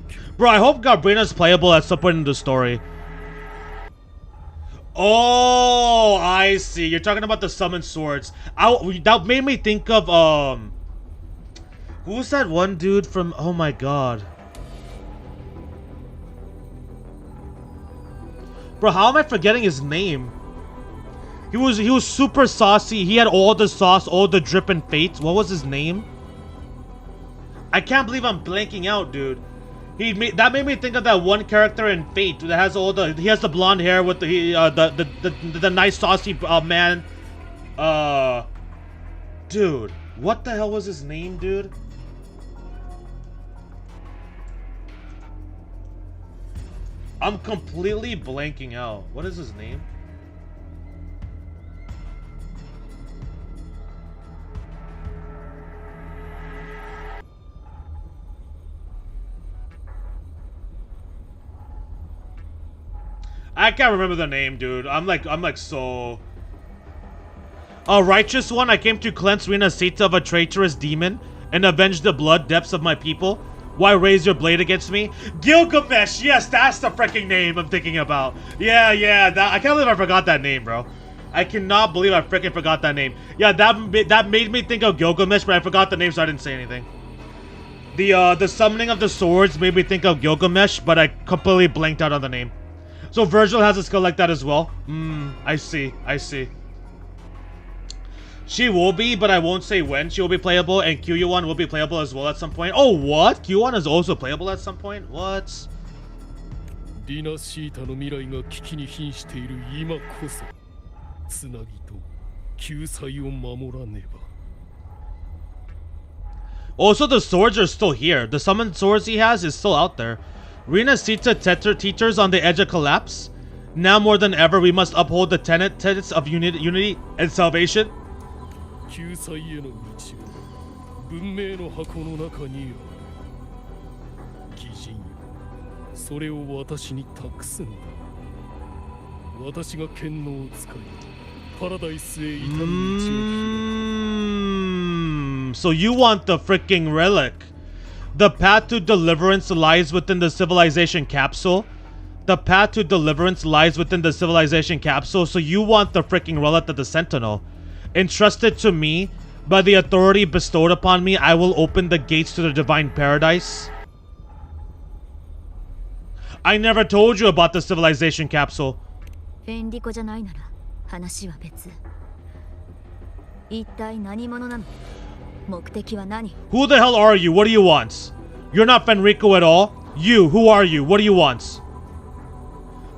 け？ Bro, I hope Gabrina's playable at some point in the story. Oh, I see. You're talking about the summoned swords. That made me think of who's that one dude from? Oh my god. Bro, how am I forgetting his name? He was super saucy. He had all the sauce, all the drip and fate. What was his name? I can't believe I'm blanking out, dude. That made me think of that one character in Fate that has all the he has the blonde hair with the nice saucy man. Dude, what the hell was his name, dude? I'm completely blanking out. What is his name? I can't remember the name, dude. I'm like so... Righteous one, I came to cleanse Rinascita of a traitorous demon and avenge the blood depths of my people. Why raise your blade against me? Gilgamesh! Yes, that's the freaking name I'm thinking about. Yeah, I can't believe I forgot that name, bro. I cannot believe I freaking forgot that name. Yeah, that made me think of Gilgamesh, but I forgot the name, so I didn't say anything. The summoning of the swords made me think of Gilgamesh, but I completely blanked out on the name. So Virgil has a skill like that as well. I see. She will be, but I won't say when she will be playable, and Q1 will be playable as well at some point. Oh, what? Q1 is also playable at some point? What? リナシータの未来が危機に瀕している今こそ、つなぎと救済を守らねば。 Also, the swords are still here. The summoned swords he has is still out there. Rinascita teeters on the edge of collapse. Now more than ever, we must uphold the tenets of unity and salvation. 救済への道は文明の箱の中にある。き人よ、それを私に託すのだ。私が剣能を使い、パラダイスへ至る道を開く。 So you want the freaking relic? The path to deliverance lies within the civilization capsule. The path to deliverance lies within the civilization capsule. So you want the freaking relic of the Sentinel, entrusted to me by the authority bestowed upon me. I will open the gates to the divine paradise. I never told you about the civilization capsule. フェンリコじゃないなら話は別。一体何者なの？目的は何？ Who the hell are you? What do you want? You're not Fenrico at all. You, who are you? What do you want?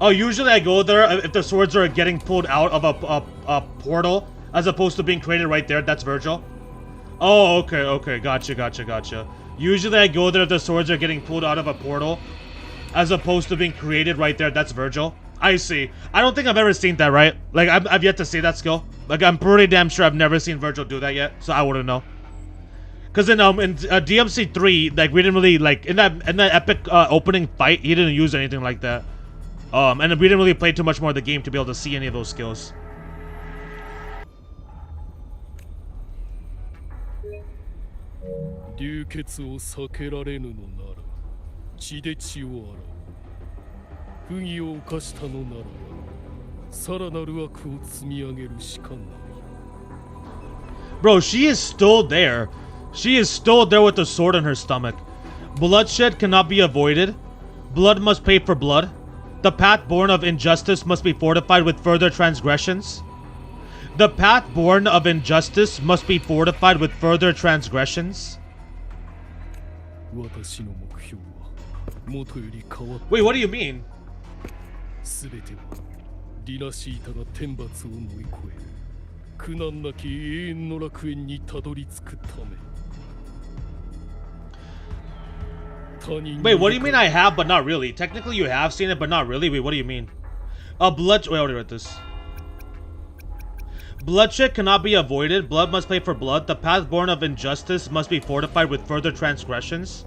Oh, usually I go there if the swords are getting pulled out of a portal, as opposed to being created right there. That's Virgil. Oh, okay, gotcha. Usually I go there if the swords are getting pulled out of a portal, as opposed to being created right there. That's Virgil. I see. I don't think I've ever seen that, right? Like, I've yet to see that skill. Like, I'm pretty damn sure I've never seen Virgil do that yet, so I wouldn't know. Cause in DMC 3, like, we didn't really, like, in that epic opening fight, he didn't use anything like that. And we didn't really play too much more of the game to be able to see any of those skills. 流血を避けられぬのなら血で血を洗う。不義を犯したのならさらなる悪を積み上げるしかない。 Bro, she is still there. She is still there with the sword in her stomach. Bloodshed cannot be avoided. Blood must pay for blood. The path born of injustice must be fortified with further transgressions. The path born of injustice must be fortified with further transgressions. 私の目標は元より変わった。 Wait, what do you mean? すべてはリナシータが天罰を乗り越え、苦難なき永遠の楽園にたどり着くため。 Wait, what do you mean I have but not really? Technically you have seen it but not really. Wait, what do you mean? Wait, I already read this. Bloodshed cannot be avoided. Blood must pay for blood. The path born of injustice must be fortified with further transgressions.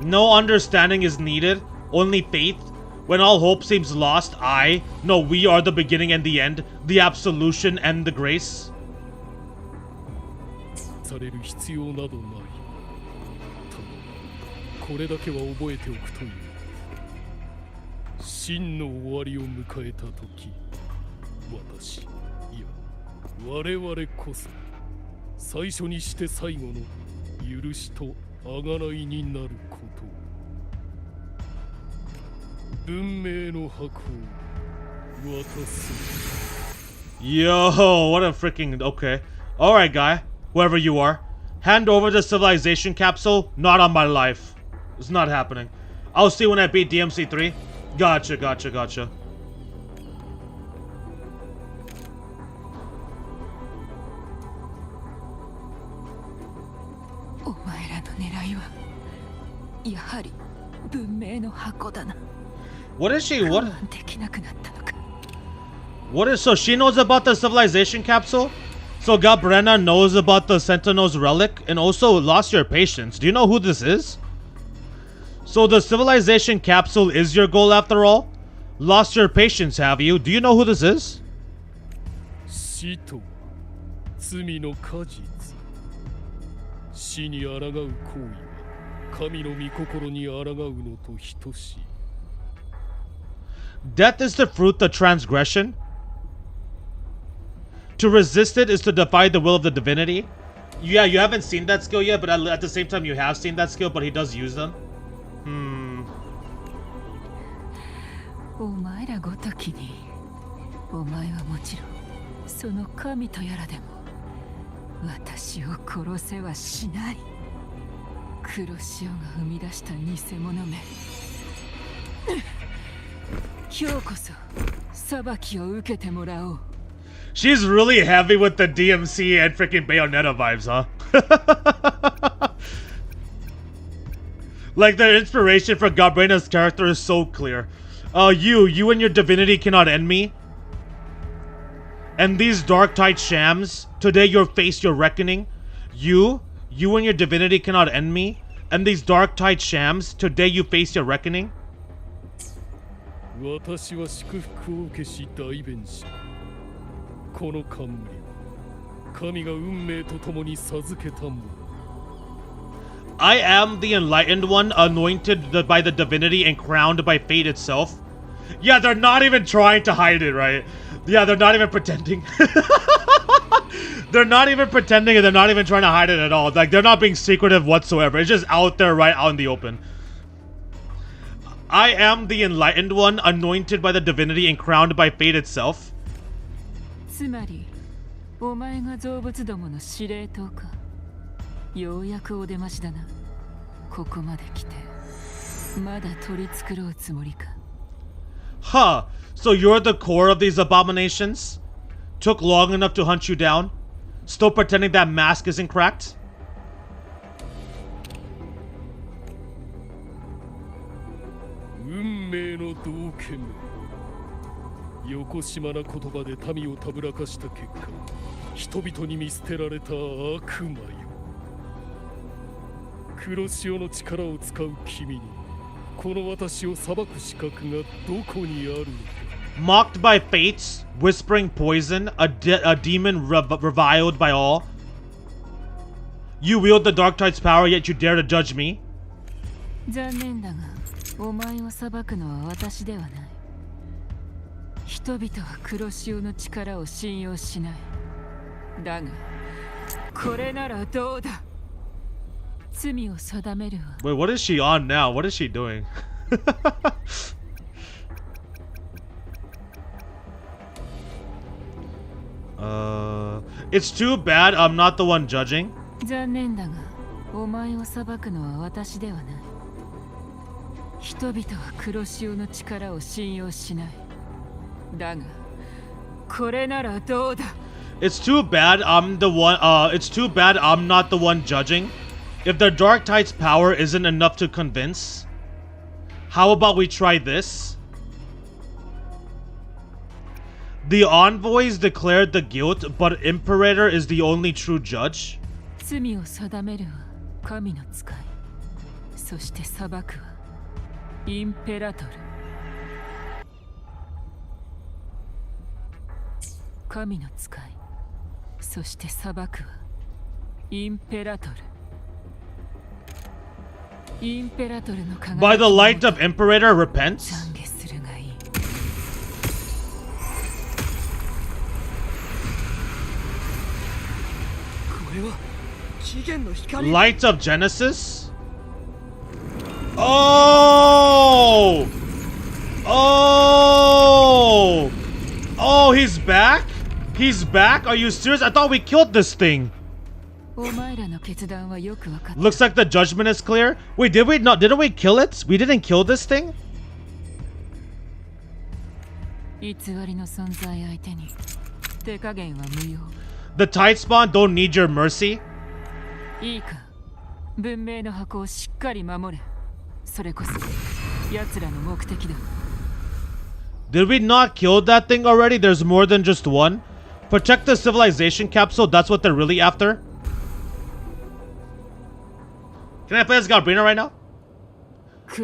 No understanding is needed, only faith. When all hope seems lost, we are the beginning and the end, the absolution and the grace. される必要などない。ただこれだけは覚えておくという。真の終わりを迎えた時、私、いや我々こそ最初にして最後の許しと贖いになることを。文明の箱を渡す。Yo, what a freaking okay. Alright, guy. Whoever you are, hand over the civilization capsule. Not on my life. It's not happening. I'll see when I beat DMC 3. Gotcha. お前らの狙いはやはり文明の箱だな。 What is she? What? できなくなったのか。 What is so? She knows about the civilization capsule. So Gabrena knows about the Sentinel's relic and also lost your patience. Do you know who this is? So the civilization capsule is your goal after all? Lost your patience, have you? Do you know who this is? 死と罪の果実。死に抗う行為は神の御心に抗うのと等しい。 Death is the fruit of transgression. To resist it is to defy the will of the divinity. Yeah, you haven't seen that skill yet, but at the same time you have seen that skill, but he does use them. お前らごときに、お前はもちろんその神とやらでも私を殺せはしない。黒潮が生み出した偽物め。今日こそ裁きを受けてもらおう。 She's really heavy with the DMC and freaking Bayonetta vibes, huh? Like, the inspiration for Gabrena's character is so clear. You and your divinity cannot end me. And these dark-tide shams, today you'll face your reckoning. You, You and your divinity cannot end me. And these dark tide shams, today you face your reckoning. 私は祝福を受けし代弁し、この冠は神が運命と共に授けたもの。 I am the enlightened one, anointed by the divinity and crowned by fate itself. Yeah, they're not even trying to hide it, right? Yeah, they're not even pretending. They're not even pretending, and they're not even trying to hide it at all. Like, they're not being secretive whatsoever. It's just out there, right out in the open. I am the enlightened one, anointed by the divinity and crowned by fate itself. つまりお前が造物どもの司令塔か。ようやくお出ましだな。ここまで来てまだ取り繕うつもりか。 Huh, so you're the core of these abominations? Took long enough to hunt you down? Still pretending that mask isn't cracked? 運命の道化め。よこしまな言葉で民をたぶらかした結果、人々に見捨てられた悪魔よ。黒潮の力を使う君に、この私を裁く資格がどこにあるのか。 Mocked by fates, whispering poison, a demon reviled by all. You wield the dark tide's power, yet you dare to judge me. 残念だが、お前を裁くのは私ではない。人々は黒潮の力を信用しない。だが、これならどうだ。罪を定めるわ。 Wait, what is she on now? What is she doing? It's too bad I'm not the one judging. 残念だが、お前を裁くのは私ではない。人々は黒潮の力を信用しない。だが、これならどうだ。 It's too bad I'm the one. It's too bad I'm not the one judging. If the dark tide's power isn't enough to convince, how about we try this? The envoys declared the guilt, but Imperator is the only true judge. 罪を定めるは神の使い。そして裁くはインペラトル。神の使い。そして裁くはインペラトル。インペラトルの輝き By the light of Imperator repents. 懺悔するがいい。 Light of Genesis? Oh! Oh! Oh, he's back? He's back? Are you serious? I thought we killed this thing. お前らの決断はよくわかった。 Looks like the judgment is clear. Wait, did we not? Didn't we kill it? We didn't kill this thing? 偽りの存在相手に手加減は無用。 The Tide Spawn don't need your mercy. いいか、文明の箱をしっかり守れ。それこそ奴らの目的だ。 Did we not kill that thing already? There's more than just one. Protect the civilization capsule. That's what they're really after. Can I play as Galbrina right now?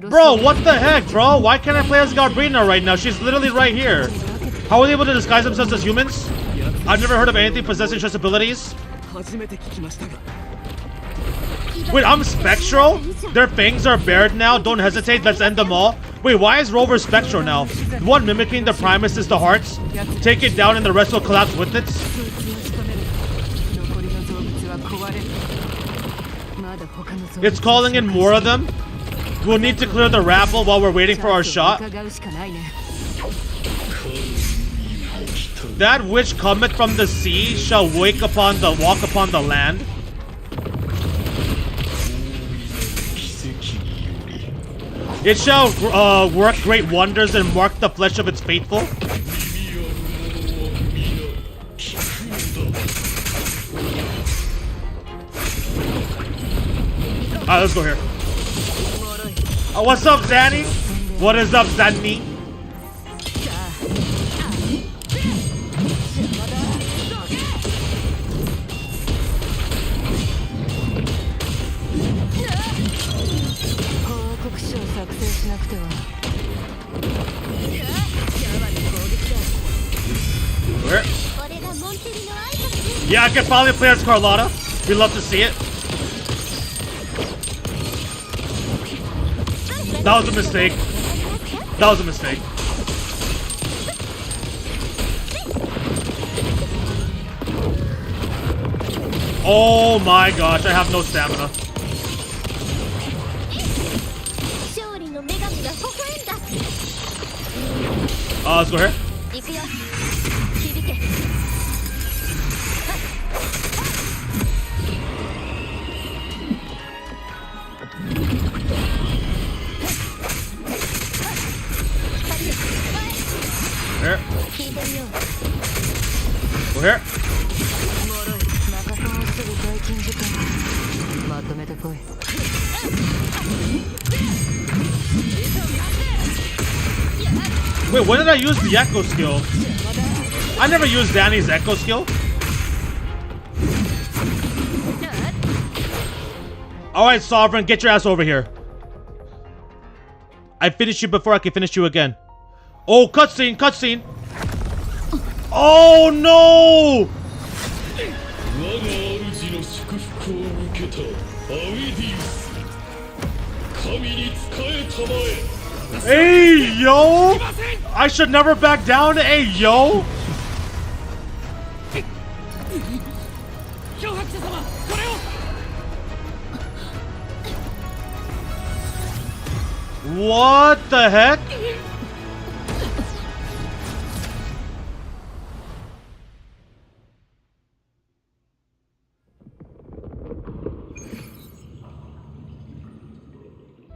Bro, what the heck, bro? Why can't I play as Galbrina right now? She's literally right here. How are they able to disguise themselves as humans? I've never heard of anything possessing such abilities. Wait, I'm Spectral? Their fangs are bared now. Don't hesitate. Let's end them all. Wait, why is Rover Spectral now? One mimicking the Primus is the hearts. Take it down and the rest will collapse with it. It's calling in more of them. We'll need to clear the raffle while we're waiting for our shot. That which cometh from the sea shall walk upon the land. It shall work great wonders and mark the flesh of its faithful. Alright, let's go here. What's up, Zanny? What is up, Zanny? Yeah, I can finally play as Carlotta. We love to see it. That was a mistake. That was a mistake. Oh my gosh, I have no stamina. Let's go here. Here. Go here. Wait, when did I use the echo skill? I never used Danny's echo skill. Alright, Sovereign, get your ass over here. I finished you before I can finish you again. Oh, cutscene, cutscene. Oh no! Hey yo! I should never back down. Hey yo! What the heck?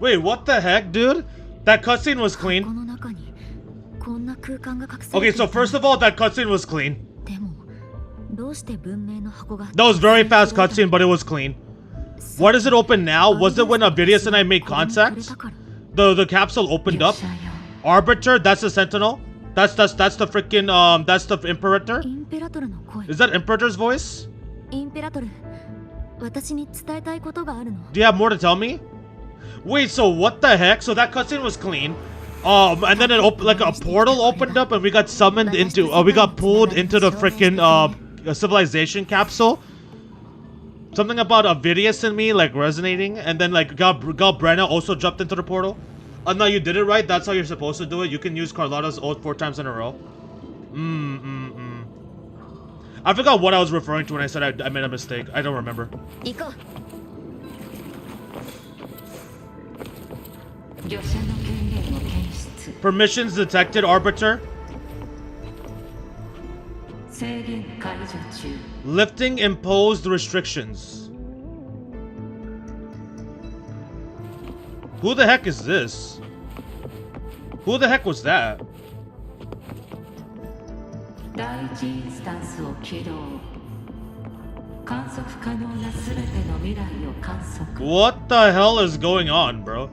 Wait, what the heck, dude? That cutscene was clean. Okay, so first of all, that cutscene was clean. That was very fast cutscene, but it was clean. Why does it open now? Was it when Avidius and I made contact? The capsule opened up. Arbiter, that's the Sentinel. That's the freaking that's the Imperator. Is that Imperator's voice? Do you have more to tell me? Wait, so what the heck? So that cutscene was clean. And then it opened, like a portal opened up, and we got summoned into, we got pulled into the freaking civilization capsule. Something about Avidius and me like resonating, and then like Galbrenna also jumped into the portal. Oh no, you did it right. That's how you're supposed to do it. You can use Carlotta's ult 4 times in a row. I forgot what I was referring to when I said I made a mistake. I don't remember. Permissions detected, Arbiter. Lifting imposed restrictions. Who the heck is this? Who the heck was that? What the hell is going on, bro?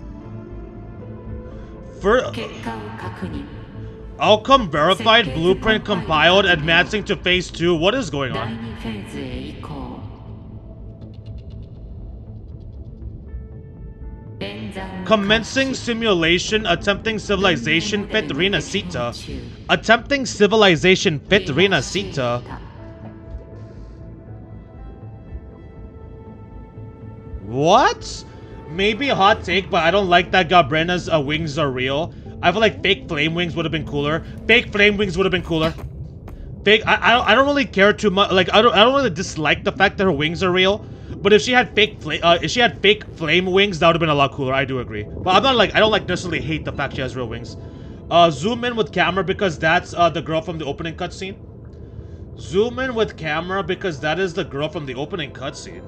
Outcome verified, blueprint compiled, advancing to phase 2. What is going on? Commencing simulation, attempting civilization fit Rinascita. Attempting civilization fit Rinascita. What? Maybe a hot take, but I don't like that Galbrenna's wings are real. I feel like fake flame wings would have been cooler. Fake flame wings would have been cooler. Fake. I don't really care too much. Like I don't really dislike the fact that her wings are real. But if she had fake flame wings, that would have been a lot cooler. I do agree. But I'm not like, I don't like necessarily hate the fact she has real wings. Zoom in with camera because that's the girl from the opening cutscene. Zoom in with camera because that is the girl from the opening cutscene.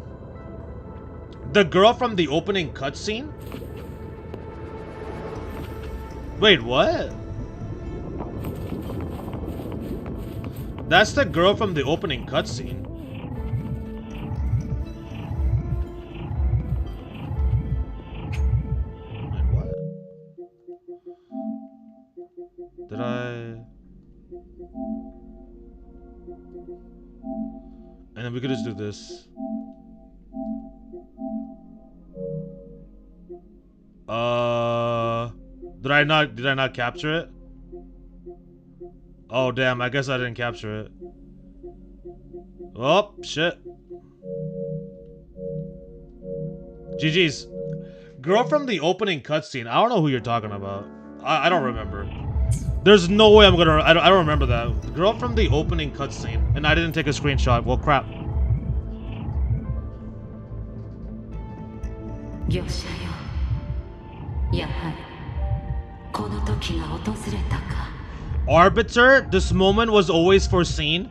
The girl from the opening cutscene? Wait, what? That's the girl from the opening cutscene. Wait, what? Did I... And then we could just do this. Did I not capture it? Oh damn, I guess I didn't capture it. Oh, shit. GG's. Girl from the opening cutscene. I don't know who you're talking about. I don't remember. There's no way I'm gonna... I don't remember that. The girl from the opening cutscene. And I didn't take a screenshot. Well, crap. Arbiter, this moment was always foreseen.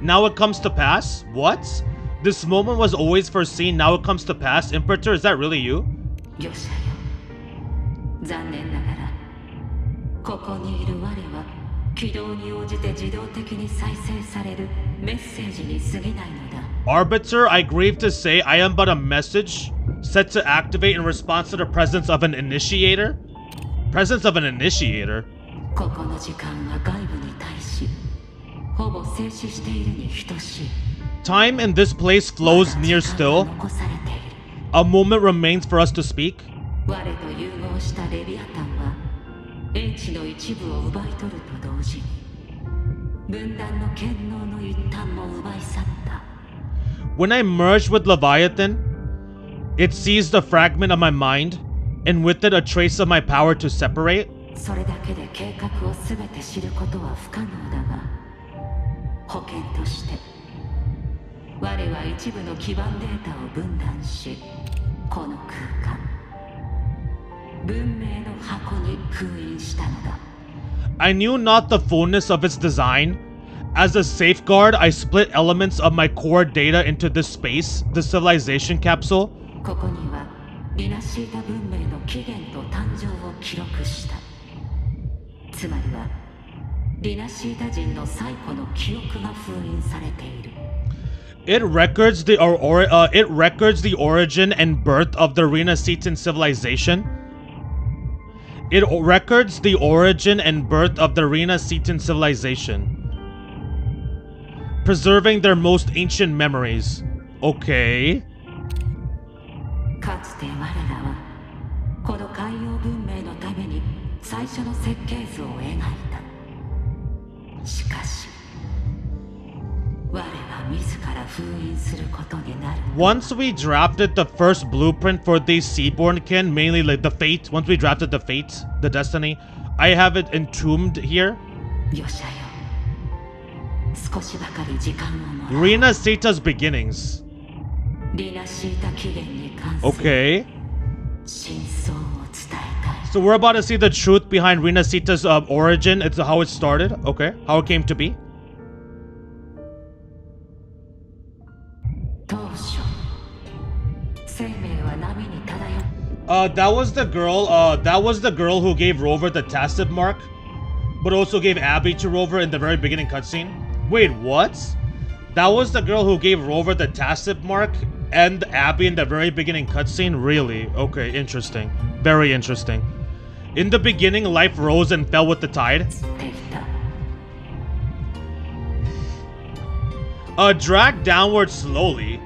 Now it comes to pass? What? This moment was always foreseen, now it comes to pass? Imperator, is that really you? Arbiter, I grieve to say, I am but a message set to activate in response to the presence of an initiator? Presence of an initiator? Time in this place flows near still. A moment remains for us to speak. When I merged with Leviathan, it seized a fragment of my mind, and with it a trace of my power to separate. I knew not the fullness of its design. As a safeguard, I split elements of my core data into this space, the civilization capsule. It records the origin and birth of the Rinascitan civilization. It records the origin and birth of the Rinascitan civilization, preserving their most ancient memories. Okay. Once we drafted the first blueprint for these Seaborn kin, mainly like the fate, once we drafted the fate, the destiny, I have it entombed here. Rinascita's beginnings. Okay. So we're about to see the truth behind Rinascita's origin. It's how it started. Okay. How it came to be. That was the girl. That was the girl who gave Rover the Tacit mark, but also gave Abby to Rover in the very beginning cutscene. Wait, what? That was the girl who gave Rover the Tacit mark and Abby in the very beginning cutscene? Really? Okay, interesting. Very interesting. In the beginning, life rose and fell with the tide. Dragged downward slowly.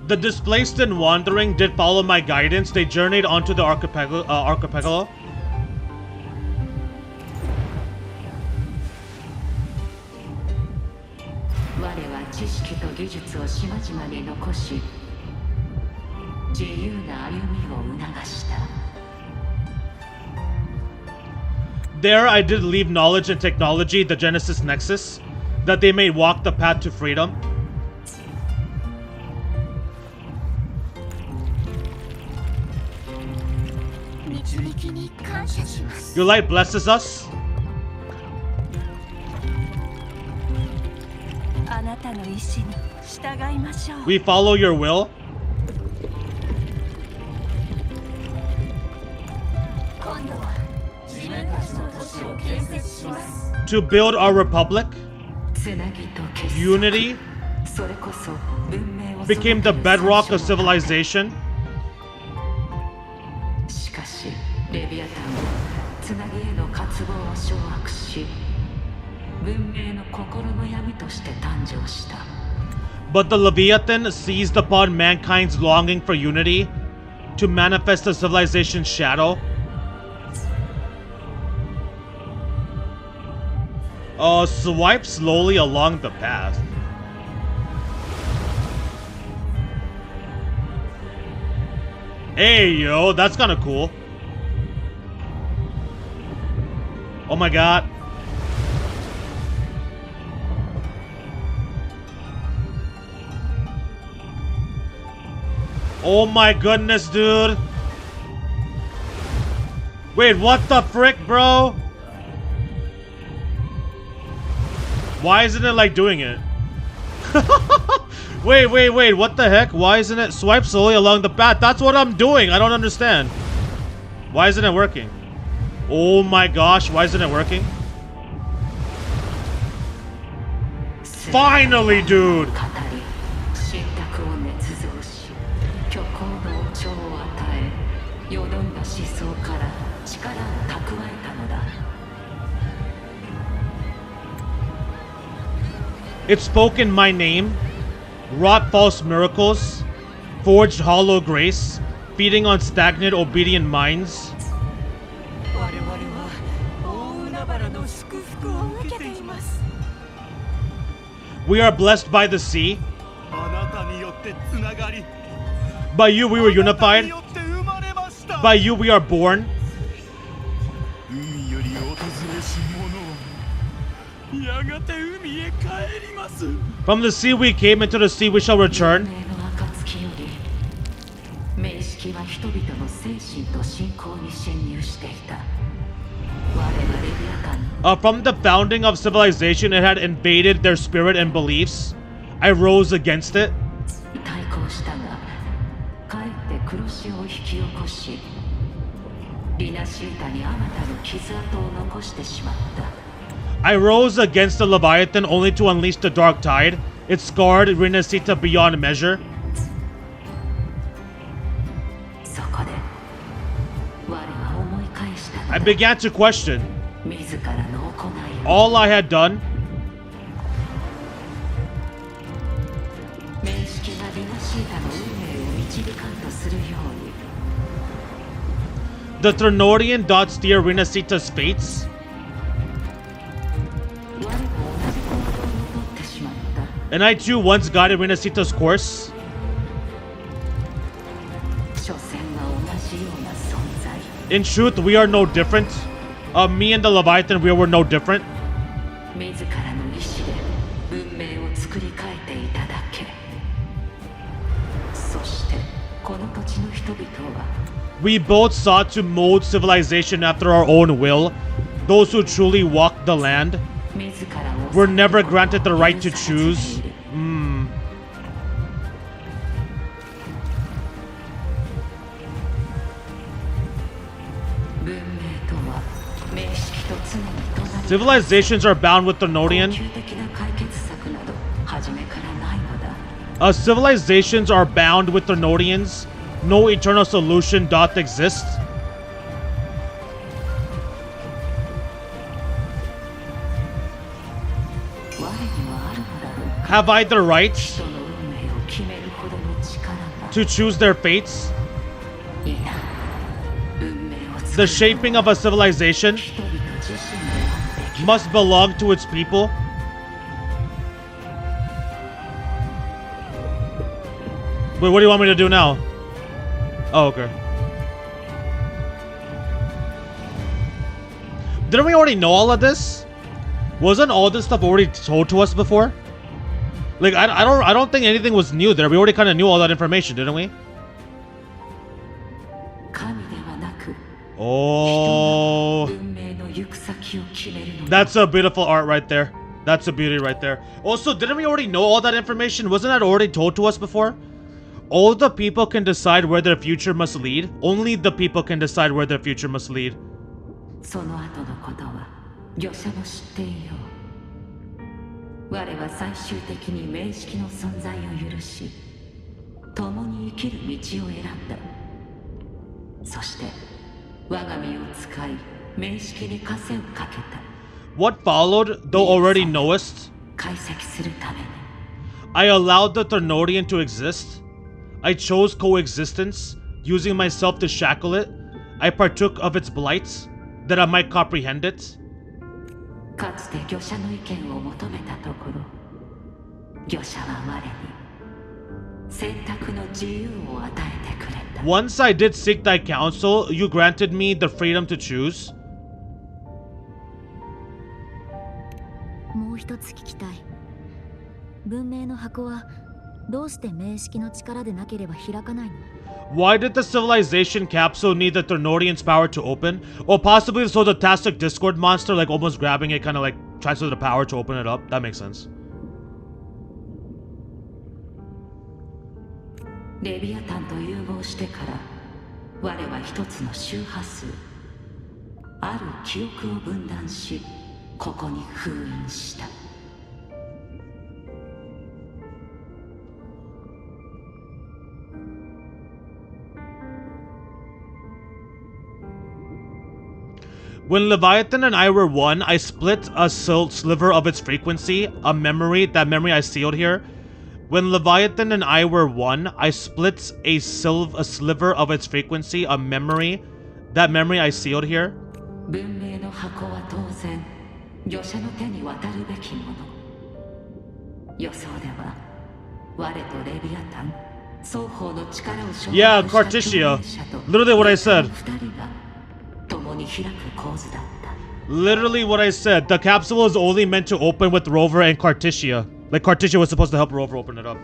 The displaced and wandering did follow my guidance. They journeyed onto the archipelago. There I did leave knowledge and technology, the Genesis Nexus, that they may walk the path to freedom. Your light blesses us. We follow your will. To build our republic. Unity became the bedrock of civilization. つなぎへの渇望を掌握し、文明の心の闇として誕生した。 But the Leviathan seized upon mankind's longing for unity to manifest the civilization's shadow. Swipe slowly along the path. Hey, yo, that's kind of cool. Oh my god. Oh my goodness, dude. Wait, what the frick, bro? Why isn't it like doing it? Wait, what the heck? Why isn't it swipe slowly along the path? That's what I'm doing. I don't understand. Why isn't it working? Oh my gosh, why isn't it working? Finally, dude! It spoke in my name, wrought false miracles, forged hollow grace, feeding on stagnant, obedient minds. We are blessed by the sea. By you we were unified. By you we are born. From the sea we came, into the sea we shall return. From the founding of civilization, it had invaded their spirit and beliefs. I rose against it. I rose against the Leviathan only to unleash the dark tide. It scarred Rinascita beyond measure. I began to question all I had done. The Trinorian dot steer Rinascita's fates. And I too once guided Rinascita's course. In truth, we are no different. Me and the Leviathan, we were no different. We both sought to mold civilization after our own will. Those who truly walked the land were never granted the right to choose. Civilizations are bound with the Nodian. Civilizations are bound with the Nodians. No eternal solution doth exist. Have I the right to choose their fates? The shaping of a civilization must belong to its people. Wait, what do you want me to do now? Oh, okay. Didn't we already know all of this? Wasn't all this stuff already told to us before? Like, I don't think anything was new there. We already kind of knew all that information, didn't we? Oh, that's a beautiful art right there. That's a beauty right there. Also, didn't we already know all that information? Wasn't that already told to us before? All the people can decide where their future must lead. Only the people can decide where their future must lead. 名式に枷をかけた。 What followed, though already knowest? 解析するために I allowed the Ternodian to exist. I chose coexistence, using myself to shackle it. I partook of its blights, that I might comprehend it. かつて御者の意見を求めたところ、御者は我に選択の自由を与えてくれた。 Once I did seek thy counsel, you granted me the freedom to choose. もう一つ聞きたい。文明の箱はどうして名式の力でなければ開かないの？ Why did the civilization capsule need the Ternodian's power to open? Or possibly so the Tastic Discord monster, like almost grabbing it, kind of like transfer the power to open it up? That makes sense. レビアタンと融合してから我は一つの周波数ある記憶を分断しここに封印した。 When Leviathan and I were one, I split a sliver of its frequency, a memory, that memory I sealed here. When Leviathan and I were one, I split a sliver of its frequency, a memory, that memory I sealed here. 文明の箱は当然御者の手に渡るべきもの。予想では我とレビアタン双方の力を消 Yeah, 耗した Carticia. 共鳴者と Literally what I said. 二人が共に開く構図だった。 Literally what I said. The capsule is only meant to open with Rover and Carticia. Like Carticia was supposed to help Rover open it up.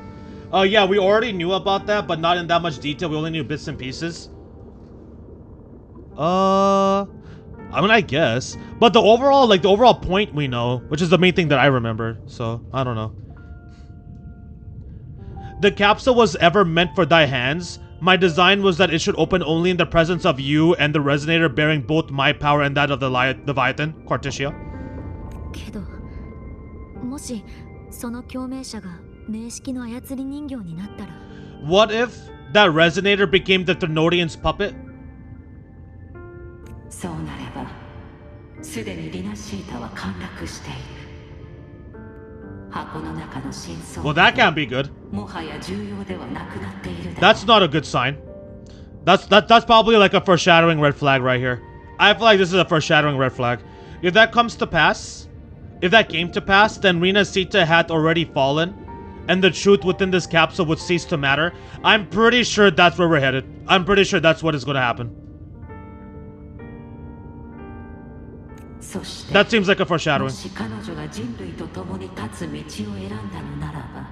Yeah, we already knew about that, but not in that much detail. We only knew bits and pieces. I mean, I guess. But the overall point we know, which is the main thing that I remember. So, I don't know. The capsule was ever meant for thy hands. My design was that it should open only in the presence of you and the resonator bearing both my power and that of the Leviathan, Carticia. けど、もしその共鳴者が名式の操り人形になったら、 What if that resonator became the Ternodian's puppet? そうなればすでにリナシータは陥落している。箱の中の真相 Well, that can't be good. もはや重要ではなくなっているだろう。 That's not a good sign. That's probably like a foreshadowing red flag right here. I feel like this is a foreshadowing red flag. If that comes to pass, if that came to pass, then Rinascita had already fallen, and the truth within this capsule would cease to matter. I'm pretty sure that's where we're headed. I'm pretty sure that's what is going to happen. そして That seems like a も foreshadowing. し彼女が人類と共に立つ道を選んだのならば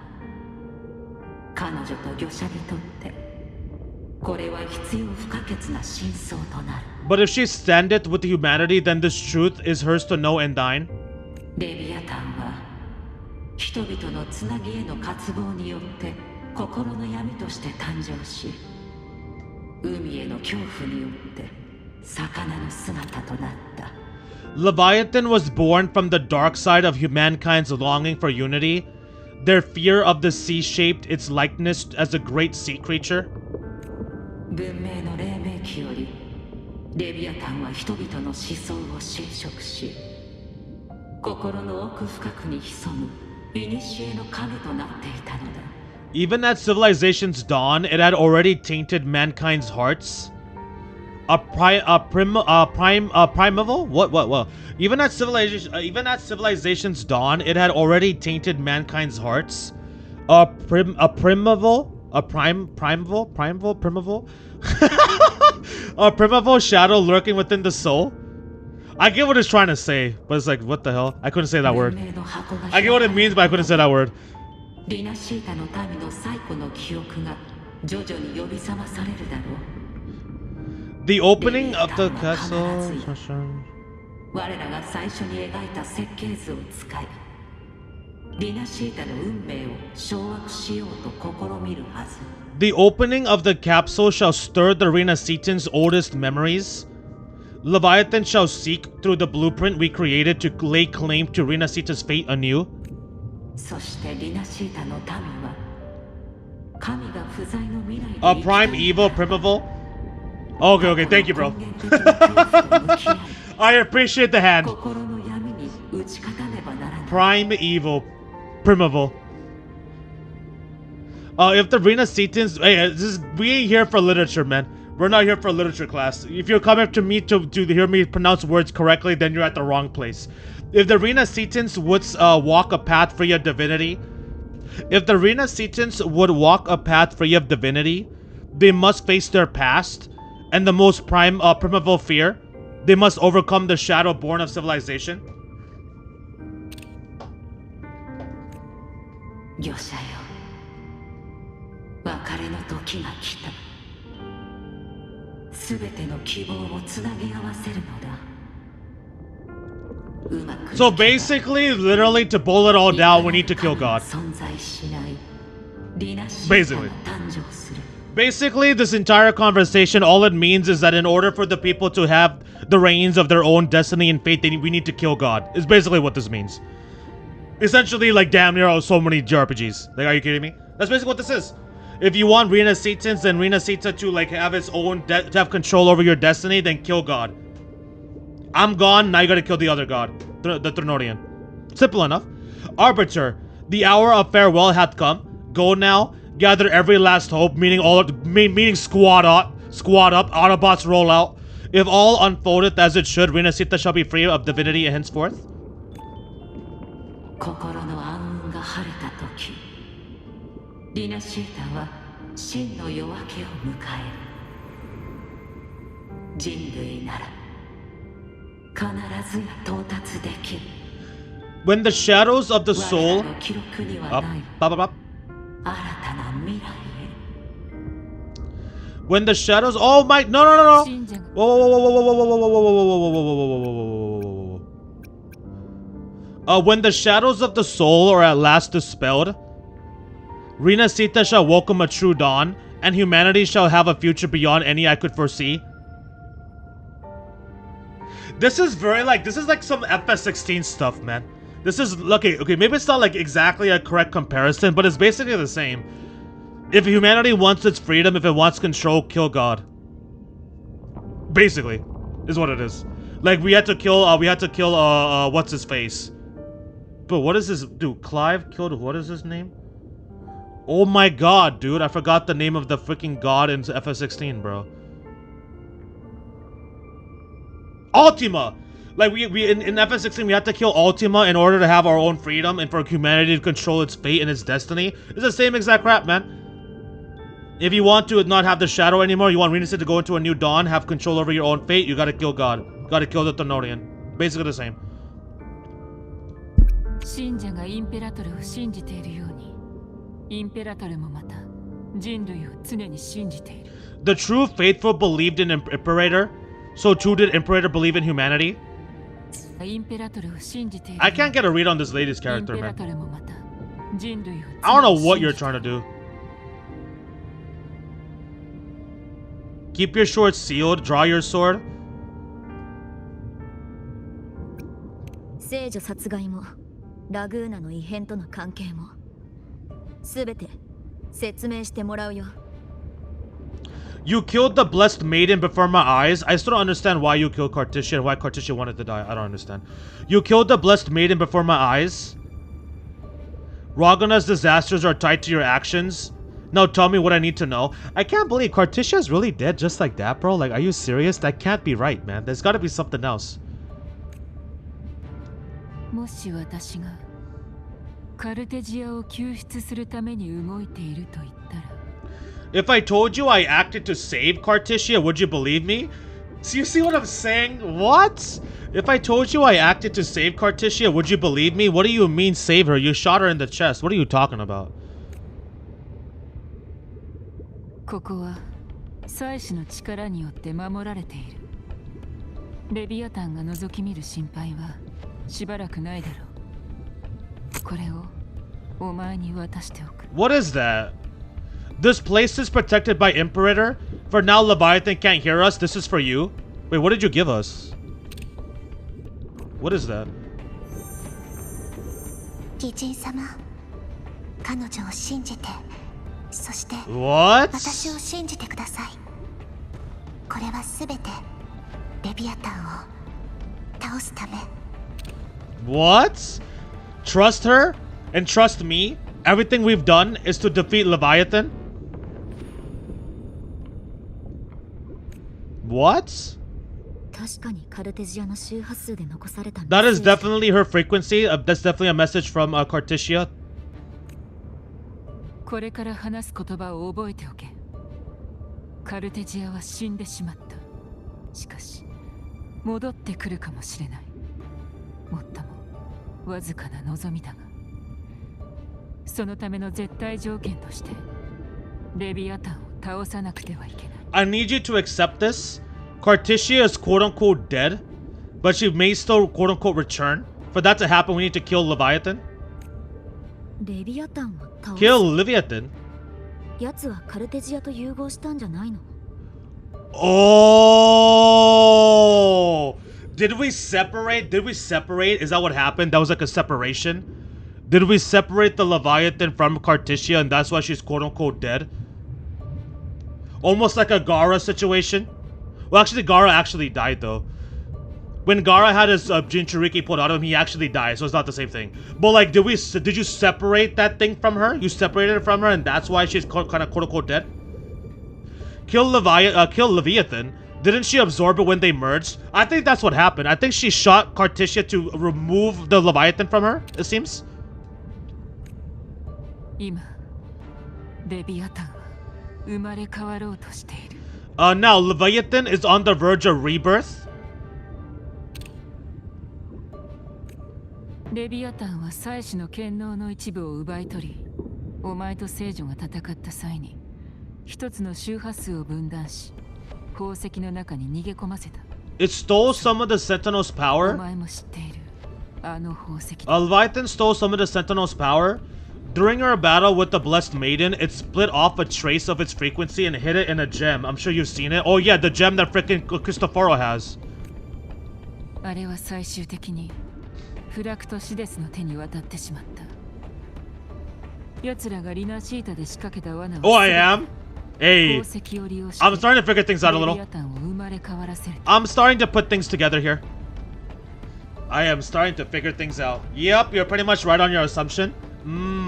彼女と御者にとってこれは必要不可欠な真相となる。 But if she standeth with humanity, then this truth is hers to know and thine. レビアタンは人々のつなぎへの渇望によって心の闇として誕生し海への恐怖によって魚の姿となった。 Leviathan was born from the dark side of humankind's longing for unity. Their fear of the sea shaped its likeness as a great sea creature. 文明の黎明期よりレビアタンは人々の思想を侵食し心の奥深くに潜む古の影となっていたのだ。 Even at civilization's dawn, it had already tainted mankind's hearts. Primeval? What? Even at civilization's dawn, it had already tainted mankind's hearts. Primeval? A primeval shadow lurking within the soul. I get what it's trying to say, but it's like, what the hell? I couldn't say that word. I get what it means, but I couldn't say that word. リナシータの民の最古の記憶が徐々に呼び覚まされるだろう。 The opening of the castle. 我らが最初に描いた設計図を使いリナシータの運命を掌握しようと試みるはず。 The opening of the capsule shall stir the Rinascitan's oldest memories. Leviathan shall seek through the blueprint we created to lay claim to Rinascita's fate anew. そしてリナシータの民は神が不在の未来で A prime evil primeval. Okay, thank you, bro. I appreciate the hand. 心の闇に打ち勝たねばならない。 Primeval. Primeval. If the Rinascitans, hey, we ain't here for literature, man. We're not here for literature class. If you're coming to me to hear me pronounce words correctly, then you're at the wrong place. If the Rinascitans would walk a path free of divinity, they must face their past and the most primeval fear. They must overcome the shadow born of civilization. 魚者よ、別れの時が来た。すべての希望をつなぎ合わせるのだ。うまく So basically, literally, to boil it all down, we need to kill God. 存在しないリナシータ Basically. が誕生する。 Basically, this entire conversation, all it means is that in order for the people to have the reins of their own destiny and fate, we need to kill God. Is basically what this means. Essentially, like, damn near so many JRPGs. Like, are you kidding me? That's basically what this is. If you want Rinascitans and Rinascita to, like, have its own, to have control over your destiny, then kill God. I'm gone, now you gotta kill the other god, the Trinorian. Simple enough. Arbiter, the hour of farewell hath come. Go now, gather every last hope, meaning squad up, Autobots roll out. If all unfoldeth as it should, Rinascita shall be free of divinity henceforth. 心の暗雲が晴れた時、リナシータは真の夜明けを迎える。人類なら必ずや到達できる。 When the shadows of the 我 soul らの記録には up, ない up. 新たな未来へ。 When the shadows, oh my, no. 信者が When the shadows of the soul are at last dispelled, Rinascita shall welcome a true dawn, and humanity shall have a future beyond any I could foresee. This is like some FS16 stuff, man. This is, okay, maybe it's not like exactly a correct comparison, but it's basically the same. If humanity wants its freedom, if it wants control, kill God. Basically, is what it is. Like, we had to kill, what's his face? But what is this, dude? Clive killed, what is his name? Oh my god, dude, I forgot the name of the freaking god in FS16, bro. Ultima! Like, we in FS16, we had to kill Ultima in order to have our own freedom and for humanity to control its fate and its destiny. It's the same exact crap, man. If you want to not have the shadow anymore, you want Rinascita to go into a new dawn, have control over your own fate, you gotta kill God. You gotta kill the Trinorian. Basically the same. 信者がインペラトルを信じているように、インペラトルもまた人類を常に信じている。The true faithful believed in Imperator, so too did Imperator believe in humanity. インペラトルを信じている。 I can't get a read on this lady's イン character, ペラ man. トルもまた人類を I don't know 常に what 信 you're じてい trying る to do. Keep your sword sealed, draw your sword. 聖女殺害もラグーナの異変との関係もすべて説明してもらうよ。 You killed the blessed maiden before my eyes. I still don't understand why you killed Carticia and why Carticia wanted to die. I don't understand. You killed the blessed maiden before my eyes. Ragana's disasters are tied to your actions. Now tell me what I need to know. I can't believe Carticia is really dead just like that, bro. Like, are you serious? That can't be right, man. There's gotta be something else. もし私がカルテジアを救出するために動いていると言ったら If I told you I acted to save Carticia, would you believe me? So you see what I'm saying? What? If I told you I acted to save Carticia, would you believe me? What do you mean save her? You shot her in the chest. What are you talking about? ここは祭司の力によって守られている。レビアタンが覗き見る心配はしばらくないだろう。これをお前に渡しておく。What is that? This place is protected by Imperator. For now, Leviathan can't hear us. This is for you. Wait, what did you give us? What is that? 義人様、彼女を信じて、そして What? 私を信じてください。これはすべてレビアタンを倒すため。 What? Trust her? And trust me? Everything we've done is to defeat Leviathan? What? 確かにカルテジアの周波数で残された That is definitely her frequency. That's definitely a message from Carticia. これから話す言葉を覚えておけ。カルテジアは死んでしまった。しかし戻ってくるかもしれない。もっともわずかな望みだが、そのための絶対条件としてレビアタンを倒さなくてはいけない。 I need you to accept this. Carticia is quote-unquote dead, but she may still quote-unquote return. For that to happen, we need to kill Leviathan. レビアタンを倒す。 Kill Leviathan? 奴はカルテジアと融合したんじゃないの？ Oh! Did we separate? Did we separate? Is that what happened? That was like a separation? Did we separate the Leviathan from Carticia and that's why she's quote-unquote dead? Almost like a Gara situation? Well, actually, Gara actually died, though. When Gara had his Jinchuriki pulled out of him, he actually died, so it's not the same thing. But, like, did you separate that thing from her? You separated it from her, and that's why she's kind of quote-unquote dead? Kill Leviathan. Didn't she absorb it when they merged? I think that's what happened. I think she shot Carticia to remove the Leviathan from her, it seems. 今、レビアタンは生まれ変わろうとしている。 Now, Leviathan is on the verge of rebirth. レビアタンは祭司の権能の一部を奪い取り、お前と聖女が戦った際に一つの周波数を分断し、宝石の中に逃げ込ませた。 It stole some of the Sentinel's お power. 前も知っているあの宝石。 Leviathan stole some of the Sentinel's power. During our battle with the Blessed Maiden, it split off a trace of its frequency and hid it in a gem. I'm sure you've seen it. Oh yeah, the gem that freaking Cristoforo has. あれは最終的にフラクトシデスの手に渡ってしまった。奴らがリナシータで仕掛けた罠は Oh, I am? Hey, 宝石を利用して I'm starting to figure things out a レ little. ビアタンを生まれ変わらせる。 I'm starting to put things together here. I am starting to figure things out. Yep, you're pretty much right on your assumption.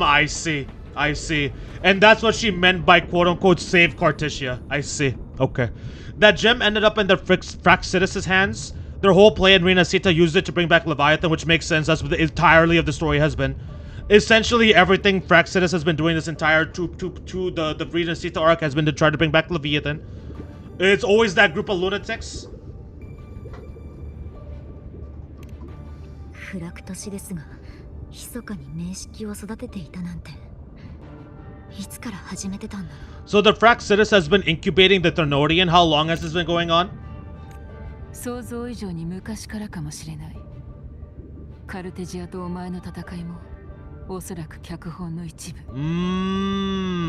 I see. I see. And that's what she meant by quote-unquote save Carticia. I see. Okay. That gem ended up in the Fraxidus' hands. Their whole play in Rinascita used it to bring back Leviathan, which makes sense. That's what the entirely of the story has been. Essentially, everything Fraxidus has been doing this entire the Rinascita arc has been to try to bring back Leviathan. It's always that group of lunatics. フラクトシですが、密かに名式を育てていたなんて、いつから始めてたんだろう。 So the Fraxidus has been incubating the Ternodian. How long has this been going on? 想像以上に昔からかもしれない。カルテジアとお前の戦いもおそらく脚本の一部。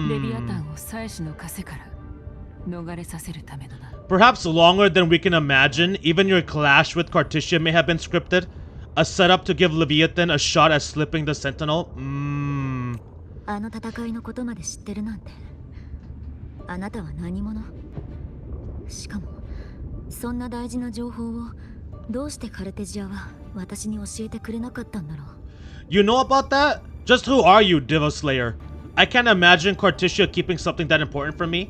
レビアタンを祭司の枷から逃れさせるためのな。 Perhaps longer than we can imagine. Even your clash with Carticia may have been scripted. A setup to give Leviathan a shot at slipping the Sentinel. あの戦いのことまで知ってるなんて。あなたは何者？しかもそんな大事な情報をどうしてカルテジアは私に教えてくれなかったんだろう。 You know about that? Just who are you, Diva Slayer? I can't imagine Carticia keeping something that important from me.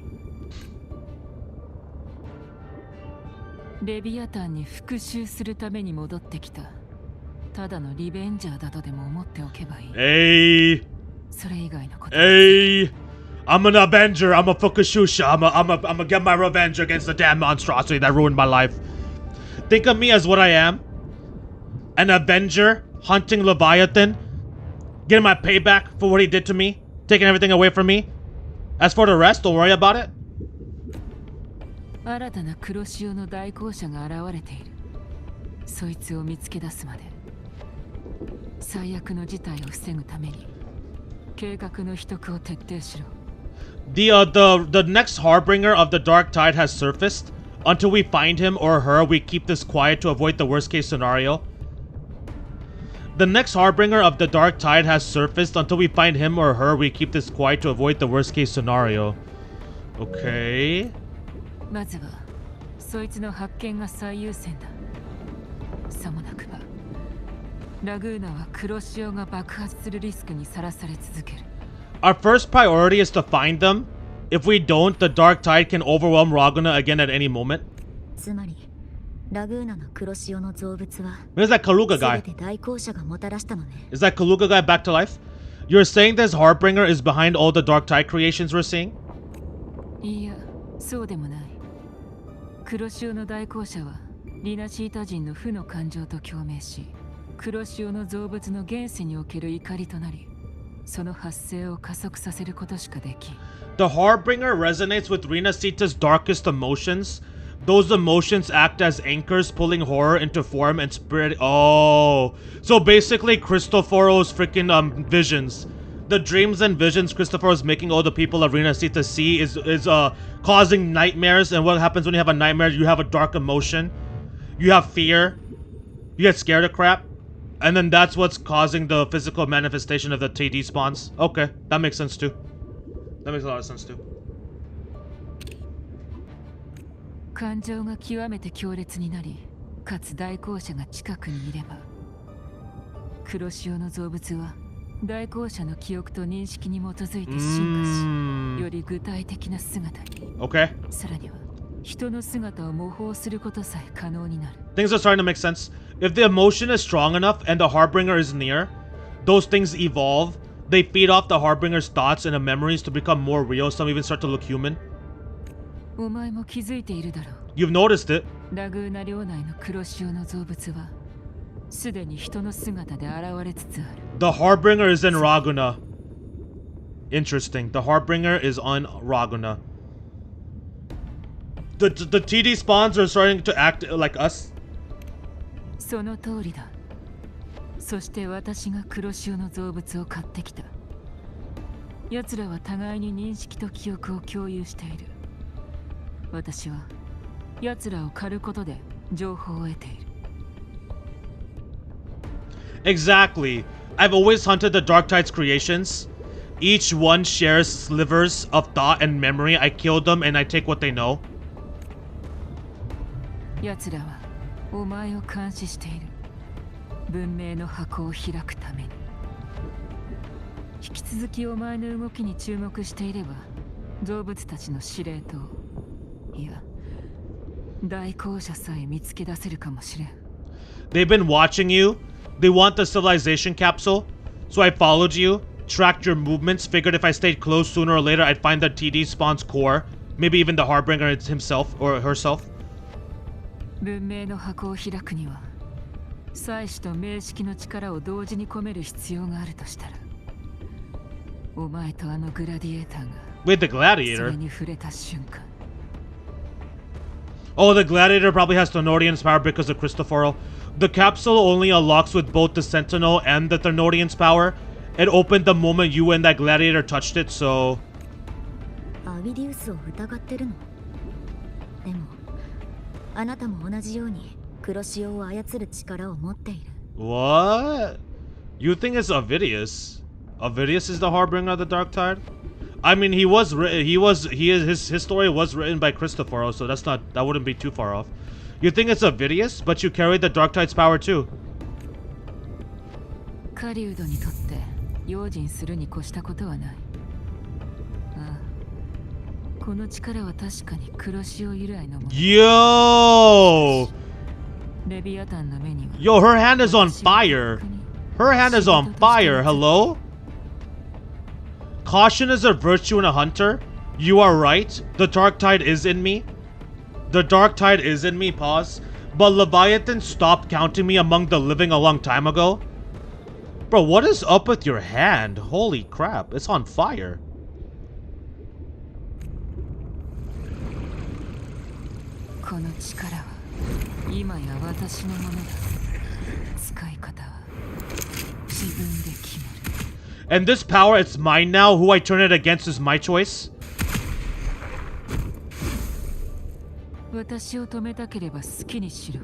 レビアタンに復讐するために戻ってきた。ただのリベンジャーだとでも思っておけばいい。Hey. それ以外のこと。 Hey. I'm an Avenger. I'm a Fukushusha. I'm gonna get my revenge against the damn monstrosity that ruined my life. Think of me as what I am. An Avenger hunting Leviathan. Getting my payback for what he did to me. Taking everything away from me. As for the rest, don't worry about it. 新たな黒潮の代行者が現れている。そいつを見つけ出すまで最悪の事態を防ぐために計画の秘匿を徹底しろ。 The next harbinger of the dark tide has surfaced. Until we find him or her, we keep this quiet to avoid the worst case scenario. The next harbinger of the dark tide has surfaced. Until we find him or her, we keep this quiet to avoid the worst case scenario. Okay. まずはそいつの発見が最優先だ。そもなくばラグーナは黒潮が爆発するリスクにさらされ続ける。 Our first priority is to find them. If we don't, the dark tide can overwhelm Raguna again at any moment. つまりラグーナの黒潮の造物は Where's that Kaluga 全 guy? て大公社がもたらしたのね。 Is that Kaluga guy back to life? You're saying this Heartbringer is behind all the dark tide creations we're seeing? いや、そうでもない。黒潮の大公社はリナシータ人の負の感情と共鳴し、黒潮の造物の現世における怒りとなり、その発生を加速させることしかできん。 The Heartbringer resonates with Rinascita's darkest emotions. Those emotions act as anchors, pulling horror into form and spread. Oh, so basically Cristoforo's freaking visions. The dreams and visions Cristoforo is making all the people of Rinascita see is causing nightmares. And what happens when you have a nightmare? You have a dark emotion. You have fear. You get scared of crap. And then that's what's causing the physical manifestation of the TD spawns. Okay, that makes sense too. That makes a lot of sense too. 感情が極めて強烈になり、かつ大公社が近くにいれば、黒潮の造物は大公社の記憶と認識に基づいて進化し、より具体的な姿に。Okay. さらには人の姿を模倣することさえ可能になる。 Things are starting to make sense. If the emotion is strong enough and the Heartbringer is near, those things evolve. They feed off the Harbinger's thoughts and memories to become more real. Some even start to look human. お前も気づいているだろう。 You've noticed it. ラグーナ領内の黒潮の造物はすでに人の姿で現れつつある。 The Heartbringer is in Raguna. Interesting. The Heartbringer is on Raguna. The TD spawns are starting to act like us. その通りだ。そして私が黒潮の造物を買ってきた。奴らは互いに認識と記憶を共有している。私は奴らを狩ることで情報を得ている。 Exactly. I've always hunted the Dark Tide's creations. Each one shares slivers of thought and memory. I kill them and I take what they know. 奴らはお前を監視している。文明の箱を開くために。引き続きお前の動きに注目していれば、動物たちの司令塔、いや、大公社さえ見つけ出せるかもしれん。 They've been watching you. They want the civilization capsule. So I followed you, tracked your movements, figured if I stayed close sooner or later I'd find the TD spawn's core. Maybe even the Harbinger himself or herself. 文明の箱を開くには、祭司と明式の力を同時に込める必要があるとしたら、お前とあのグラディエーターが Wait, the そ gladiator? れに触れた瞬間。 Oh, the gladiator probably has Thenodian's power because of Cristoforo. The capsule only unlocks with both the Sentinel and the Thenodian's power. It opened the moment you and that gladiator touched it, so... アビディウスを疑ってるの？でもあなたも同じように黒潮を操る力を持っている。 What? You think it's Avidius? Avidius is the harbinger of the Dark Tide? I mean, his story was written by Cristoforo, so that wouldn't be too far off. You think it's Avidius, but you carry the Dark Tide's power too. 狩人にとって用心するに越したことはない。ああ、この力は確かに黒潮由来のもの。 Yo! レビアタンの目には Yo, her hand is on fire. Her hand is on fire. Hello? Caution is a virtue in a hunter. You are right. The Dark Tide is in me. The Dark Tide is in me, pause. But Leviathan stopped counting me among the living a long time ago. Bro, what is up with your hand? Holy crap, it's on fire. この力は今や私のものだ。使い方は自分で決める。 And this power, it's mine now. Who I turn it against is my choice. 私を止めたければ好きにしろ。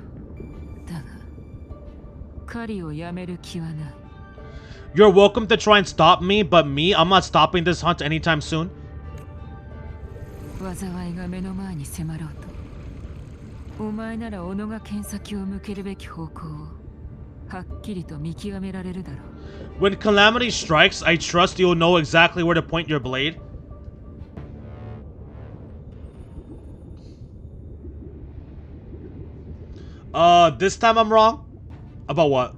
だが、狩りをやめる気はない。 You're welcome to try and stop me, but me, I'm not stopping this hunt anytime soon. 災いが目の前に迫ろうと、お前なら斧が剣先を向けるべき方向をはっきりと見極められるだろう。 When calamity strikes, I trust you'll know exactly where to point your blade. This time I'm wrong? About what?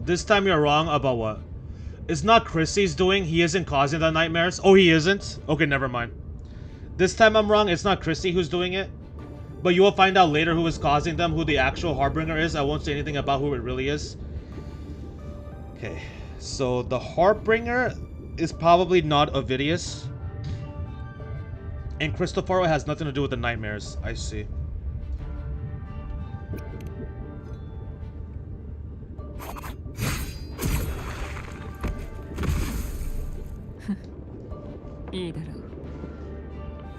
This time you're wrong about what? It's not Chrissy's doing. He isn't causing the nightmares. Oh, he isn't? Okay, never mind. This time I'm wrong. It's not Chrissy who's doing it. But you will find out later who is causing them, who the actual Harbinger is. I won't say anything about who it really is. Okay. So the Harbinger is probably not Ovidius. And Cristoforo has nothing to do with the nightmares. I see. Idaro.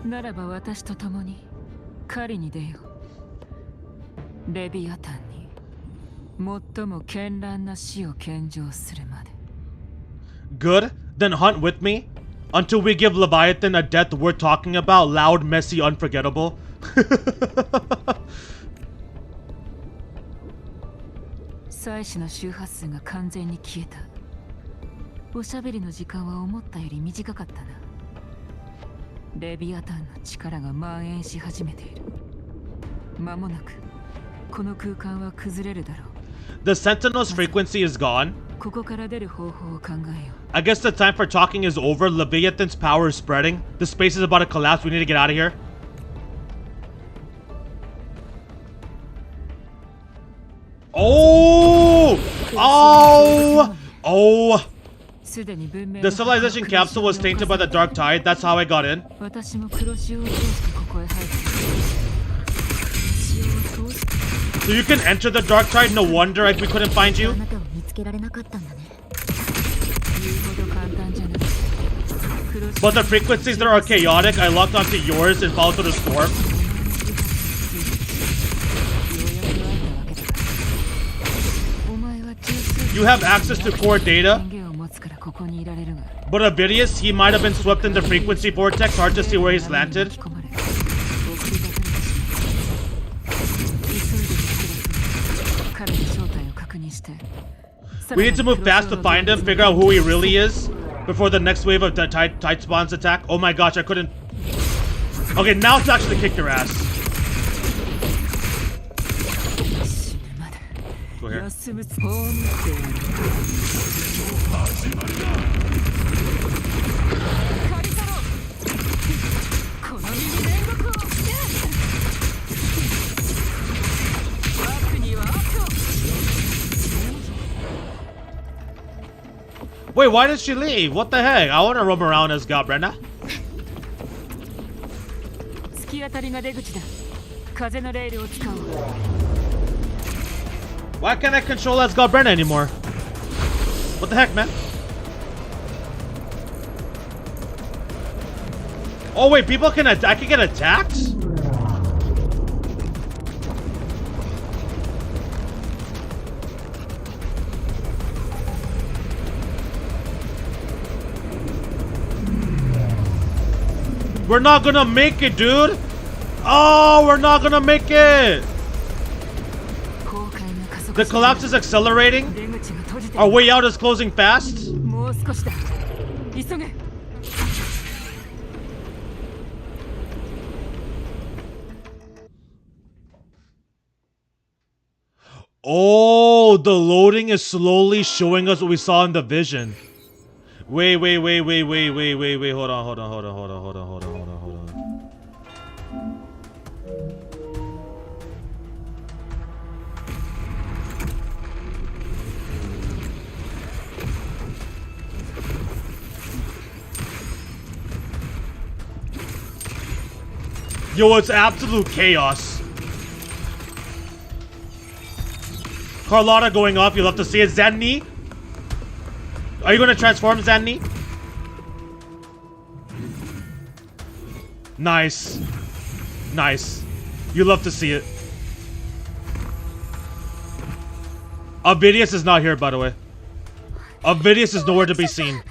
ならば私と共に狩りに出よう。レビアタンに最も絢爛な死を献上するまで。Good. Then hunt with me until we give Leviathan a death worth talking about. Loud, messy, unforgettable. 妻子の周波数が完全に消えた。おしゃべりの時間は思ったより短かったな。レビアタンの力が蔓延し始めている。間もなくこの空間は崩れるだろう。The Sentinel's frequency is gone. ここから出る方法を考えよう。I guess the time for talking is over. Leviathan's power is spreading. The space is about to collapse. We need to get out of here. Oh! Oh! Oh! The civilization capsule was tainted by the dark tide. That's how I got in. So you can enter the dark tide? No wonder we couldn't find you. But the frequencies that are chaotic, I locked onto yours and followed through the storm. You have access to core data. But Ovidius, he might have been swept in the frequency vortex. Hard to see where he's landed. We need to move fast to find him, figure out who he really is before the next wave of the tide spawns attack. Oh my gosh, I couldn't. Okay, now it's actually kick your ass. Go here. Wait, why did she leave? What the heck? I want to roam around as Galbrina. Why can't I control as Galbrina anymore? What the heck, man? Oh wait, people can I can get attacked? We're not gonna make it, dude. Oh, we're not gonna make it. The collapse is accelerating. Our way out is closing fast. Oh, the loading is slowly showing us what we saw in the vision. Wait, hold on. Yo, it's absolute chaos. Carlotta going off, you'll have to see it. Zanni? Are you gonna transform, Zanni? Nice. Nice. You love to see it. Ovidius is not here, by the way. Ovidius is nowhere to be seen.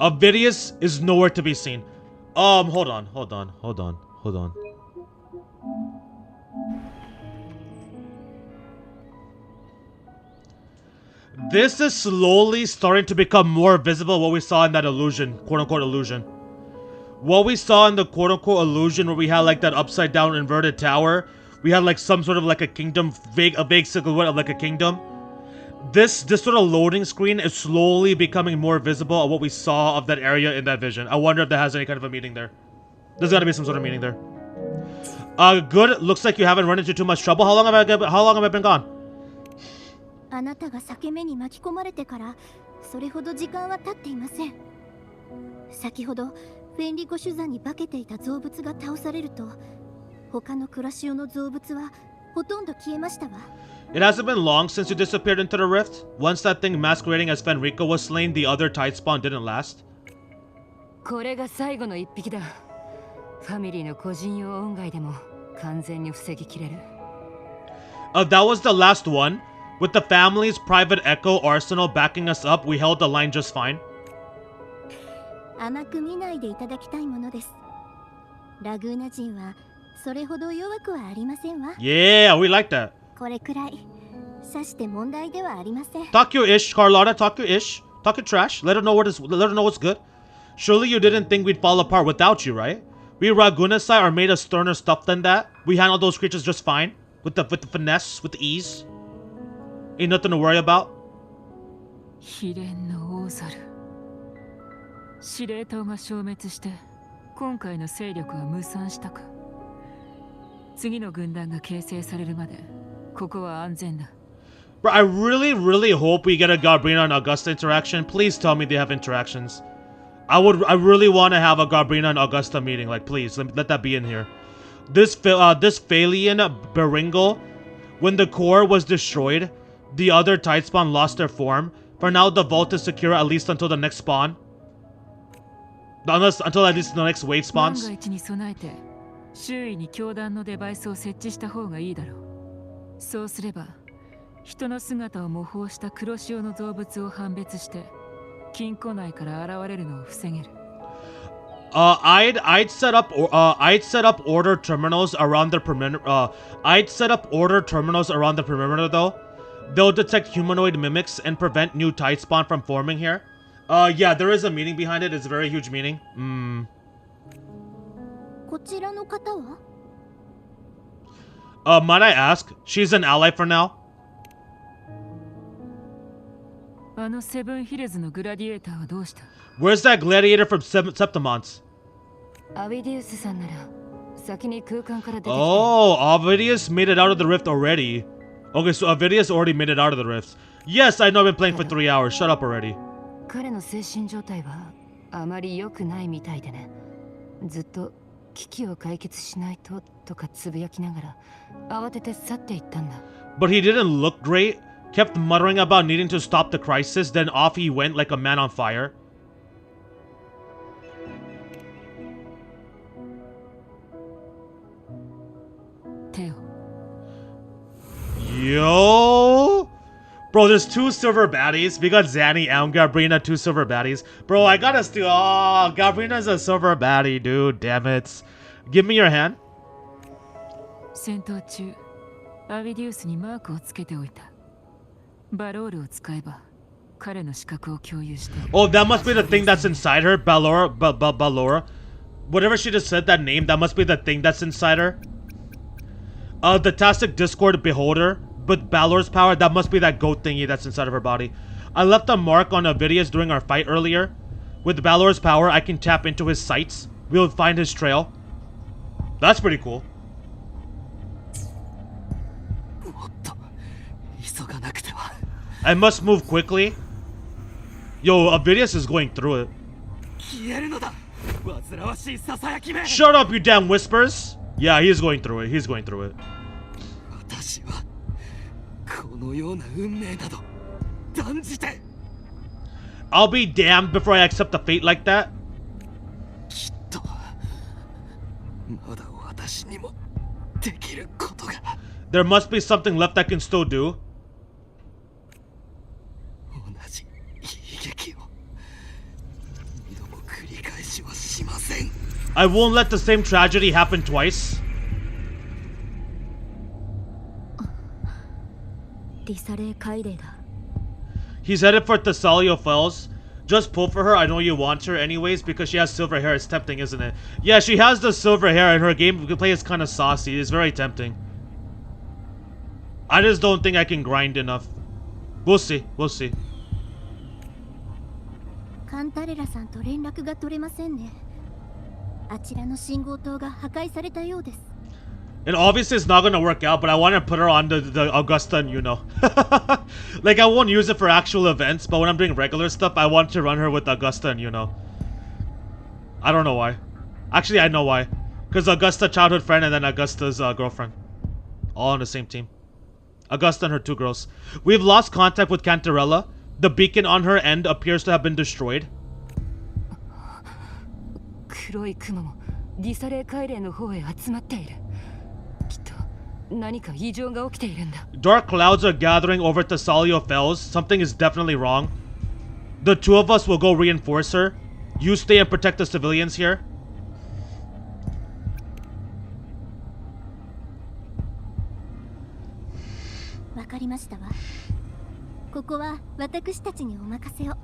Ovidius is nowhere to be seen. Hold on. This is slowly starting to become more visible what we saw in that illusion, quote-unquote illusion. What we saw in the quote-unquote illusion where we had like that upside down inverted tower, we had like some sort of like a kingdom, a vague silhouette of like a kingdom. This sort of loading screen is slowly becoming more visible of what we saw of that area in that vision. I wonder if that has any kind of a meaning there. There's gotta be some sort of meaning there. Good. Looks like you haven't run into too much trouble. How long have I been gone? あなたが裂け目に巻き込まれてからそれほど時間は経っていません。先ほどフェンリコシュ山に化けていた造物が倒されると他のクラシオの造物はほとんど消えましたわ。It hasn't been long since you disappeared into the rift. Once that thing masquerading as Fenrico was slain, the other tide spawn didn't last. これが最後の一匹だ。ファミリーの個人用音階でも完全に防ぎきれる。That was the last one. With the family's private echo arsenal backing us up, we held the line just fine. 甘く見ないでいただきたいものです。ラグーナ人はそれほど弱くはありませんわ。Yeah, we like that. これくらいさして問題ではありません。Talk your ish, Carlotta. Talk your ish. Talk your trash. Let her know what's good. Surely you didn't think we'd fall apart without you, right? We Ragunasai are made of sterner stuff than that. We handle those creatures just fine. With the finesse, with the ease. Ain't nothing to worry about. 秘伝の大猿。司令塔が消滅して今回の勢力は無産したか。次の軍団が形成されるまでここは安全だ。Bro, I really hope we get a Gabrina and Augusta interaction. Please tell me they have interactions. I really want to have a Gabrina and Augusta meeting. Like, please, let that be in here. This Phalian Beringal, when the core was destroyed, the other tide spawn lost their form. For now, the vault is secure at least until the next spawn. Until at least the next wave spawns. 万が一に備えて周囲に教団のデバイスを設置した方がいいだろう。そうすれば人の姿を模倣した黒潮の造物を判別して金庫内から現れるのを防げる。I'd set up order terminals around the perimeter. I'd set up order terminals around the perimeter though. They'll detect humanoid mimics and prevent new tide spawn from forming here. Yeah, there is a meaning behind it. It's a very huge meaning. こちらの方は Might I ask? She's an ally for now. あのセブンヒルズのグラディエーターはどうした？ Where's that gladiator from Septimons? アビディウスさんなら先に空間から出てきて。Oh, Avidius made it out of the rift already. Okay, so Avidius already made it out of the rift. Yes, I know I've been playing for 3 hours. Shut up already. 彼の精神状態はあまり良くないみたいでね。ずっと危機を解決しないととかつぶやきながら慌てて去っていったんだ。But he didn't look great. Kept muttering about needing to stop the crisis, then off he went like a man on fire. Teo. Yo! Bro, there's 2 silver baddies. We got Zanny and Gabrina, 2 silver baddies. Bro, I gotta steal. Oh, Gabrina's a silver baddie, dude. Damn it. Give me your hand. 戦闘中、アビディウスにマークをつけておいた。バロールを使えば彼の視覚を共有して。Oh, that must be the thing that's inside her, Balora. Balora. Whatever she just said, that name, that must be the thing that's inside her. The Tastic Discord Beholder, but Balor's power, that must be that goat thingy that's inside of her body. I left a mark on Avidius during our fight earlier. With Balor's power, I can tap into his sights. We'll find his trail. That's pretty cool. I must move quickly. Yo, Avidius is going through it. Shut up, you damn whispers. Yeah, he's going through it. He's going through it. I'll be damned before I accept a fate like that. There must be something left I can still do. I won't let the same tragedy happen twice. ディサレー海嶺だ。 He's headed for Thessalia Fells. Just pull for her. I know you want her anyways because she has silver hair. It's tempting, isn't it? Yeah, she has the silver hair and her gameplay is kind of saucy. It's very tempting. I just don't think I can grind enough. We'll see. We'll see. カンタレラさんと連絡が取れませんね。あちらの信号塔が破壊されたようです。 And obviously it's not gonna work out, but I want to put her on the Augusta and Like, I won't use it for actual events, but when I'm doing regular stuff, I want to run her with Augusta and I don't know why. Actually, I know why. Because Augusta, childhood friend, and then Augusta's girlfriend. All on the same team. Augusta and her 2 girls. We've lost contact with Cantarella. The beacon on her end appears to have been destroyed. 黒い雲もディサレー海嶺の方へ集まっている。きっと何か異常が起きているんだ。 Dark clouds are gathering over Thessalia Fells. Something is definitely wrong. The 2 of us will go reinforce her. You stay and protect the civilians here. わかりましたわ。ここは私たちにお任せを。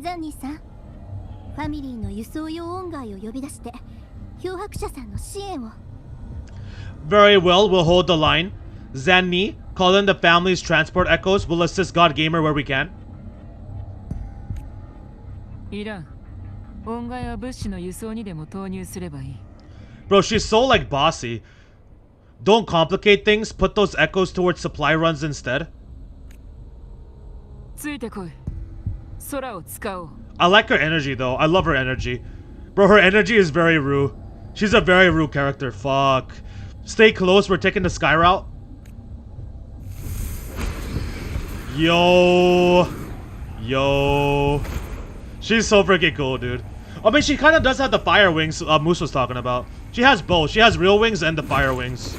ザンニーさん、ファミリーの輸送用音階を呼び出して漂白者さんの支援を。 Very well, we'll hold the line. Zanni, call in the family's transport echoes. We'll assist God Gamer where we can. いらん。音階は物資の輸送にでも投入すればいい。 Bro, she's so like bossy. Don't complicate things. Put those echoes towards supply runs instead. ついてこい。空を使おう。 I like her energy though. I love her energy. Bro, her energy is very Rue. She's a very Rue character. Fuck. Stay close. We're taking the sky route. Yo. She's so freaking cool, dude. I mean, she kind of does have the fire wings Moose was talking about. She has both. She has real wings and the fire wings.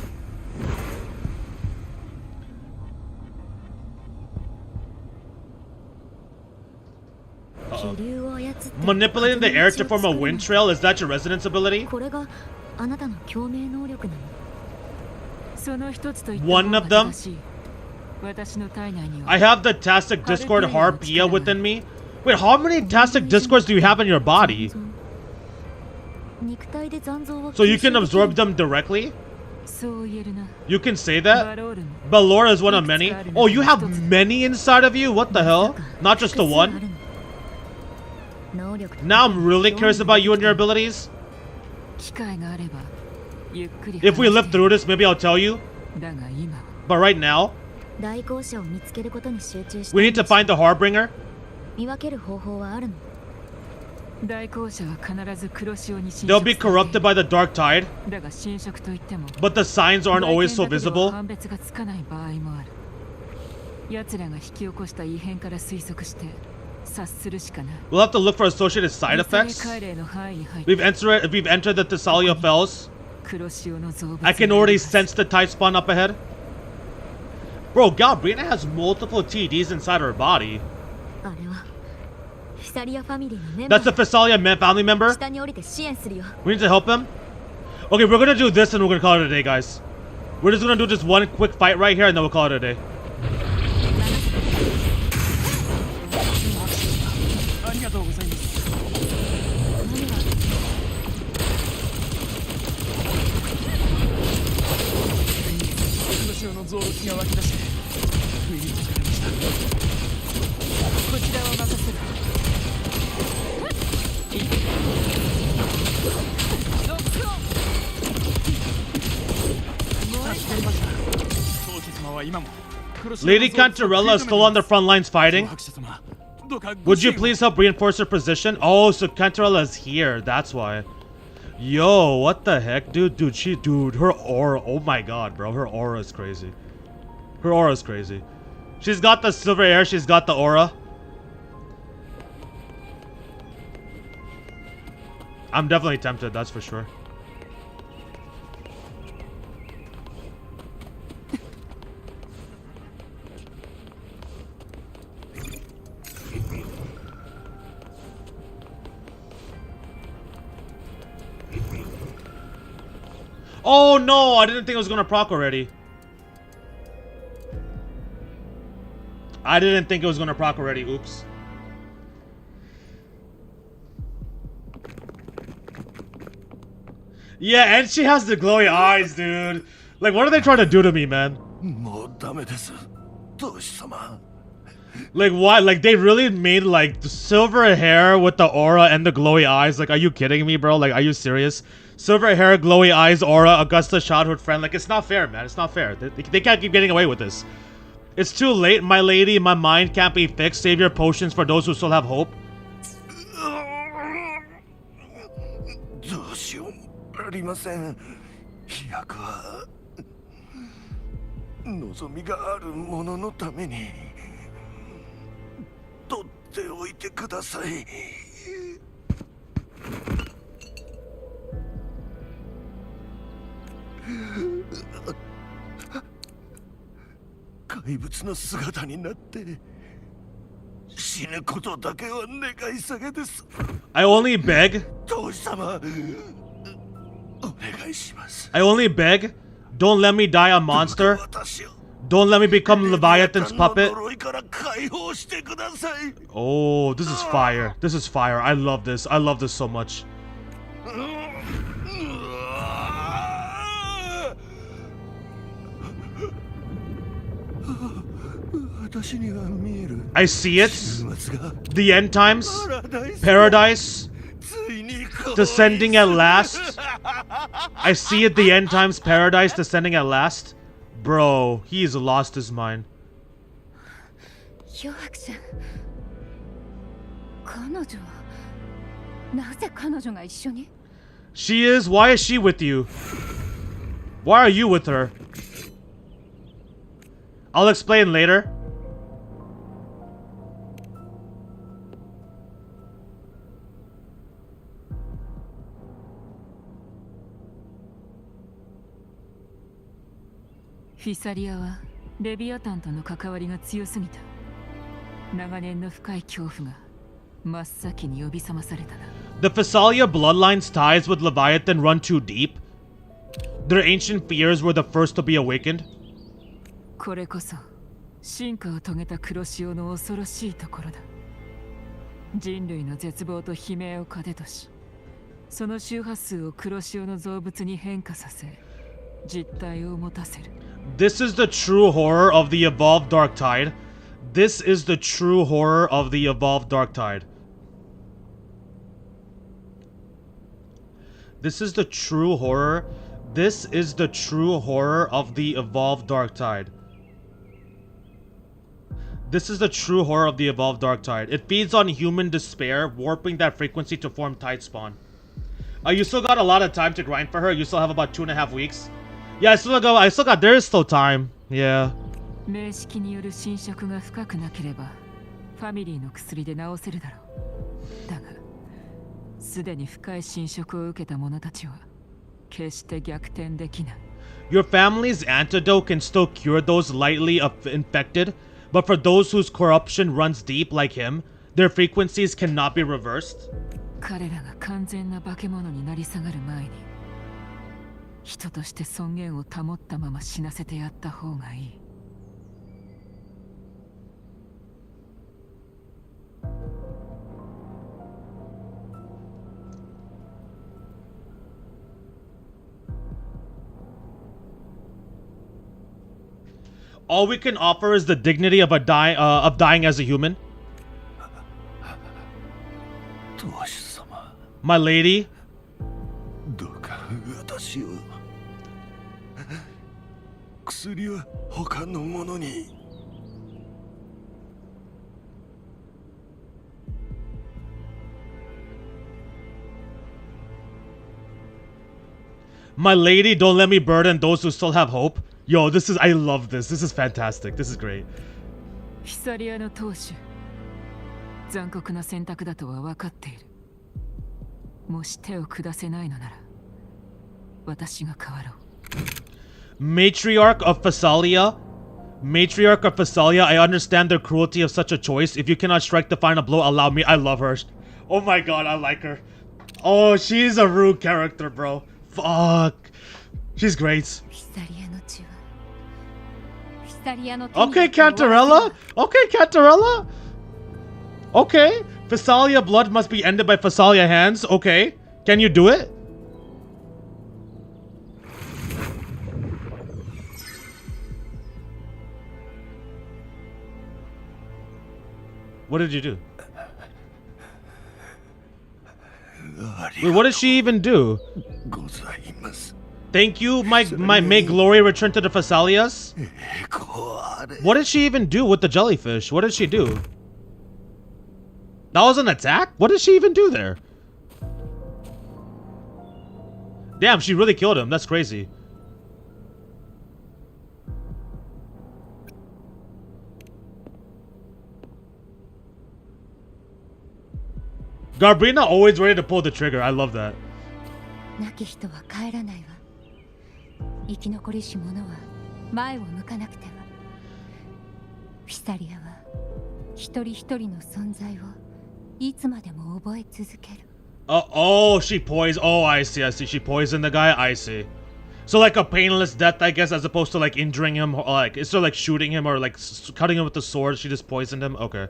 Manipulating the air to form a wind trail, is that your resonance ability? これがあなたの共鳴能力なの。その一つと言った One 方 of が them? 正しい。私の体内には I have the Tastic Discord Harpia within me. Wait, how many Tastic Discords do you have in your body? 肉体で残像を So you can absorb them directly? そう言えるな。 You can say that? バロールも Ballora is one of many? Oh, you have many inside of you? What the hell? Not just the one? 能力 Now I'm really curious about you and your abilities. 機会があればゆっくり If we live through this, maybe I'll tell you. だが今は But right now, 代行者を見つけることに集中して we need to find the Harbinger. 見分ける方法はあるの。代行者は必ず黒潮に侵 They'll 食 be されている corrupted by the dark tide, だが侵食といっても but the signs aren't always so 外見だけでは visible. 判別がつかない場合もある。奴らが引き起こした異変から推測して察するしかない。 We'll have to look for associated side ディサレ effects. 海嶺の範囲に入って We've entered the Thessalia Fells. 黒潮の増物 I can already sense the tide spawn up ahead. Bro, Galbrina has multiple TDs inside her body. あれはフィサリアファミリーのメンバ That's the ー。 Thessalia family member. 下に降りて支援するよ。 We need to help him. Okay, we're gonna do this and we're gonna call it a day, guys. We're just gonna do just one quick fight right here and then we'll call it a day. ありがとうございます。黒潮の増物が湧き出して不意に疲れました。こちらは任せる。助かりました。宗家様は今も黒潮の Lady Cantarella is still on the front lines fighting. 白者様、どうか Would you please help reinforce her position? Oh, so Cantarella is here. That's why. Yo, what the heck, dude? Dude, her aura. Oh my god, bro. Her aura is crazy. Her aura is crazy. She's got the silver hair. She's got the aura. I'm definitely tempted, that's for sure. Oh no, I didn't think it was gonna proc already. I didn't think it was gonna proc already, oops. Yeah, and she has the glowy eyes, dude. Like, what are they trying to do to me, man? Like, what? Like, they really made, like, the silver hair with the aura and the glowy eyes. Like, are you kidding me, bro? Like, are you serious? Silver hair, glowy eyes, aura, Augusta's childhood friend. Like, it's not fair, man. It's not fair. They can't keep getting away with this. It's too late, my lady. My mind can't be fixed. Save your potions for those who still have hope. ありません。飛躍は望みがある者のために取っておいてください。怪物の姿になって死ぬことだけは願い下げです。I only beg. 当主様。I only beg, don't let me die a monster. Don't let me become Leviathan's puppet. Oh, this is fire. This is fire. I love this. I love this so much. I see it. The end times. Paradise. Descending at last. I see it, the end times, paradise descending at last. Bro, he's lost his mind. She is? Why is she with you? Why are you with her? I'll explain later. The Phasalia bloodline's ties with Leviathan run too deep. Their ancient fears were the first to be awakened. これこそ進化を遂げた黒潮の恐ろしいところだ。人類の絶望と悲鳴を糧とし、その周波数を黒潮の造物に変化させ、実体を持たせる。This is the true horror of the evolved Dark Tide. This is the true horror of the evolved Dark Tide. This is the true horror. This is the true horror of the evolved Dark Tide. This is the true horror of the evolved Dark Tide. It feeds on human despair, warping that frequency to form Tide Spawn. You still got a lot of time to grind for her. You still have about 2.5 weeks. Yeah, I still got, there is still time. Yeah. 名式による侵食が深くなければ、ファミリーの薬で治せるだろう。だが、すでに深い侵食を受けた者たちは、決して逆転できない。Your family's antidote can still cure those lightly infected, but for those whose corruption runs deep like him, their frequencies cannot be reversed. 彼らが完全な化け物になり下がる前に、人として尊厳を保ったまま死なせてやった方がいい。All we can offer is the dignity of dying as a human. My lady. My lady, don't let me burden those who still have hope. Yo, I love this. This is fantastic. This is great. フィサリアの当主、残酷な選択だとは分かっている。もし手を下せないのなら、私が変わろう。Matriarch of Phasalia. Matriarch of Phasalia, I understand the cruelty of such a choice. If you cannot strike the final blow, allow me. I love her. Oh my god, I like her. Oh, she's a rude character, bro. Fuck. She's great. フィサリアの血はフィサリアの手に Okay, Cantarella. Okay, Cantarella. Okay. Phasalia blood must be ended by Phasalia hands. Okay. Can you do it? What did you do? Wait, what did she even do? Thank you, may glory return to the Phasalias. What did she even do with the jellyfish? What did she do? That was an attack? What did she even do there? Damn, she really killed him. That's crazy. Garbrina always ready to pull the trigger. I love that. 亡き人は帰らないわ。生き残りし者は前を向かなくては。フィサリアは一人一人の存在をいつまでも覚え続ける。Oh, she poisoned. Oh, I see. She poisoned the guy. I see. So like a painless death, I guess, as opposed to like injuring him, or like instead of like shooting him or like cutting him with the sword, she just poisoned him. Okay.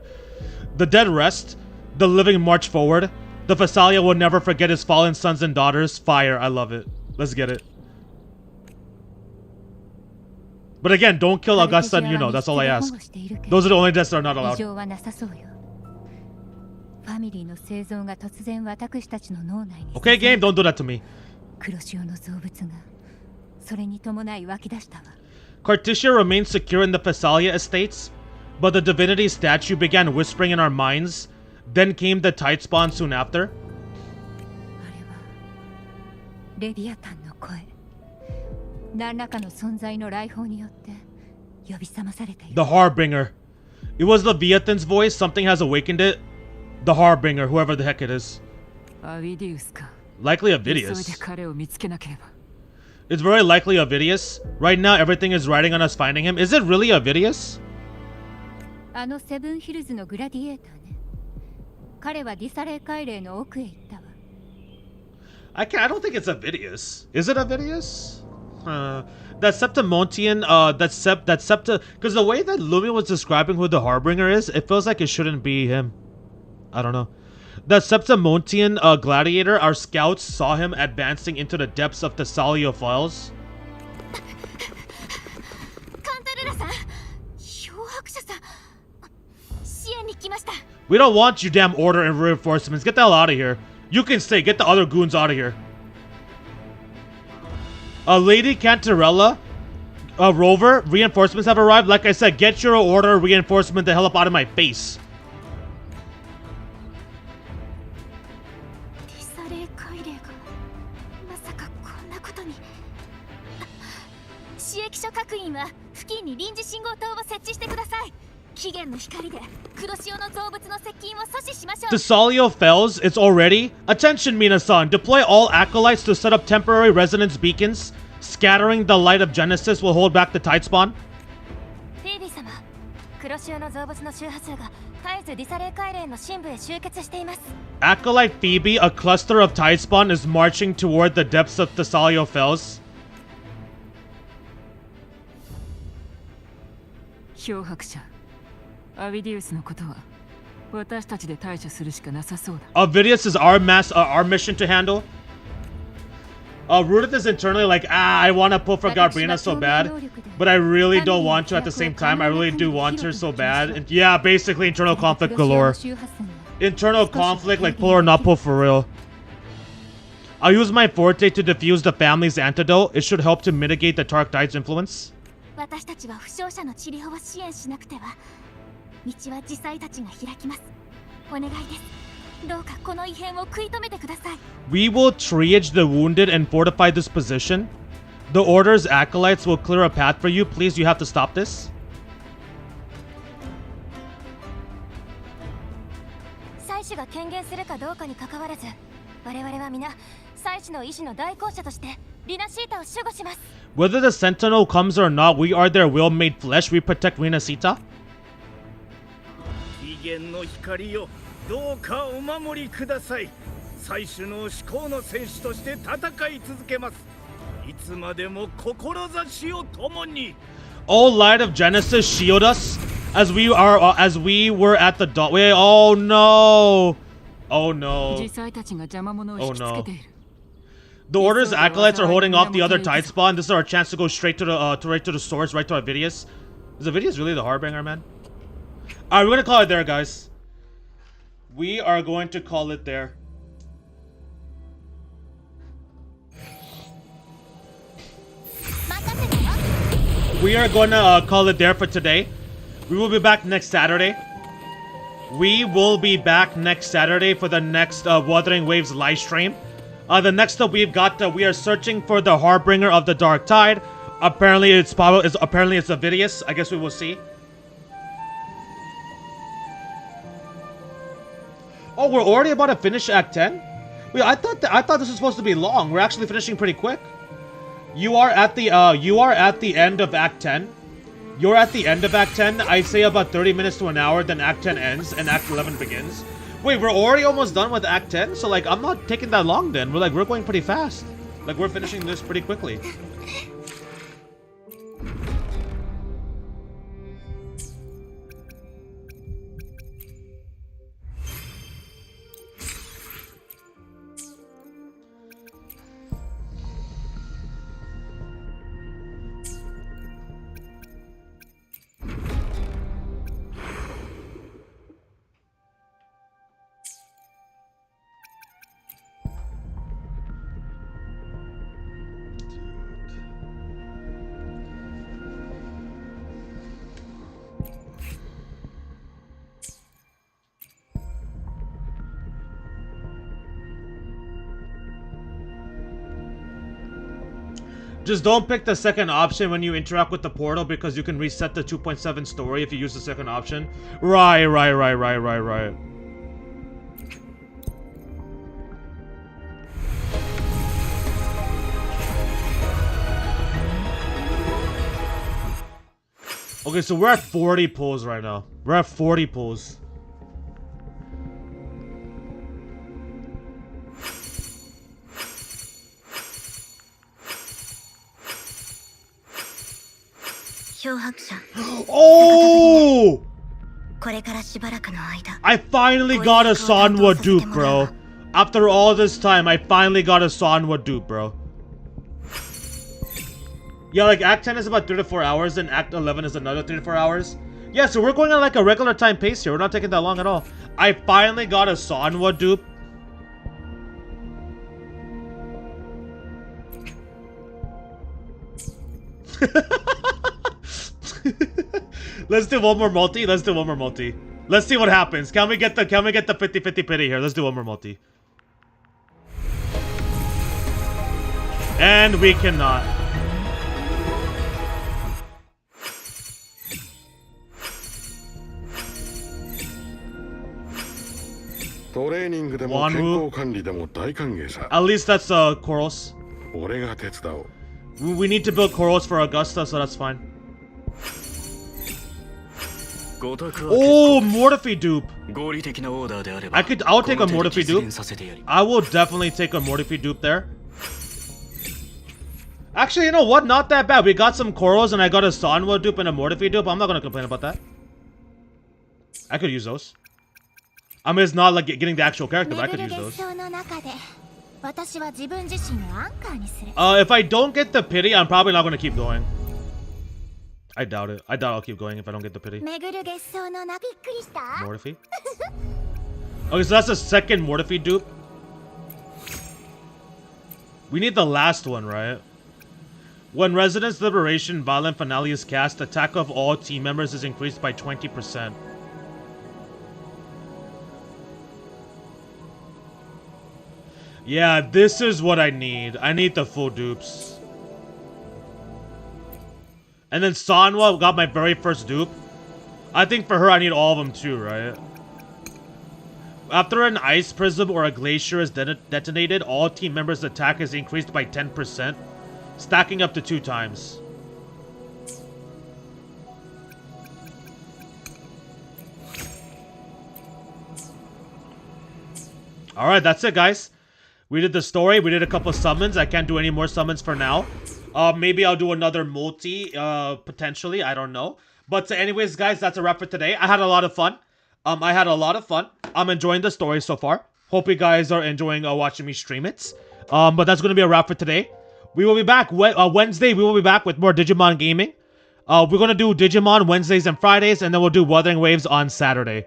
The dead rest. The living march forward. The Phasalia will never forget his fallen sons and daughters. Fire. I love it. Let's get it. But again, don't kill Augusta and Yuno. That's all I ask. Those are the only deaths that are not allowed. Okay, game, don't do that to me. Carticia remains secure in the Phasalia estates, but the divinity statue began whispering in our minds. Then came the tide spawn soon after. The Harbinger. It was Leviathan's voice. Something has awakened it. The Harbinger, whoever the heck it is. Likely Avidius. It's very likely Avidius. Right now, everything is riding on us finding him. Is it really Avidius? I don't think it's Avidius. Is it Avidius? That Septimontian, because the way that Lumia was describing who the Harbinger is, it feels like it shouldn't be him. I don't know. That Septimontian gladiator, our scouts saw him advancing into the depths of the Salio Files. We don't want you damn order and reinforcements. Get the hell out of here. You can stay. Get the other goons out of here. Lady Cantarella, Rover, reinforcements have arrived. Like I said, get your order reinforcement the hell up out of my face. The Salio Fells, it's already. Attention, Mina-san. Deploy all acolytes to set up temporary resonance beacons. Scattering the light of Genesis will hold back the tide spawn. Acolyte Phoebe, a cluster of tide spawn, is marching toward the depths of the Salio Fells. Avidius is our mission to handle. Rudith is internally like, I want to pull for Garbrina so bad, but I really don't want to at the same time. I really do want her so bad. And yeah, basically internal conflict galore. Internal conflict, like pull or not pull for real. I'll use my forte to defuse the family's antidote. It should help to mitigate the Tark Tide's influence. We will triage the wounded and fortify this position. The Order's acolytes will clear a path for you. Please, you have to stop this. Whether the Sentinel comes or not, we are their will made flesh. We protect Rinascita. Oh, Light of Genesis, shield us as we were at the dawn. Wait, oh no. Oh no. Oh no. The Order's acolytes are holding off the other tide spawn. This is our chance to go straight to the source, right to Avidius. Is Avidius really the Harbinger, man? Alright, we're gonna call it there, guys. We are going to call it there. We are gonna call it there for today. We will be back next Saturday. We will be back next Saturday for the next Wuthering Waves live stream. The next up we've got, we are searching for the Harbinger of the Dark Tide. Apparently it's Avidius. I guess we will see. Oh, we're already about to finish Act 10? Wait, I thought this was supposed to be long. We're actually finishing pretty quick. You are at the end of Act 10. You're at the end of Act 10. I'd say about 30 minutes to an hour, then Act 10 ends and Act 11 begins. Wait, we're already almost done with Act 10? So, like, I'm not taking that long then. We're going pretty fast. Like, we're finishing this pretty quickly. Just don't pick the second option when you interact with the portal because you can reset the 2.7 story if you use the second option. Right. Okay, so we're at 40 pulls right now. We're at 40 pulls. Oh! I finally got a Sanwa dupe, bro. After all this time, I finally got a Sanwa dupe, bro. Yeah, like Act 10 is about 3 to 4 hours, and Act 11 is another 3 to 4 hours. Yeah, so we're going on like a regular time pace here. We're not taking that long at all. I finally got a Sanwa dupe. Let's do one more multi. Let's do one more multi. Let's see what happens. Can we get the 50-50 pity here? Let's do one more multi. And we cannot. At least that's Koros. We need to build Koros for Augusta, so that's fine. Oh, Mortifi dupe. I'll take a Mortifi dupe. I will definitely take a Mortifi dupe there. Actually, you know what? Not that bad. We got some Koros and I got a Sanwa dupe and a Mortifi dupe. I'm not gonna complain about that. I could use those. I mean, it's not like getting the actual character, but I could use those. If I don't get the pity, I'm probably not gonna keep going. I doubt it. I doubt I'll keep going if I don't get the pity. Mortifi? Okay, so that's the second Mortifi dupe. We need the last one, right? When Residence Liberation Violent Finale is cast, attack of all team members is increased by 20%. Yeah, this is what I need. I need the full dupes. And then Sanwa got my very first dupe. I think for her, I need all of them too, right? After an ice prism or a glacier is detonated, all team members' attack is increased by 10%, stacking up to 2 times. Alright, that's it, guys. We did the story. We did a couple summons. I can't do any more summons for now. Maybe I'll do another multi, potentially. I don't know. But anyways, guys, that's a wrap for today. I had a lot of fun. I'm enjoying the story so far. Hope you guys are enjoying watching me stream it. But that's going to be a wrap for today. We will be back Wednesday. We will be back with more Digimon gaming. We're going to do Digimon Wednesdays and Fridays, and then we'll do Wuthering Waves on Saturday.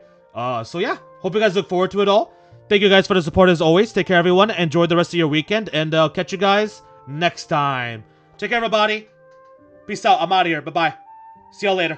So yeah, hope you guys look forward to it all. Thank you guys for the support as always. Take care, everyone. Enjoy the rest of your weekend, and I'll catch you guys next time. Take care, everybody. Peace out. I'm out of here. Bye-bye. See y'all later.